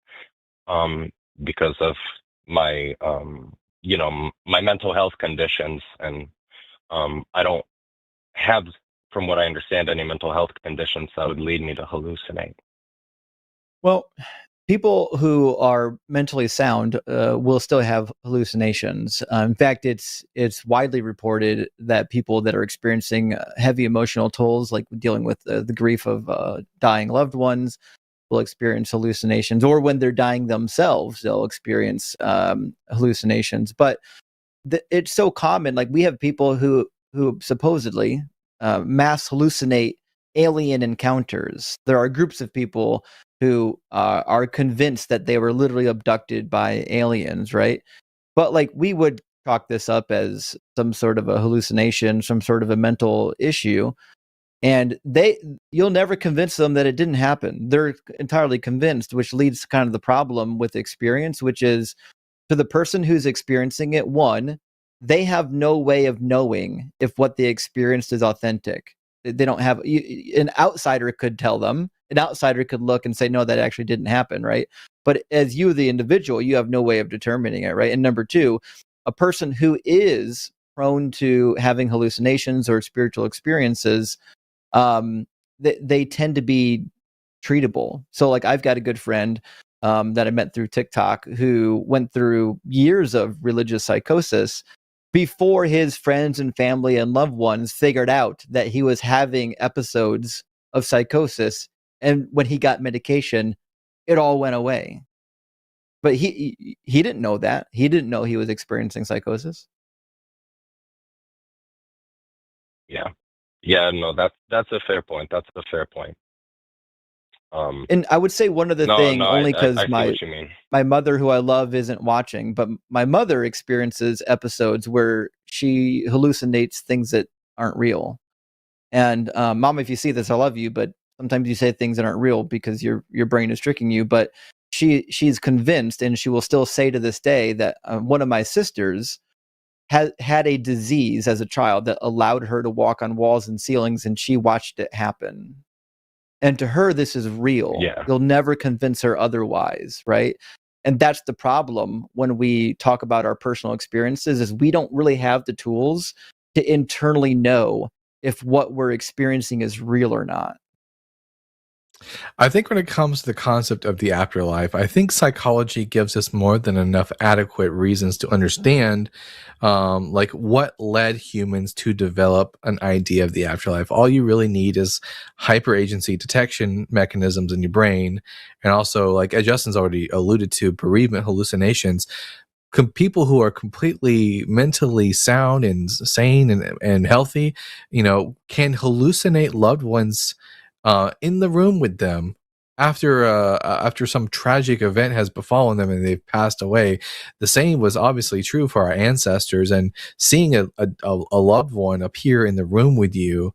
because of my, my mental health conditions. And I don't have, from what I understand, any mental health conditions that would lead me to hallucinate. Well, people who are mentally sound will still have hallucinations. In fact, it's widely reported that people that are experiencing heavy emotional tolls, like dealing with the grief of dying loved ones, will experience hallucinations, or when they're dying themselves, they'll experience hallucinations. But it's so common. Like, we have people who supposedly mass hallucinate alien encounters. There are groups of people who are convinced that they were literally abducted by aliens, right? But like we would chalk this up as some sort of a hallucination, some sort of a mental issue. And you'll never convince them that it didn't happen. They're entirely convinced, which leads to kind of the problem with experience, which is to the person who's experiencing it, one, they have no way of knowing if what they experienced is authentic. They don't have, an outsider could tell them, an outsider could look and say, no, that actually didn't happen, right? But as you, the individual, you have no way of determining it, right? And number two, a person who is prone to having hallucinations or spiritual experiences, they tend to be treatable. So like I've got a good friend that I met through TikTok who went through years of religious psychosis before his friends and family and loved ones figured out that he was having episodes of psychosis. And when he got medication, it all went away. But he didn't know that. He didn't know he was experiencing psychosis. Yeah. Yeah, no, that's a fair point. That's a fair point. And I would say one other thing, only because my mother, who I love, isn't watching, but my mother experiences episodes where she hallucinates things that aren't real. And Mom, if you see this, I love you, but sometimes you say things that aren't real because your brain is tricking you. But she's convinced, and she will still say to this day, that one of my sisters had a disease as a child that allowed her to walk on walls and ceilings, and she watched it happen. And to her, this is real. Yeah. You'll never convince her otherwise, right? And that's the problem when we talk about our personal experiences, is we don't really have the tools to internally know if what we're experiencing is real or not. I think when it comes to the concept of the afterlife, I think psychology gives us more than enough adequate reasons to understand like what led humans to develop an idea of the afterlife. All you really need is hyper agency detection mechanisms in your brain. And also, like as Justin's already alluded to, bereavement hallucinations. People who are completely mentally sound and sane and healthy, can hallucinate loved ones in the room with them after some tragic event has befallen them and they've passed away. The same was obviously true for our ancestors, and seeing a loved one appear in the room with you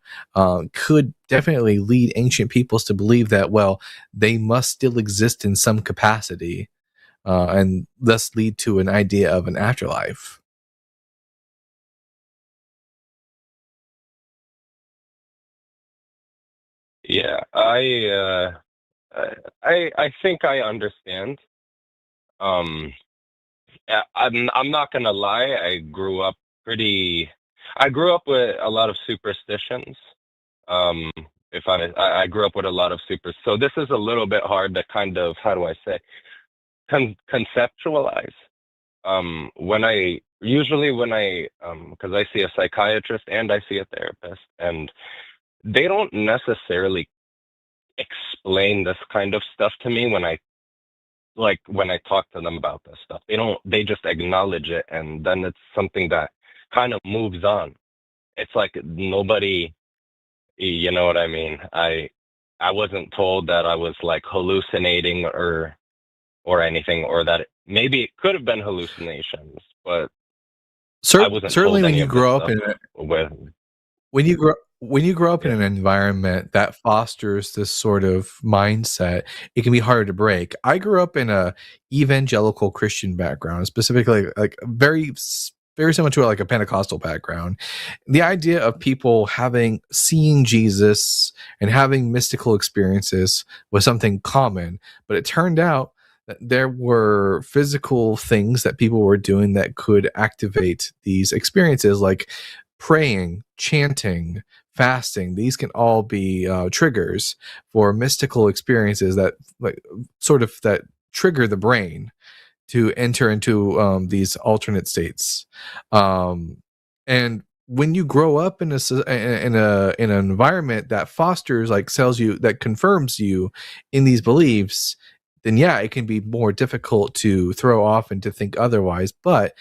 could definitely lead ancient peoples to believe that, well, they must still exist in some capacity, and thus lead to an idea of an afterlife. Yeah, I think I understand. Yeah, I'm not gonna lie. I grew up with a lot of superstitions. If I grew up with a lot of so this is a little bit hard to kind of, how do I say, conceptualize. When I because I see a psychiatrist and I see a therapist, and they don't necessarily explain this kind of stuff to me when I talk to them about this stuff. They just acknowledge it, and then it's something that kind of moves on. It's like nobody, you know what I mean? I wasn't told that I was like hallucinating or anything, or that maybe it could have been hallucinations, but I wasn't certainly told when any you of grow this up in stuff it. When you grow up in an environment that fosters this sort of mindset, it can be harder to break. I grew up in a evangelical Christian background, specifically like very similar to like a Pentecostal background. The idea of people seeing Jesus and having mystical experiences was something common, but it turned out that there were physical things that people were doing that could activate these experiences, like praying, chanting, fasting. These can all be triggers for mystical experiences that that trigger the brain to enter into these alternate states. And when you grow up in an environment that fosters, like that confirms you in these beliefs, then yeah, it can be more difficult to throw off and to think otherwise. But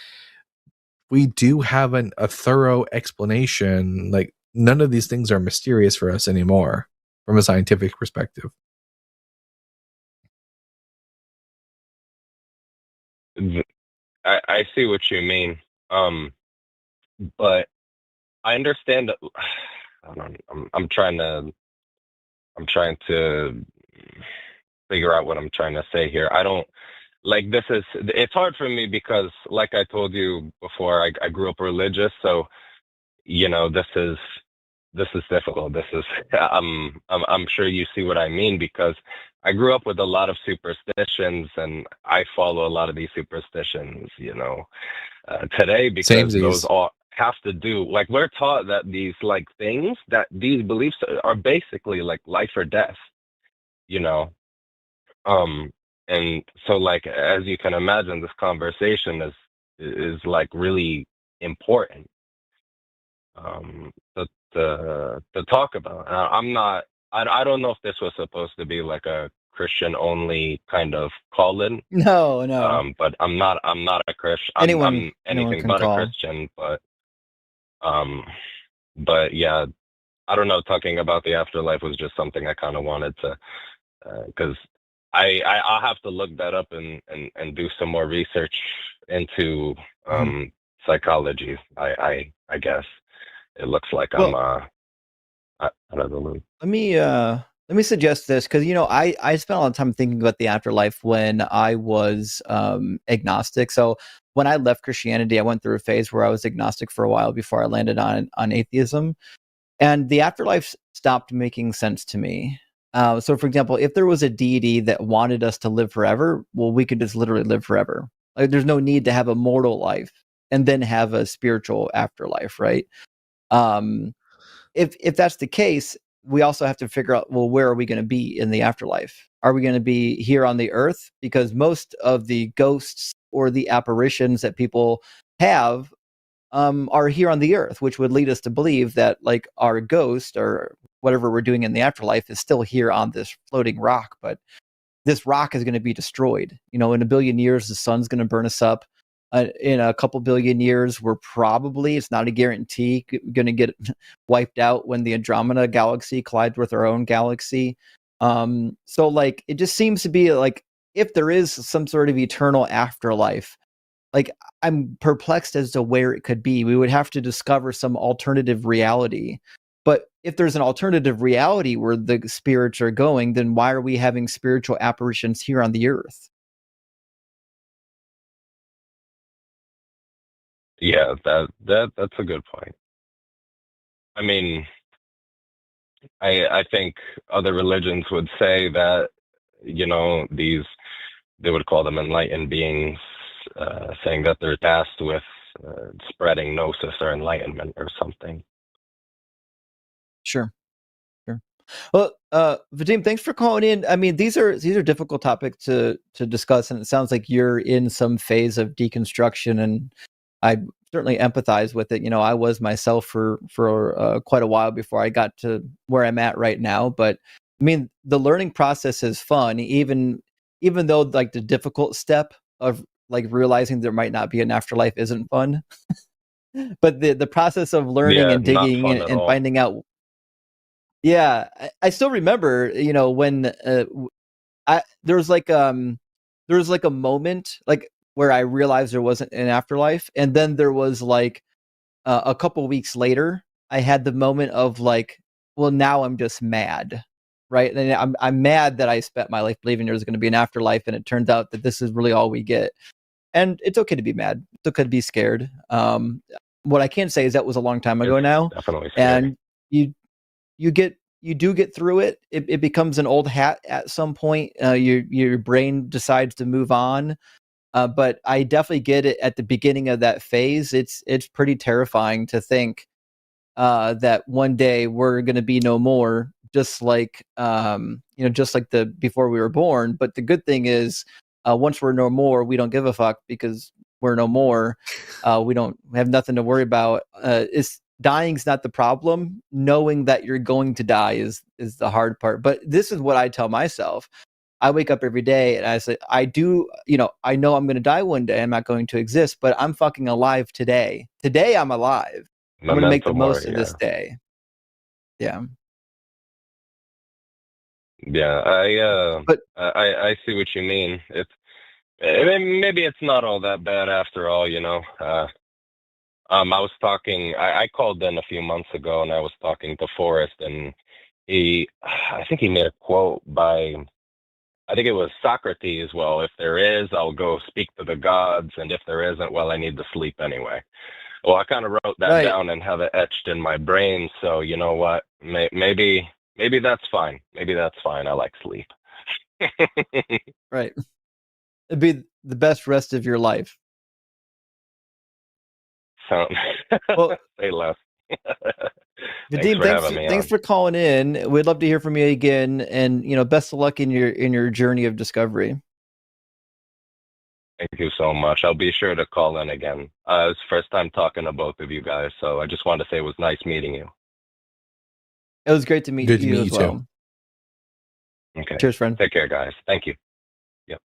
we do have a thorough explanation. Like, none of these things are mysterious for us anymore. from a scientific perspective. I see what you mean, but I understand that. I'm trying to figure out what I'm trying to say here. I don't like this. It's hard for me because, like I told you before, I grew up religious, so this is difficult. This is I'm sure you see what I mean, because I grew up with a lot of superstitions, and I follow a lot of these superstitions, today, because those all have to do, like, we're taught that these things, that these beliefs are basically like life or death, and so, as you can imagine, this conversation is really important to talk about. I don't know if this was supposed to be like a Christian only kind of call-in. No. But I'm not a Christian. I'm anything but a Christian, but yeah, I don't know. Talking about the afterlife was just something I kind of wanted to, because I'll have to look that up and do some more research into psychology. I guess it looks like I'm out of the loop. Let me suggest this, because I spent a lot of time thinking about the afterlife when I was agnostic. So when I left Christianity, I went through a phase where I was agnostic for a while before I landed on atheism, and the afterlife stopped making sense to me. So, for example, if there was a deity that wanted us to live forever, well, we could just literally live forever. Like, there's no need to have a mortal life and then have a spiritual afterlife, right? If that's the case, we also have to figure out, well, where are we going to be in the afterlife? Are we going to be here on the earth? Because most of the ghosts or the apparitions that people have are here on the earth, which would lead us to believe that our ghost or whatever we're doing in the afterlife is still here on this floating rock. But this rock is going to be destroyed. In a billion years, the sun's going to burn us up. In a couple billion years, we're probably, it's not a guarantee, going to get wiped out when the Andromeda galaxy collides with our own galaxy. So it just seems to be if there is some sort of eternal afterlife, I'm perplexed as to where it could be. We would have to discover some alternative reality. But if there's an alternative reality where the spirits are going, then why are we having spiritual apparitions here on the earth? Yeah, that's a good point. I mean, I think other religions would say that, they would call them enlightened beings, saying that they're tasked with spreading gnosis or enlightenment or something. Sure. Well, Vadim, thanks for calling in. I mean, these are difficult topics to discuss, and it sounds like you're in some phase of deconstruction, and I certainly empathize with it. I was myself for quite a while before I got to where I'm at right now. But I mean, the learning process is fun, even though the difficult step of realizing there might not be an afterlife isn't fun. But the process of learning and digging and finding out. Yeah, I still remember, when there was a moment where I realized there wasn't an afterlife, and then there was a couple weeks later, I had the moment of well, now I'm just mad, right? And I'm mad that I spent my life believing there was going to be an afterlife, and it turns out that this is really all we get. And it's okay to be mad. It's okay to be scared. What I can say is that was a long time ago now, definitely scary. And you do get through it. It becomes an old hat at some point. Your brain decides to move on. But I definitely get it at the beginning of that phase. It's pretty terrifying to think that one day we're going to be no more, just like the before we were born. But the good thing is, once we're no more, we don't give a fuck because we're no more. We don't have nothing to worry about. Dying's not the problem. Knowing that you're going to die is the hard part. But this is what I tell myself. I wake up every day and I say, I know I'm going to die one day. I'm not going to exist, but I'm fucking alive today. Today I'm alive. I'm going to make the most of this day. Yeah. Yeah, But I see what you mean. Maybe it's not all that bad after all, you know. I was talking. I called in a few months ago, and I was talking to Forrest, and I think he made a quote by, I think it was Socrates. Well, if there is, I'll go speak to the gods, and if there isn't, well, I need to sleep anyway. Well, I kind of wrote that down and have it etched in my brain. So you know what? Maybe that's fine. Maybe that's fine. I like sleep. Right. It'd be the best rest of your life. Well, say less. Vadim, thanks for calling in. We'd love to hear from you again, and best of luck in your journey of discovery. Thank you so much. I'll be sure to call in again. It's the first time talking to both of you guys, so I just wanted to say it was nice meeting you. It was great to meet you as well. Okay. Cheers, friend. Take care, guys. Thank you. Yep.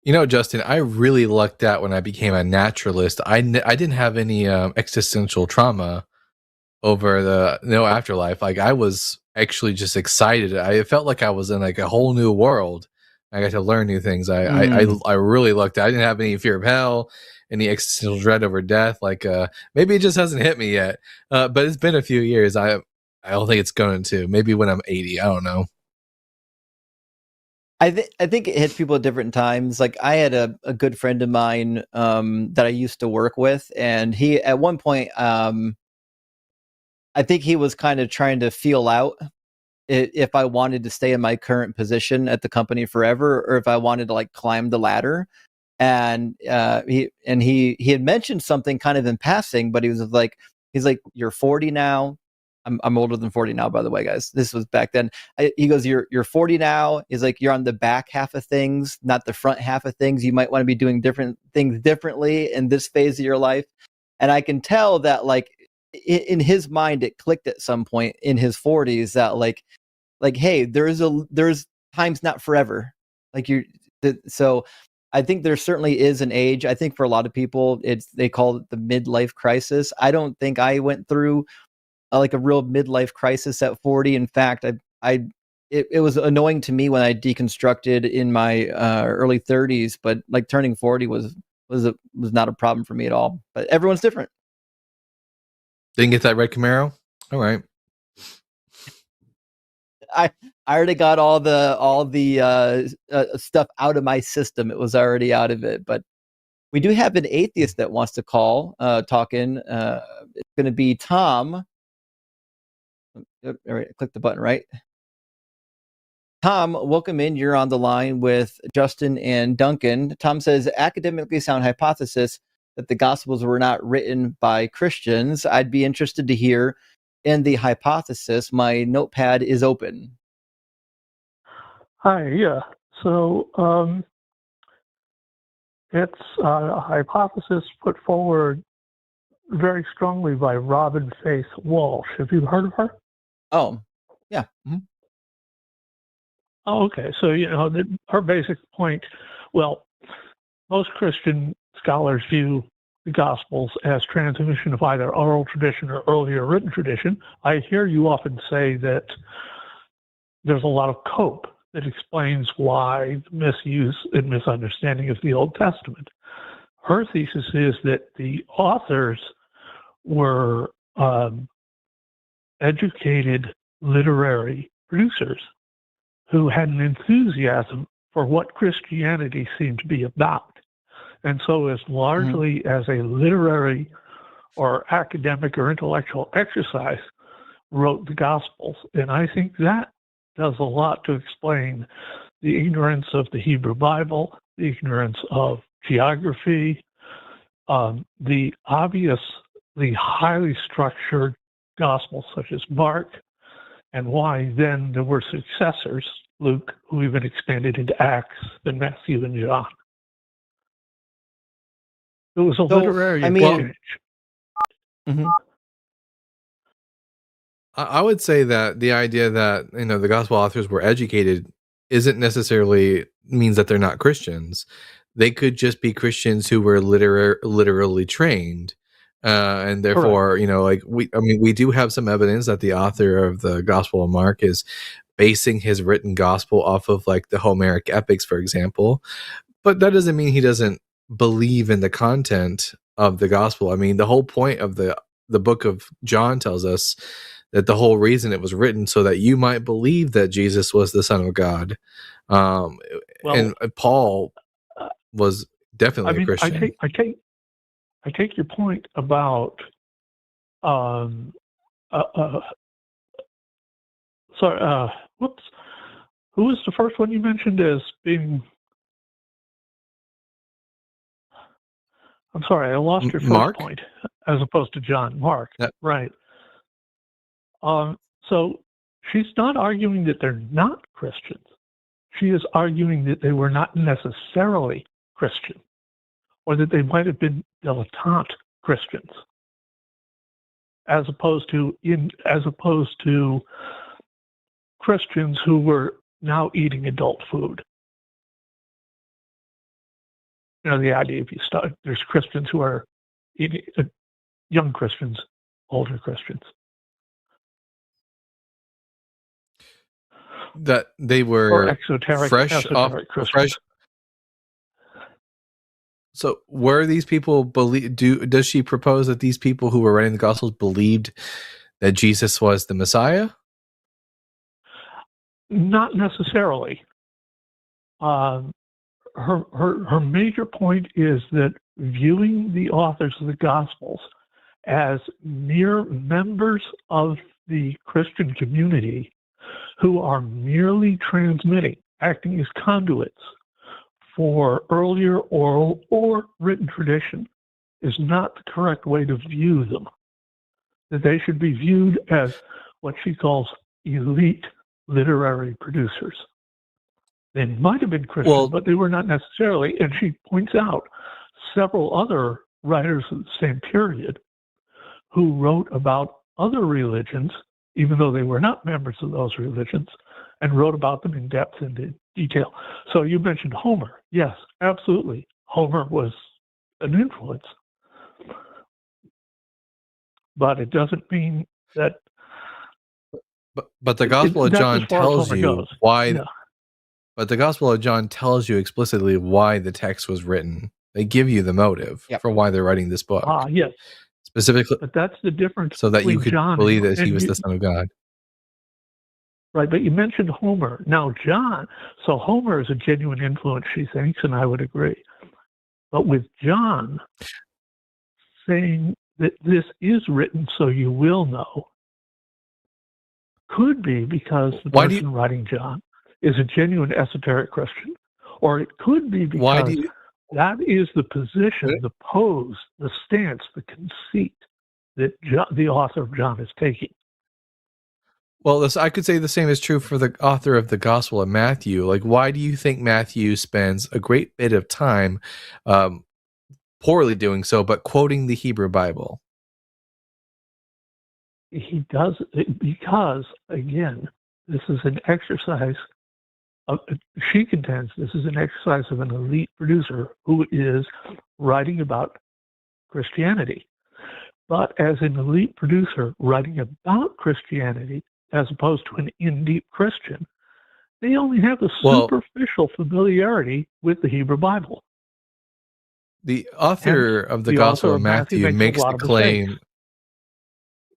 You know, Justin, I really lucked out when I became a naturalist. I didn't have any existential trauma over the afterlife. Like, I was actually just excited. I felt like I was in like a whole new world. I got to learn new things. I really lucked out. I didn't have any fear of hell, any existential dread over death. Like, maybe it just hasn't hit me yet. But it's been a few years. I don't think it's going to. Maybe when I'm 80. I don't know. I think it hits people at different times. Like, I had a good friend of mine that I used to work with, and he at one point I think he was kind of trying to feel out if I wanted to stay in my current position at the company forever, or if I wanted to like climb the ladder. And he had mentioned something kind of in passing, but he's like, you're 40 now. I'm older than 40 now, by the way, guys. This was back then. He goes, you're 40 now. He's like, you're on the back half of things, not the front half of things. You might want to be doing different things differently in this phase of your life. And I can tell that, like, in his mind, it clicked at some point in his 40s that like, hey, there's times not forever. Like, so I think there certainly is an age. I think for a lot of people, they call it the midlife crisis. I don't think I went through like a real midlife crisis at 40. In fact, it was annoying to me when I deconstructed in my early 30s, but like turning 40 was not a problem for me at all. But everyone's different. Didn't get that red Camaro? All right. I already got all the stuff out of my system. It was already out of it. But we do have an atheist that wants to call, talk in. It's going to be Tom. All right, click the button, right? Tom, welcome in. You're on the line with Justin and Duncan. Tom says, academically sound hypothesis that the Gospels were not written by Christians. I'd be interested to hear in the hypothesis. My notepad is open. Hi, yeah. So it's a hypothesis put forward very strongly by Robin Faith Walsh. Have you heard of her? Oh, yeah. Mm-hmm. Oh, okay. So, her basic point, well, most Christian scholars view the Gospels as transmission of either oral tradition or earlier written tradition. I hear you often say that there's a lot of cope that explains why the misuse and misunderstanding of the Old Testament. Her thesis is that the authors were educated literary producers who had an enthusiasm for what Christianity seemed to be about. And so as largely as a literary or academic or intellectual exercise, wrote the Gospels. And I think that does a lot to explain the ignorance of the Hebrew Bible, the ignorance of geography, the highly structured Gospels such as Mark, and why then there were successors, Luke, who even expanded into Acts, then Matthew and John. It was a literary exchange. Mm-hmm. I would say that the idea that the gospel authors were educated isn't necessarily means that they're not Christians. They could just be Christians who were literally trained, and therefore, we do have some evidence that the author of the Gospel of Mark is basing his written gospel off of like the Homeric epics, for example. But that doesn't mean he doesn't believe in the content of the gospel. I mean, the whole point of the book of John tells us that the whole reason it was written so that you might believe that Jesus was the Son of God. And Paul was definitely a Christian. I take your point about whoops. Who was the first one you mentioned as being? I'm sorry, I lost your first point. As opposed to John, Mark. Right. So she's not arguing that they're not Christians. She is arguing that they were not necessarily Christian, or that they might have been dilettante Christians, as opposed to Christians who were now eating adult food. You know, the idea if you start, there's Christians who are eating, young Christians, older Christians. That they were fresh. So were these people does she propose that these people who were writing the Gospels believed that Jesus was the Messiah? Not necessarily. Her major point is that viewing the authors of the Gospels as mere members of the Christian community who are merely transmitting, acting as conduits for earlier oral or written tradition is not the correct way to view them. That they should be viewed as what she calls elite literary producers. They might have been Christian, but they were not necessarily. And she points out several other writers of the same period who wrote about other religions, even though they were not members of those religions, and wrote about them in depth and in detail. So you mentioned Homer. Yes, absolutely. Homer was an influence. But it doesn't mean that... But the Gospel of John tells you why... Yeah. But the Gospel of John tells you explicitly why the text was written. They give you the motive for why they're writing this book. Yes. Specifically, but that's the difference. So that you could John believe that he was the Son of God. Right, but you mentioned Homer. Now, John, so Homer is a genuine influence, she thinks, and I would agree. But with John saying that this is written so you will know, could be because the person writing John is a genuine esoteric Christian, or it could be because that is the position, the pose, the stance, the conceit that the author of John is taking. Well, I could say the same is true for the author of the Gospel of Matthew. Like, why do you think Matthew spends a great bit of time, poorly doing so, but quoting the Hebrew Bible? He does it because, again, this is an exercise. She contends this is an exercise of an elite producer who is writing about Christianity. But as an elite producer writing about Christianity, as opposed to an in-deep Christian, they only have a superficial familiarity with the Hebrew Bible. The author of the Gospel of Matthew makes the claim.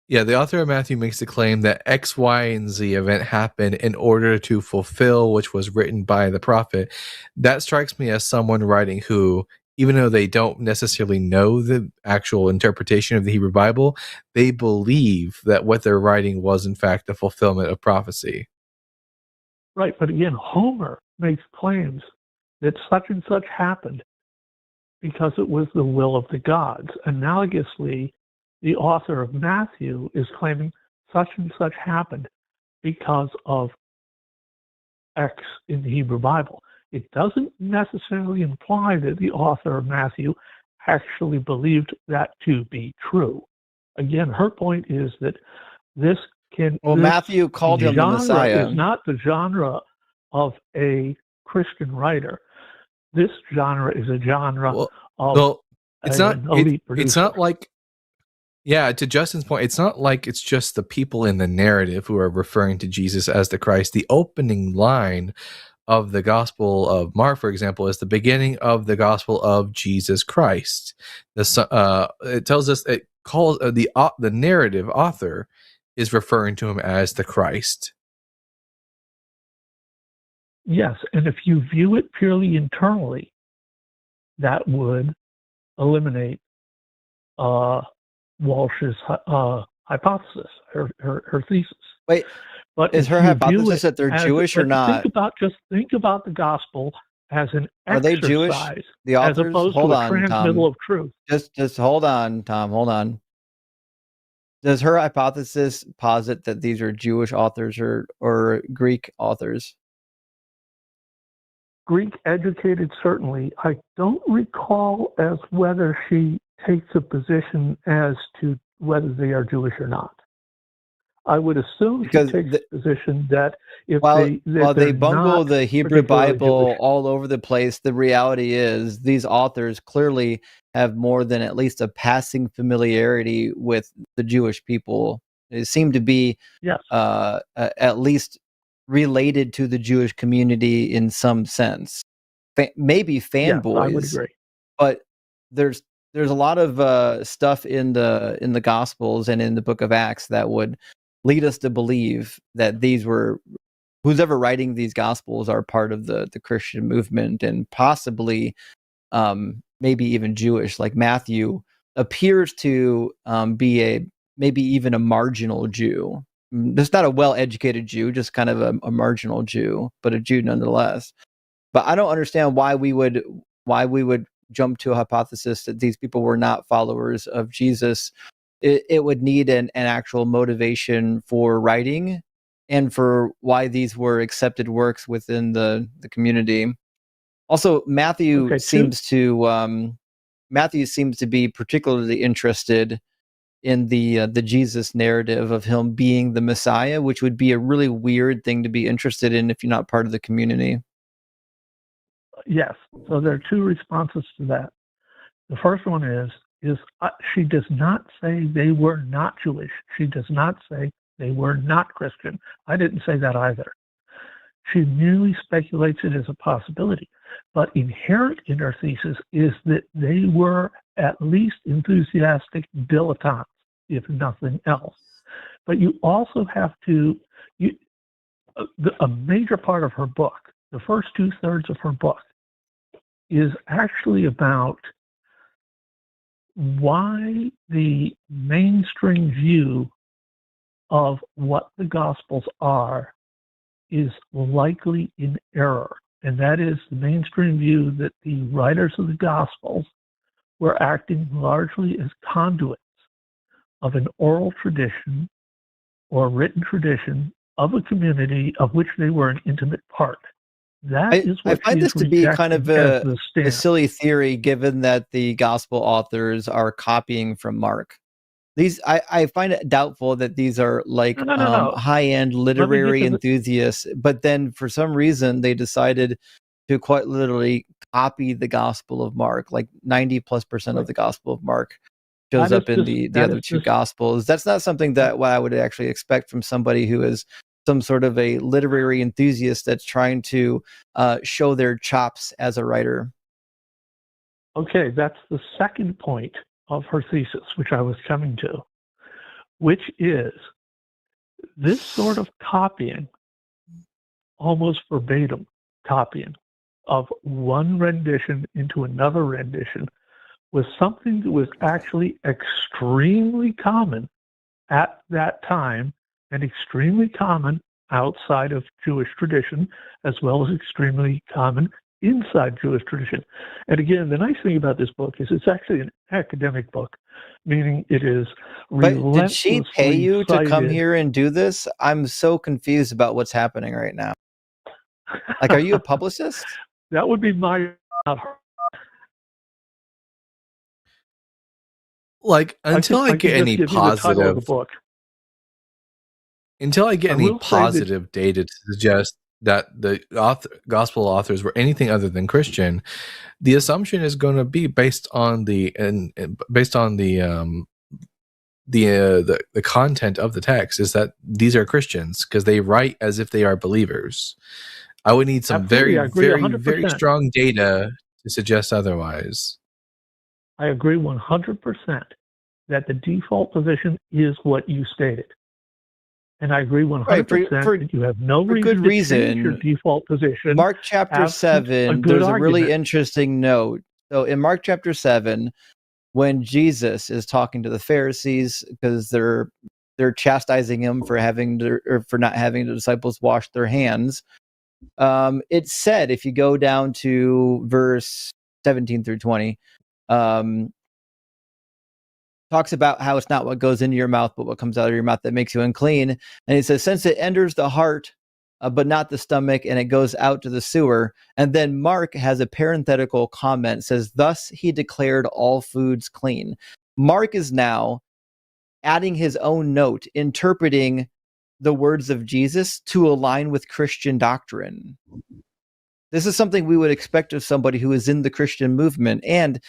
Yeah, the author of Matthew makes the claim that X, Y, and Z event happened in order to fulfill which was written by the prophet. That strikes me as someone writing who, even though they don't necessarily know the actual interpretation of the Hebrew Bible, they believe that what they're writing was in fact the fulfillment of prophecy. Right, but again, Homer makes claims that such and such happened because it was the will of the gods. Analogously, the author of Matthew is claiming such and such happened because of X in the Hebrew Bible. It doesn't necessarily imply that the author of Matthew actually believed that to be true. Again, her point is that this can... Well, Matthew called him the Messiah. Is not the genre of a Christian writer. This genre is a genre of it's not. It's not like Yeah, to Justin's point, it's not like it's just the people in the narrative who are referring to Jesus as the Christ. The opening line of the Gospel of Mark, for example, is the beginning of the Gospel of Jesus Christ. It tells us, it calls the narrative author is referring to him as the Christ. Yes, and if you view it purely internally, that would eliminate Walsh's hypothesis, her thesis. Wait, but is her hypothesis that they're Jewish or not? Think about the gospel as an exercise. Are they Jewish? The authors? As opposed hold to on, a transmittal of truth. Just hold on, Tom. Hold on. Does her hypothesis posit that these are Jewish authors or Greek authors? Greek educated, certainly. I don't recall as whether she takes a position as to whether they are Jewish or not. I would assume she takes the position that while they bungle the Hebrew Bible Jewish all over the place, the reality is these authors clearly have more than at least a passing familiarity with the Jewish people. They seem to be at least related to the Jewish community in some sense. Maybe fanboys, I would agree. But there's a lot of stuff in the Gospels and in the Book of Acts that would lead us to believe that who's ever writing these Gospels are part of the Christian movement, and possibly maybe even Jewish. Like Matthew appears to be maybe even a marginal Jew. Just not a well-educated Jew, just kind of a marginal Jew, but a Jew nonetheless. But I don't understand why we would jump to a hypothesis that these people were not followers of Jesus. It would need an actual motivation for writing and for why these were accepted works within the community. Also, Matthew seems to be particularly interested in the Jesus narrative of him being the Messiah, which would be a really weird thing to be interested in if you're not part of the community. Yes. So there are two responses to that. The first one is she does not say they were not Jewish. She does not say they were not Christian. I didn't say that either. She merely speculates it as a possibility. But inherent in her thesis is that they were at least enthusiastic dilettantes, if nothing else. But you also have to, a major part of her book, the first 2/3 of her book, is actually about why the mainstream view of what the Gospels are is likely in error. And that is the mainstream view that the writers of the Gospels were acting largely as conduits of an oral tradition or written tradition of a community of which they were an intimate part. I find this to be kind of a silly theory, given that the Gospel authors are copying from Mark. I find it doubtful that these are like high-end literary enthusiasts, but then for some reason they decided to quite literally copy the Gospel of Mark. Like 90+% of the Gospel of Mark shows up in the other two Gospels. That's not something that I would actually expect from somebody who is some sort of a literary enthusiast that's trying to show their chops as a writer. Okay, that's the second point of her thesis, which I was coming to, which is this sort of copying, almost verbatim copying of one rendition into another rendition, was something that was actually extremely common at that time and extremely common outside of Jewish tradition, as well as extremely common inside Jewish tradition. And again, the nice thing about this book is it's actually an academic book, meaning it is relentlessly But did she pay you to come here and do this? I'm so confused about what's happening right now. Like, are you a publicist? That would be my... Like, until I get any positive... Until I get any positive data to suggest that the Gospel authors were anything other than Christian, the assumption is going to be based on the the content of the text is that these are Christians because they write as if they are believers. I would need some very, very, 100%. Very strong data to suggest otherwise. I agree 100% that the default position is what you stated. And I agree 100% that you have no reason to change your default position. Mark chapter 7, there's a really interesting note. So in Mark chapter 7, when Jesus is talking to the Pharisees because they're chastising him for not having the disciples wash their hands, it said, if you go down to verse 17 through 20, talks about how it's not what goes into your mouth, but what comes out of your mouth that makes you unclean. And he says, since it enters the heart, but not the stomach, and it goes out to the sewer. And then Mark has a parenthetical comment, says, thus he declared all foods clean. Mark is now adding his own note, interpreting the words of Jesus to align with Christian doctrine. This is something we would expect of somebody who is in the Christian movement. And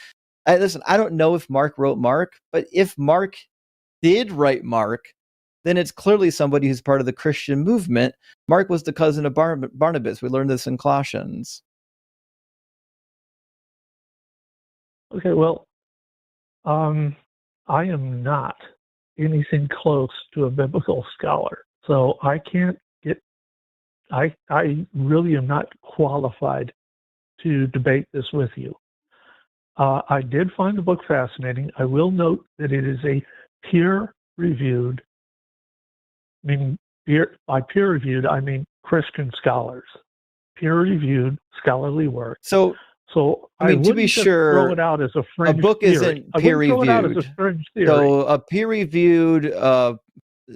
listen, I don't know if Mark wrote Mark, but if Mark did write Mark, then it's clearly somebody who's part of the Christian movement. Mark was the cousin of Barnabas. We learned this in Colossians. Okay, well, I am not anything close to a biblical scholar, so I can't get. I really am not qualified to debate this with you. I did find the book fascinating. I will note that it is a peer-reviewed, meaning by peer-reviewed, I mean Christian scholars. Peer-reviewed scholarly work. So I mean, to be sure, throw it out as a fringe book theory. Isn't peer-reviewed. So a peer-reviewed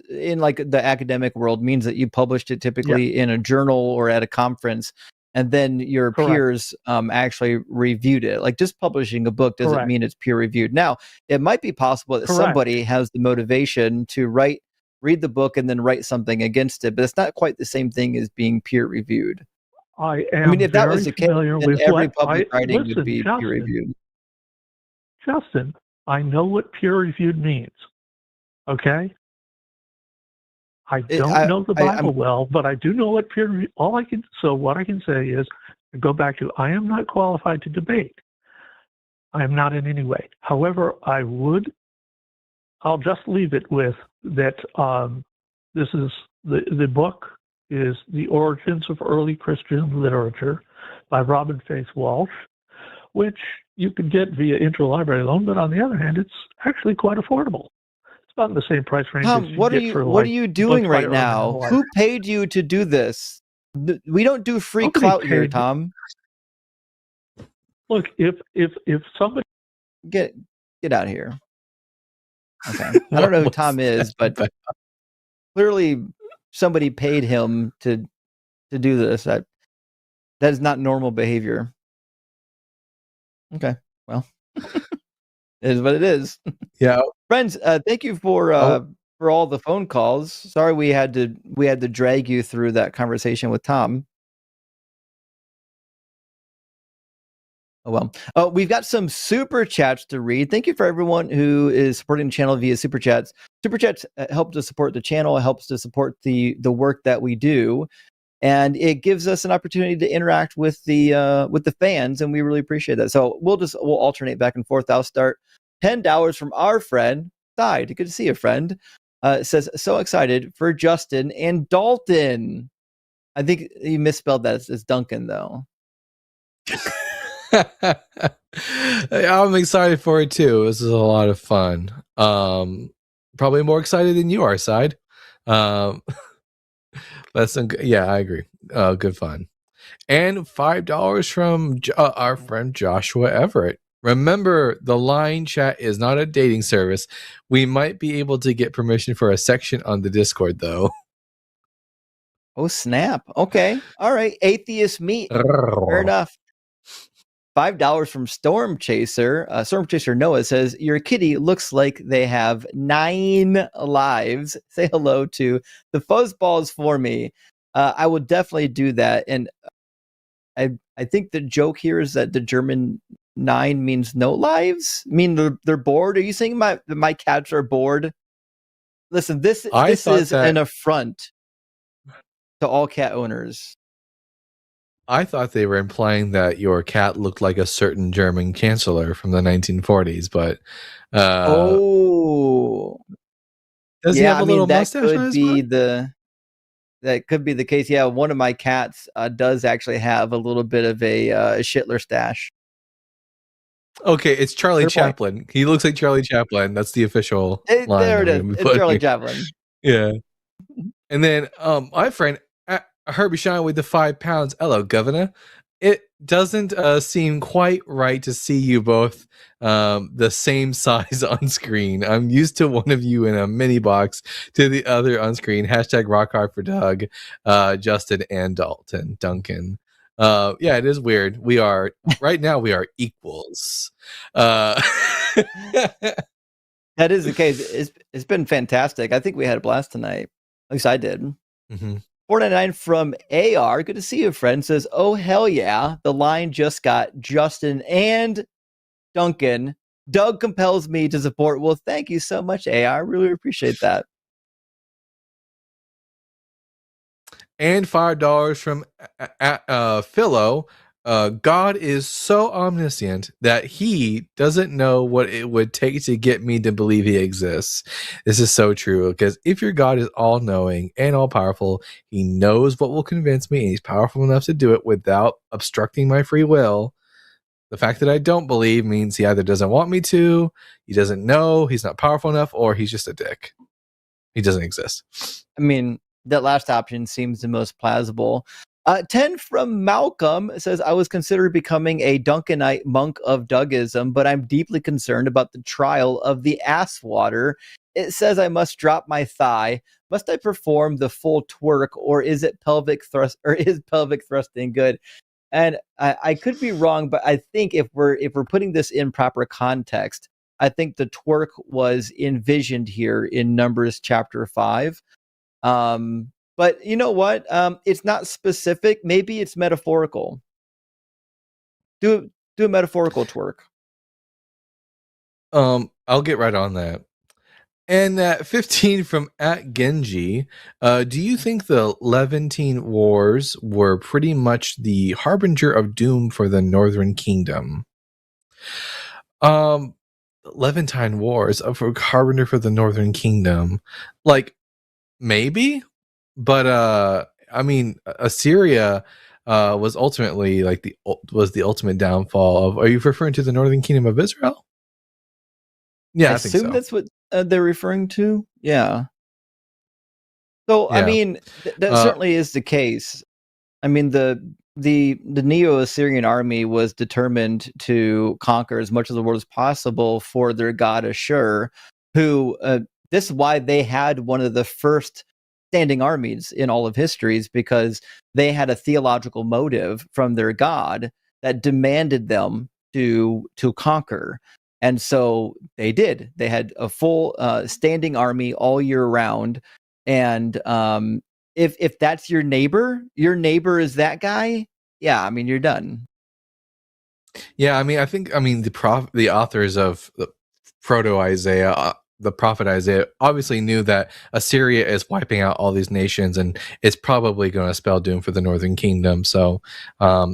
in like the academic world means that you published it typically in a journal or at a conference, and then your peers actually reviewed it. Like just publishing a book doesn't mean it's peer-reviewed. Now, it might be possible that somebody has the motivation to read the book and then write something against it, but it's not quite the same thing as being peer-reviewed. I mean, if that was the case, then every public writing would be peer-reviewed. Justin, I know what peer-reviewed means. Okay? I don't know the Bible well, but I do know what peer-reviewed. What I can say is, go back to, I am not qualified to debate. I am not in any way. However, I'll just leave it with that. This is the book is The Origins of Early Christian Literature by Robin Faith Walsh, which you can get via interlibrary loan, but on the other hand, it's actually quite affordable. It's about in the same price range. Tom, what are you doing right now? Who paid you to do this? We don't do free clout here, Tom. Look, if somebody get out of here. Okay, I don't know who Tom is, but clearly somebody paid him to do this. That is not normal behavior. Okay, well, it is what it is. Yeah, friends, thank you for all the phone calls. Sorry we had to drag you through that conversation with Tom. Oh well. We've got some super chats to read. Thank you for everyone who is supporting the channel via super chats. Super chats help to support the channel. It helps to support the work that we do, and it gives us an opportunity to interact with the fans, and we really appreciate that. So we'll alternate back and forth. I'll start. $10 from our friend Side. Good to see you, friend. It says, so excited for Justin and Dalton. I think you misspelled that. It's Duncan though. I'm excited for it too. This is a lot of fun. Probably more excited than you are, Side. That's I agree. Good fun. And $5 from our friend Joshua Everett. Remember, the line chat is not a dating service. We might be able to get permission for a section on the Discord, though. Oh, snap. Okay. All right. Atheist meat. Fair enough. $5 from Storm Chaser. Storm Chaser Noah says, your kitty looks like they have 9 lives. Say hello to the fuzzballs for me. I will definitely do that. And I think the joke here is that the German 9 means no lives. I mean, they're bored. Are you saying my cats are bored? Listen, this is an affront to all cat owners. I thought they were implying that your cat looked like a certain German chancellor from the 1940s, but does he have a little mustache on his butt? That could be the case. Yeah, one of my cats does actually have a little bit of a Schittler stash. Okay, it's Charlie Chaplin. He looks like Charlie Chaplin. That's the official line. There it is. It's Charlie Chaplin. Yeah. And then my friend Herbie Shine with the 5 pounds. Hello, Governor. It doesn't seem quite right to see you both the same size on screen. I'm used to one of you in a mini box to the other on screen. Hashtag rock hard for Doug, Justin, and Duncan. Yeah, it is weird. We are right now. We are equals. That is the case. It's been fantastic. I think we had a blast tonight. At least I did. Mm-hmm. 499 from AR. Good to see you, friend. Says, oh, hell yeah. The line just got Justin and Duncan. Doug compels me to support. Well, thank you so much, AR. I really appreciate that. And $5 from Philo. God is so omniscient that he doesn't know what it would take to get me to believe he exists. This is so true, because if your God is all-knowing and all-powerful, he knows what will convince me, and he's powerful enough to do it without obstructing my free will. The fact that I don't believe means he either doesn't want me to, he doesn't know, he's not powerful enough, or he's just a dick. He doesn't exist. I mean, that last option seems the most plausible. 10 from Malcolm says, I was considering becoming a Duncanite monk of Dougism, but I'm deeply concerned about the trial of the ass water. It says I must drop my thigh. Must I perform the full twerk, or is it pelvic thrust, or is pelvic thrusting good? And I could be wrong, but I think if we're putting this in proper context, I think the twerk was envisioned here in Numbers chapter 5. But you know what? It's not specific. Maybe it's metaphorical. Do a metaphorical twerk. I'll get right on that. And 15 from @Genji. Do you think the Levantine Wars were pretty much the harbinger of doom for the Northern Kingdom? Levantine Wars of a harbinger for the Northern Kingdom, like maybe. But I mean, Assyria was ultimately like the ultimate downfall of. Are you referring to the Northern Kingdom of Israel? Yeah, I think so. That's what they're referring to. Yeah. So yeah. I mean, that certainly is the case. I mean, the Neo-Assyrian army was determined to conquer as much of the world as possible for their god Ashur, who this is why they had one of the first standing armies in all of histories, because they had a theological motive from their god that demanded them to conquer. And so they did. They had a full standing army all year round. And if that's your neighbor is that guy, yeah, I mean, you're done. Yeah, I mean, the authors of the Proto-Isaiah, the prophet Isaiah, obviously knew that Assyria is wiping out all these nations, and it's probably going to spell doom for the Northern Kingdom. So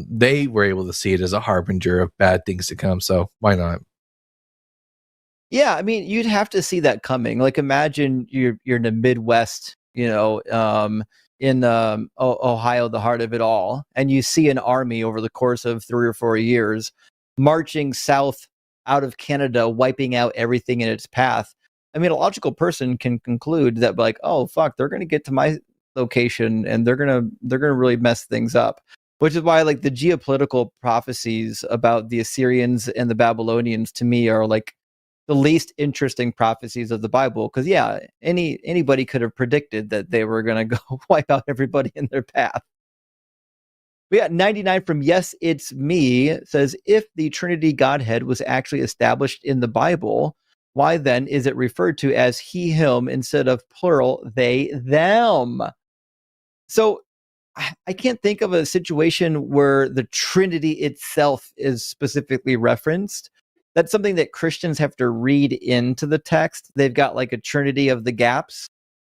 they were able to see it as a harbinger of bad things to come. So why not? Yeah, I mean, you'd have to see that coming. Like, imagine you're in the Midwest, in Ohio, the heart of it all, and you see an army over the course of 3 or 4 years marching south out of Canada, wiping out everything in its path. I mean, a logical person can conclude that, like, oh fuck, they're going to get to my location and they're going to really mess things up. Which is why, like, the geopolitical prophecies about the Assyrians and the Babylonians, to me, are like the least interesting prophecies of the Bible. Because yeah, anybody could have predicted that they were going to go wipe out everybody in their path. We got 99 from Yes, It's Me. It says, if the Trinity Godhead was actually established in the Bible, why then is it referred to as he, him, instead of plural, they, them? So I can't think of a situation where the Trinity itself is specifically referenced. that's something that Christians have to read into the text. They've got like a trinity of the gaps.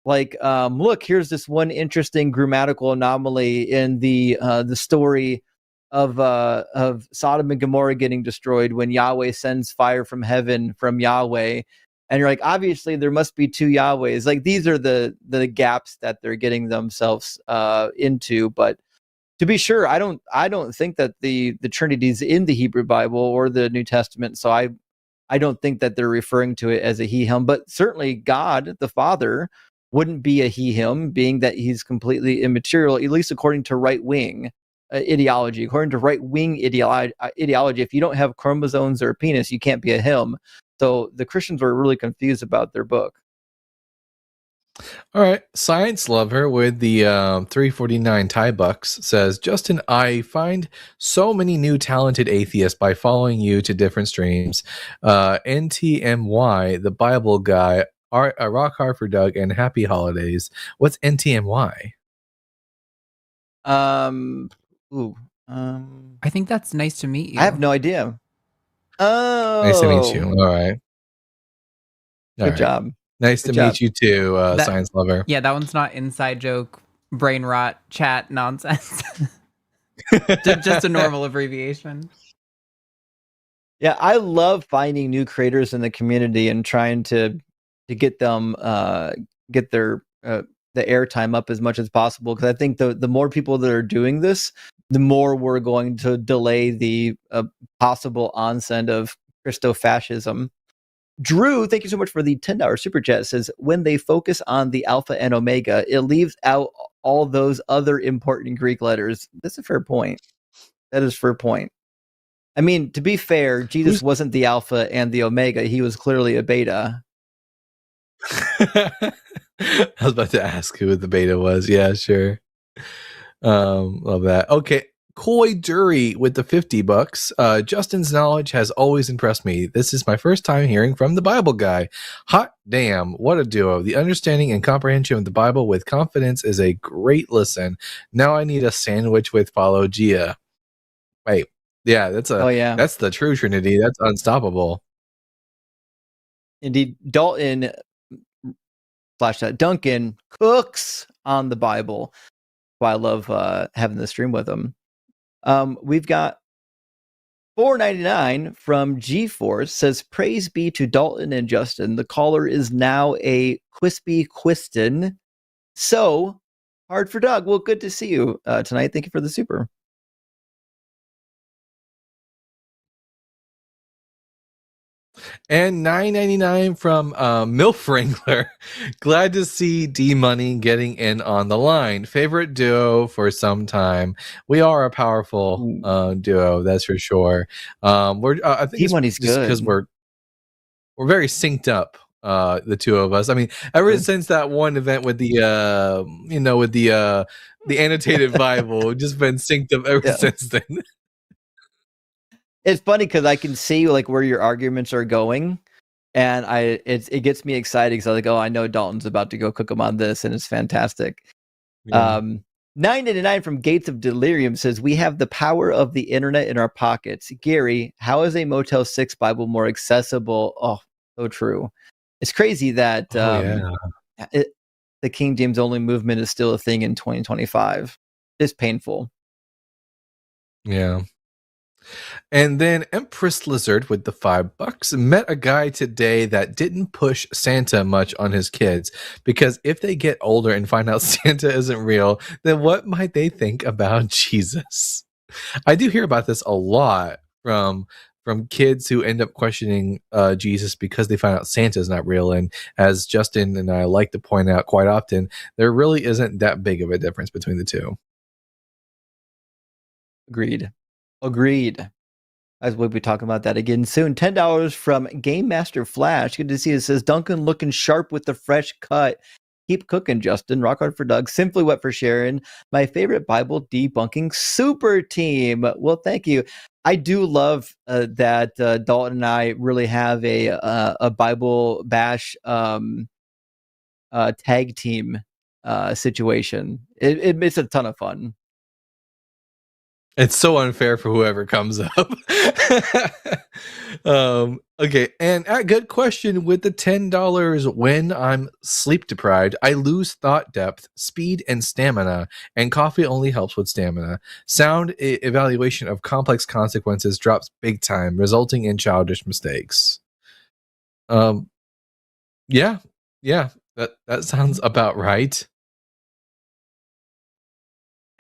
Like, look, here's this one interesting grammatical anomaly in the story of Sodom and Gomorrah getting destroyed when Yahweh sends fire from heaven from Yahweh. And you're like, obviously there must be two Yahwehs. Like, these are the gaps that they're getting themselves into. But to be sure, I don't think that the Trinity is in the Hebrew Bible or the New Testament. So I don't think that they're referring to it as a he, him, but certainly God, the Father, wouldn't be a he, him, being that he's completely immaterial, at least according to right-wing ideology. According to right-wing ideology, if you don't have chromosomes or a penis, you can't be a him. So the Christians were really confused about their book. All right. Science Lover with the 349 Thai bucks says, Justin, I find so many new talented atheists by following you to different streams. NTMY, the Bible guy, Rock Hard for Doug, and Happy Holidays. What's NTMY? I think that's nice to meet you. I have no idea. Oh, nice to meet you. All right. Good job. Nice to meet you too, Science Lover. Yeah, that one's not inside joke, brain rot, chat nonsense. Just a normal abbreviation. Yeah, I love finding new creators in the community and trying to get them get their the airtime up as much as possible, because I think the more people that are doing this, the more we're going to delay the possible onset of Christofascism. Drew, thank you so much for the $10 super chat. Says, when they focus on the Alpha and Omega, it leaves out all those other important Greek letters. That's a fair point. That is a fair point. I mean, to be fair, Jesus wasn't the Alpha and the Omega. He was clearly a beta. I was about to ask who the beta was. Yeah, sure. Love that. Okay. Coy Dury with the $50. Justin's knowledge has always impressed me. This is my first time hearing from the Bible guy. Hot damn, what a duo. The understanding and comprehension of the Bible with confidence is a great listen. Now I need a sandwich with follow Gia. Wait, yeah, that's the true Trinity. That's unstoppable. Indeed, Dalton Duncan cooks on the Bible. Why I love having the stream with him. We've got $4.99 from GeForce. Says, praise be to Dalton and Justin. The caller is now a Quispy Quiston. So hard for Doug. Well, good to see you tonight. Thank you for the super. And $9.99 from Milf Wrangler. Glad to see D Money getting in on the line. Favorite duo for some time. We are a powerful duo, that's for sure. I think D Money's good because we're very synced up. The two of us. I mean, ever since that one event with the the annotated Bible, we've just been synced up ever since then. It's funny because I can see like where your arguments are going, and it gets me excited because I'm like, oh, I know Dalton's about to go cook him on this, and it's fantastic. Yeah. $9.99 from Gates of Delirium says, we have the power of the internet in our pockets. Gary, how is a Motel 6 Bible more accessible? Oh, so true. It's crazy that the King James only movement is still a thing in 2025. It's painful. Yeah. And then Empress Lizard with the $5 met a guy today that didn't push Santa much on his kids, because if they get older and find out Santa isn't real, then what might they think about Jesus? I do hear about this a lot from kids who end up questioning Jesus because they find out Santa's not real. And as Justin and I like to point out quite often, there really isn't that big of a difference between the two. Agreed. As we'll be talking about that again soon. $10 from Game Master Flash. Good to see it. Says, Duncan looking sharp with the fresh cut. Keep cooking, Justin. Rock hard for Doug. Simply Wet for Sharon. My favorite Bible debunking super team. Well, thank you. I do love that Dalton and I really have a Bible bash tag team situation. It's a ton of fun. It's so unfair for whoever comes up. Okay, and a good question with the $10. When I'm sleep deprived, I lose thought depth, speed, and stamina, and coffee only helps with stamina. Sound evaluation of complex consequences drops big time, resulting in childish mistakes. Yeah, that sounds about right.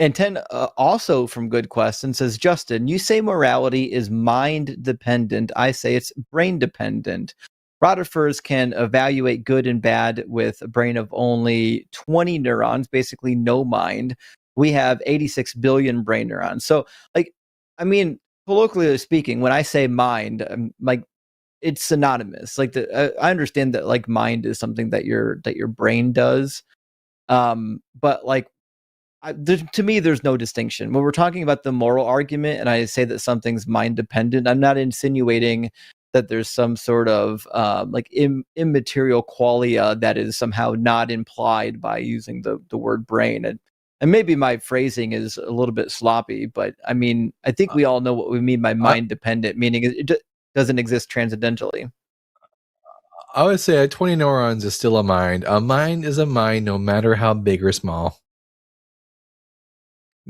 And 10 also from Good Question says, Justin, you say morality is mind dependent. I say it's brain dependent. Rotifers can evaluate good and bad with a brain of only 20 neurons, basically no mind. We have 86 billion brain neurons. So, like, I mean, colloquially speaking, when I say mind, like, it's synonymous. Like, I understand that like mind is something that your brain does. But like, to me, there's no distinction. When we're talking about the moral argument and I say that something's mind dependent, I'm not insinuating that there's some sort of like immaterial qualia that is somehow not implied by using the word brain. And maybe my phrasing is a little bit sloppy, but I mean, I think we all know what we mean by mind dependent, meaning it doesn't exist transcendentally. I would say 20 neurons is still a mind. A mind is a mind no matter how big or small.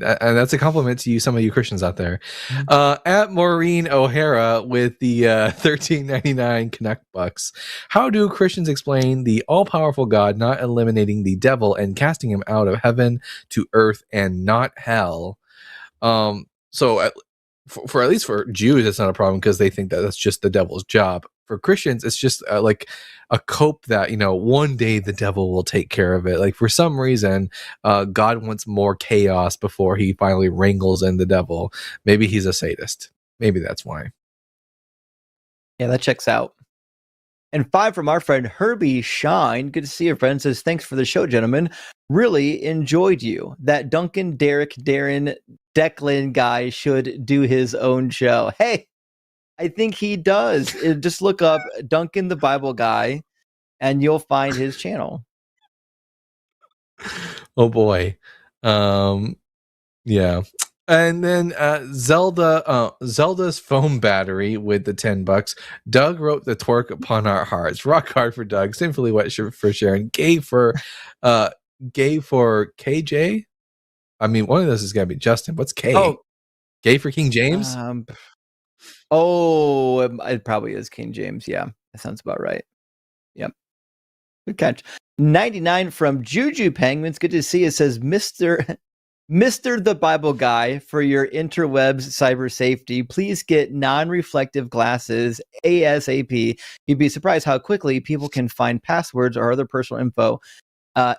And that's a compliment to you, some of you Christians out there. At Maureen O'Hara with the $13.99 Connect bucks. How do Christians explain the all-powerful God not eliminating the devil and casting him out of heaven to earth and not hell? So for at least for Jews, it's not a problem because they think that that's just the devil's job. For Christians, it's just like a cope that, one day the devil will take care of it. Like for some reason, God wants more chaos before he finally wrangles in the devil. Maybe he's a sadist. Maybe that's why. Yeah, that checks out. And 5 from our friend Herbie Shine. Good to see you, friend. Says, thanks for the show, gentlemen. Really enjoyed you. That Duncan, Derek, Darren, Declan guy should do his own show. Hey, I think he does. Just look up Duncan the Bible Guy and you'll find his channel. Oh boy. Yeah. And then Zelda's phone battery with the $10. Doug wrote the twerk upon our hearts. Rock hard for Doug. Sinfully wet for Sharon. Gay for KJ. I mean, one of those is gotta be Justin. What's K? Oh, gay for King James. It probably is King James. Yeah, that sounds about right. Yep. Good catch. 99 from Juju Penguins. Good to see you. It says, Mr. the Bible Guy, for your interwebs cyber safety, please get non-reflective glasses ASAP. You'd be surprised how quickly people can find passwords or other personal info.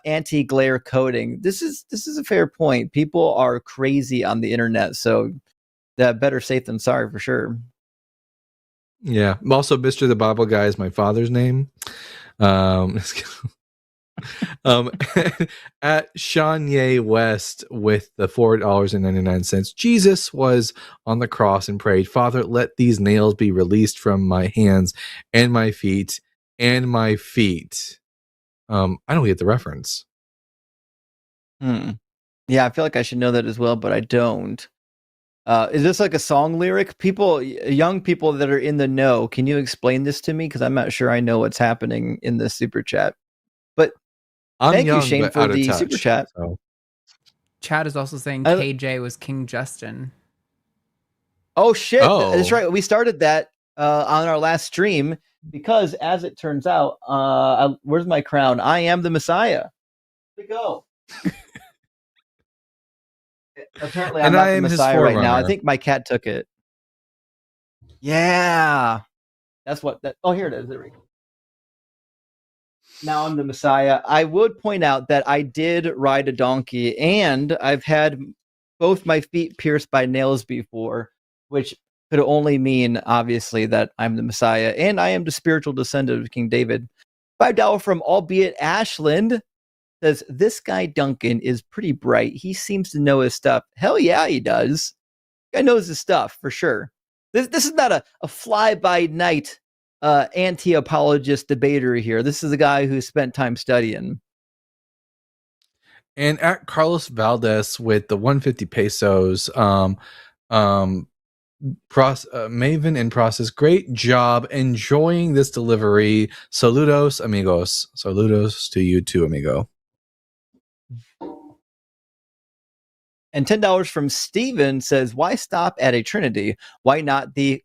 Anti-glare coating. This is a fair point. People are crazy on the internet, so that better safe than sorry for sure. Yeah. Also, Mr. the Bible Guy is my father's name. At Shanye West with the $4.99. Jesus was on the cross and prayed, Father, let these nails be released from my hands and my feet and my feet. I don't get the reference. Yeah, I feel like I should know that as well, but I don't. Is this like a song lyric? Young people that are in the know, can you explain this to me? Because I'm not sure I know what's happening in this super chat. But thank you, Shane, for the super chat. So. Chad is also saying KJ was King Justin. Oh, shit. Oh. That's right. We started that on our last stream because, as it turns out, where's my crown? I am the Messiah. Here we go. Apparently, I'm not the Messiah right now. I think my cat took it. Yeah. That's what that. Oh, here it is. There we go. Now I'm the Messiah. I would point out that I did ride a donkey and I've had both my feet pierced by nails before, which could only mean, obviously, that I'm the Messiah and I am the spiritual descendant of King David. $5 from Albeit Ashland says, this guy Duncan is pretty bright. He seems to know his stuff. Hell yeah, he does. Guy knows his stuff for sure. This is not a fly-by-night anti-apologist debater here. This is a guy who spent time studying. And at Carlos Valdez with the 150 pesos, Maven in process. Great job. Enjoying this delivery. Saludos, amigos. Saludos to you too, amigo. And $10 from Steven says, why stop at a Trinity? Why not the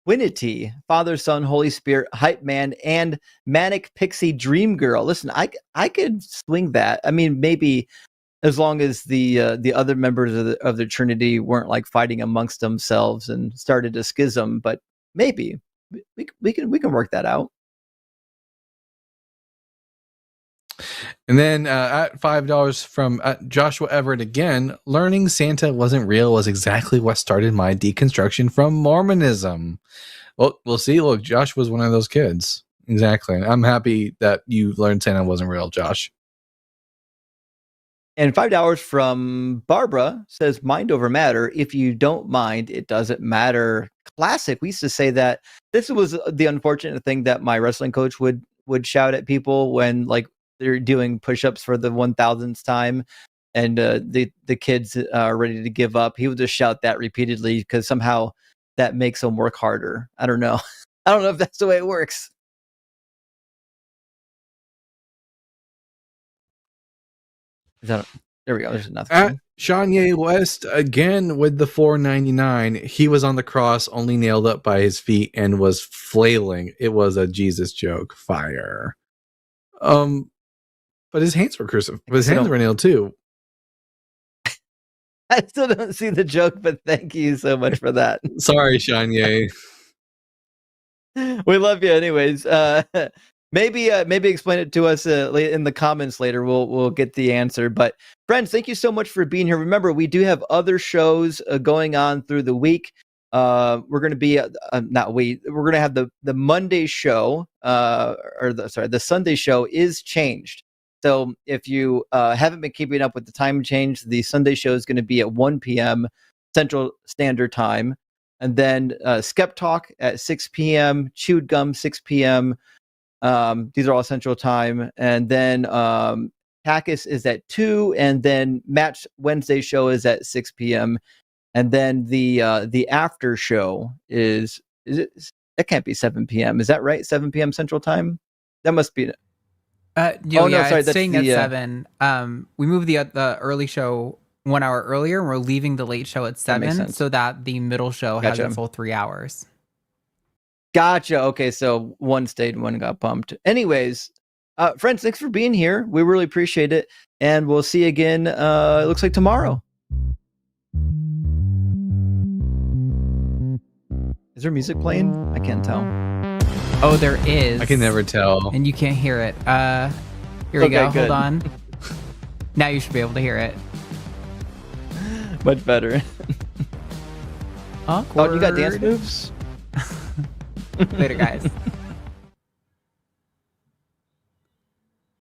Quinity, Father, Son, Holy Spirit, Hype Man, and Manic Pixie Dream Girl? Listen, I could swing that. I mean, maybe as long as the other members of the Trinity weren't like fighting amongst themselves and started a schism, but maybe we can work that out. And then at $5 from Joshua Everett again, learning Santa wasn't real was exactly what started my deconstruction from Mormonism. Well, we'll see. Look, Josh was one of those kids. Exactly. I'm happy that you learned Santa wasn't real, Josh. And $5 from Barbara says, mind over matter. If you don't mind, it doesn't matter. Classic. We used to say that. This was the unfortunate thing that my wrestling coach would shout at people when like they're doing push-ups for the 1000th time and the kids are ready to give up. He would just shout that repeatedly because somehow that makes them work harder. I don't know. I don't know if that's the way it works. There we go. There's nothing. At Shanye West again with the $4.99. He was on the cross, only nailed up by his feet, and was flailing. It was a Jesus joke. Fire. But his hands were crucified. His hands were nailed too. I still don't see the joke, but thank you so much for that. Sorry, Shanye. We love you, anyways. Maybe explain it to us in the comments later. We'll get the answer. But friends, thank you so much for being here. Remember, we do have other shows going on through the week. We're going to be we're going to have the Monday show the Sunday show is changed. So if you haven't been keeping up with the time change, the Sunday show is going to be at 1 p.m. Central Standard Time. And then Skeptalk at 6 p.m., Chewed Gum 6 p.m. These are all Central Time. And then TACIS is at 2, and then Match Wednesday show is at 6 p.m. And then the after show is it? That can't be 7 p.m. Is that right? 7 p.m. Central Time? That must be. It's staying at 7. We moved the early show 1 hour earlier, and we're leaving the late show at 7 so that the middle show has a full 3 hours. Gotcha. Okay, so one stayed and one got bumped. Anyways, friends, thanks for being here. We really appreciate it, and we'll see you again. It looks like tomorrow. Is there music playing? I can't tell. Oh, there is. I can never tell. And you can't hear it. Here we go. Good. Hold on. Now you should be able to hear it. Much better. Awkward. Oh, you got dance moves? Later, guys.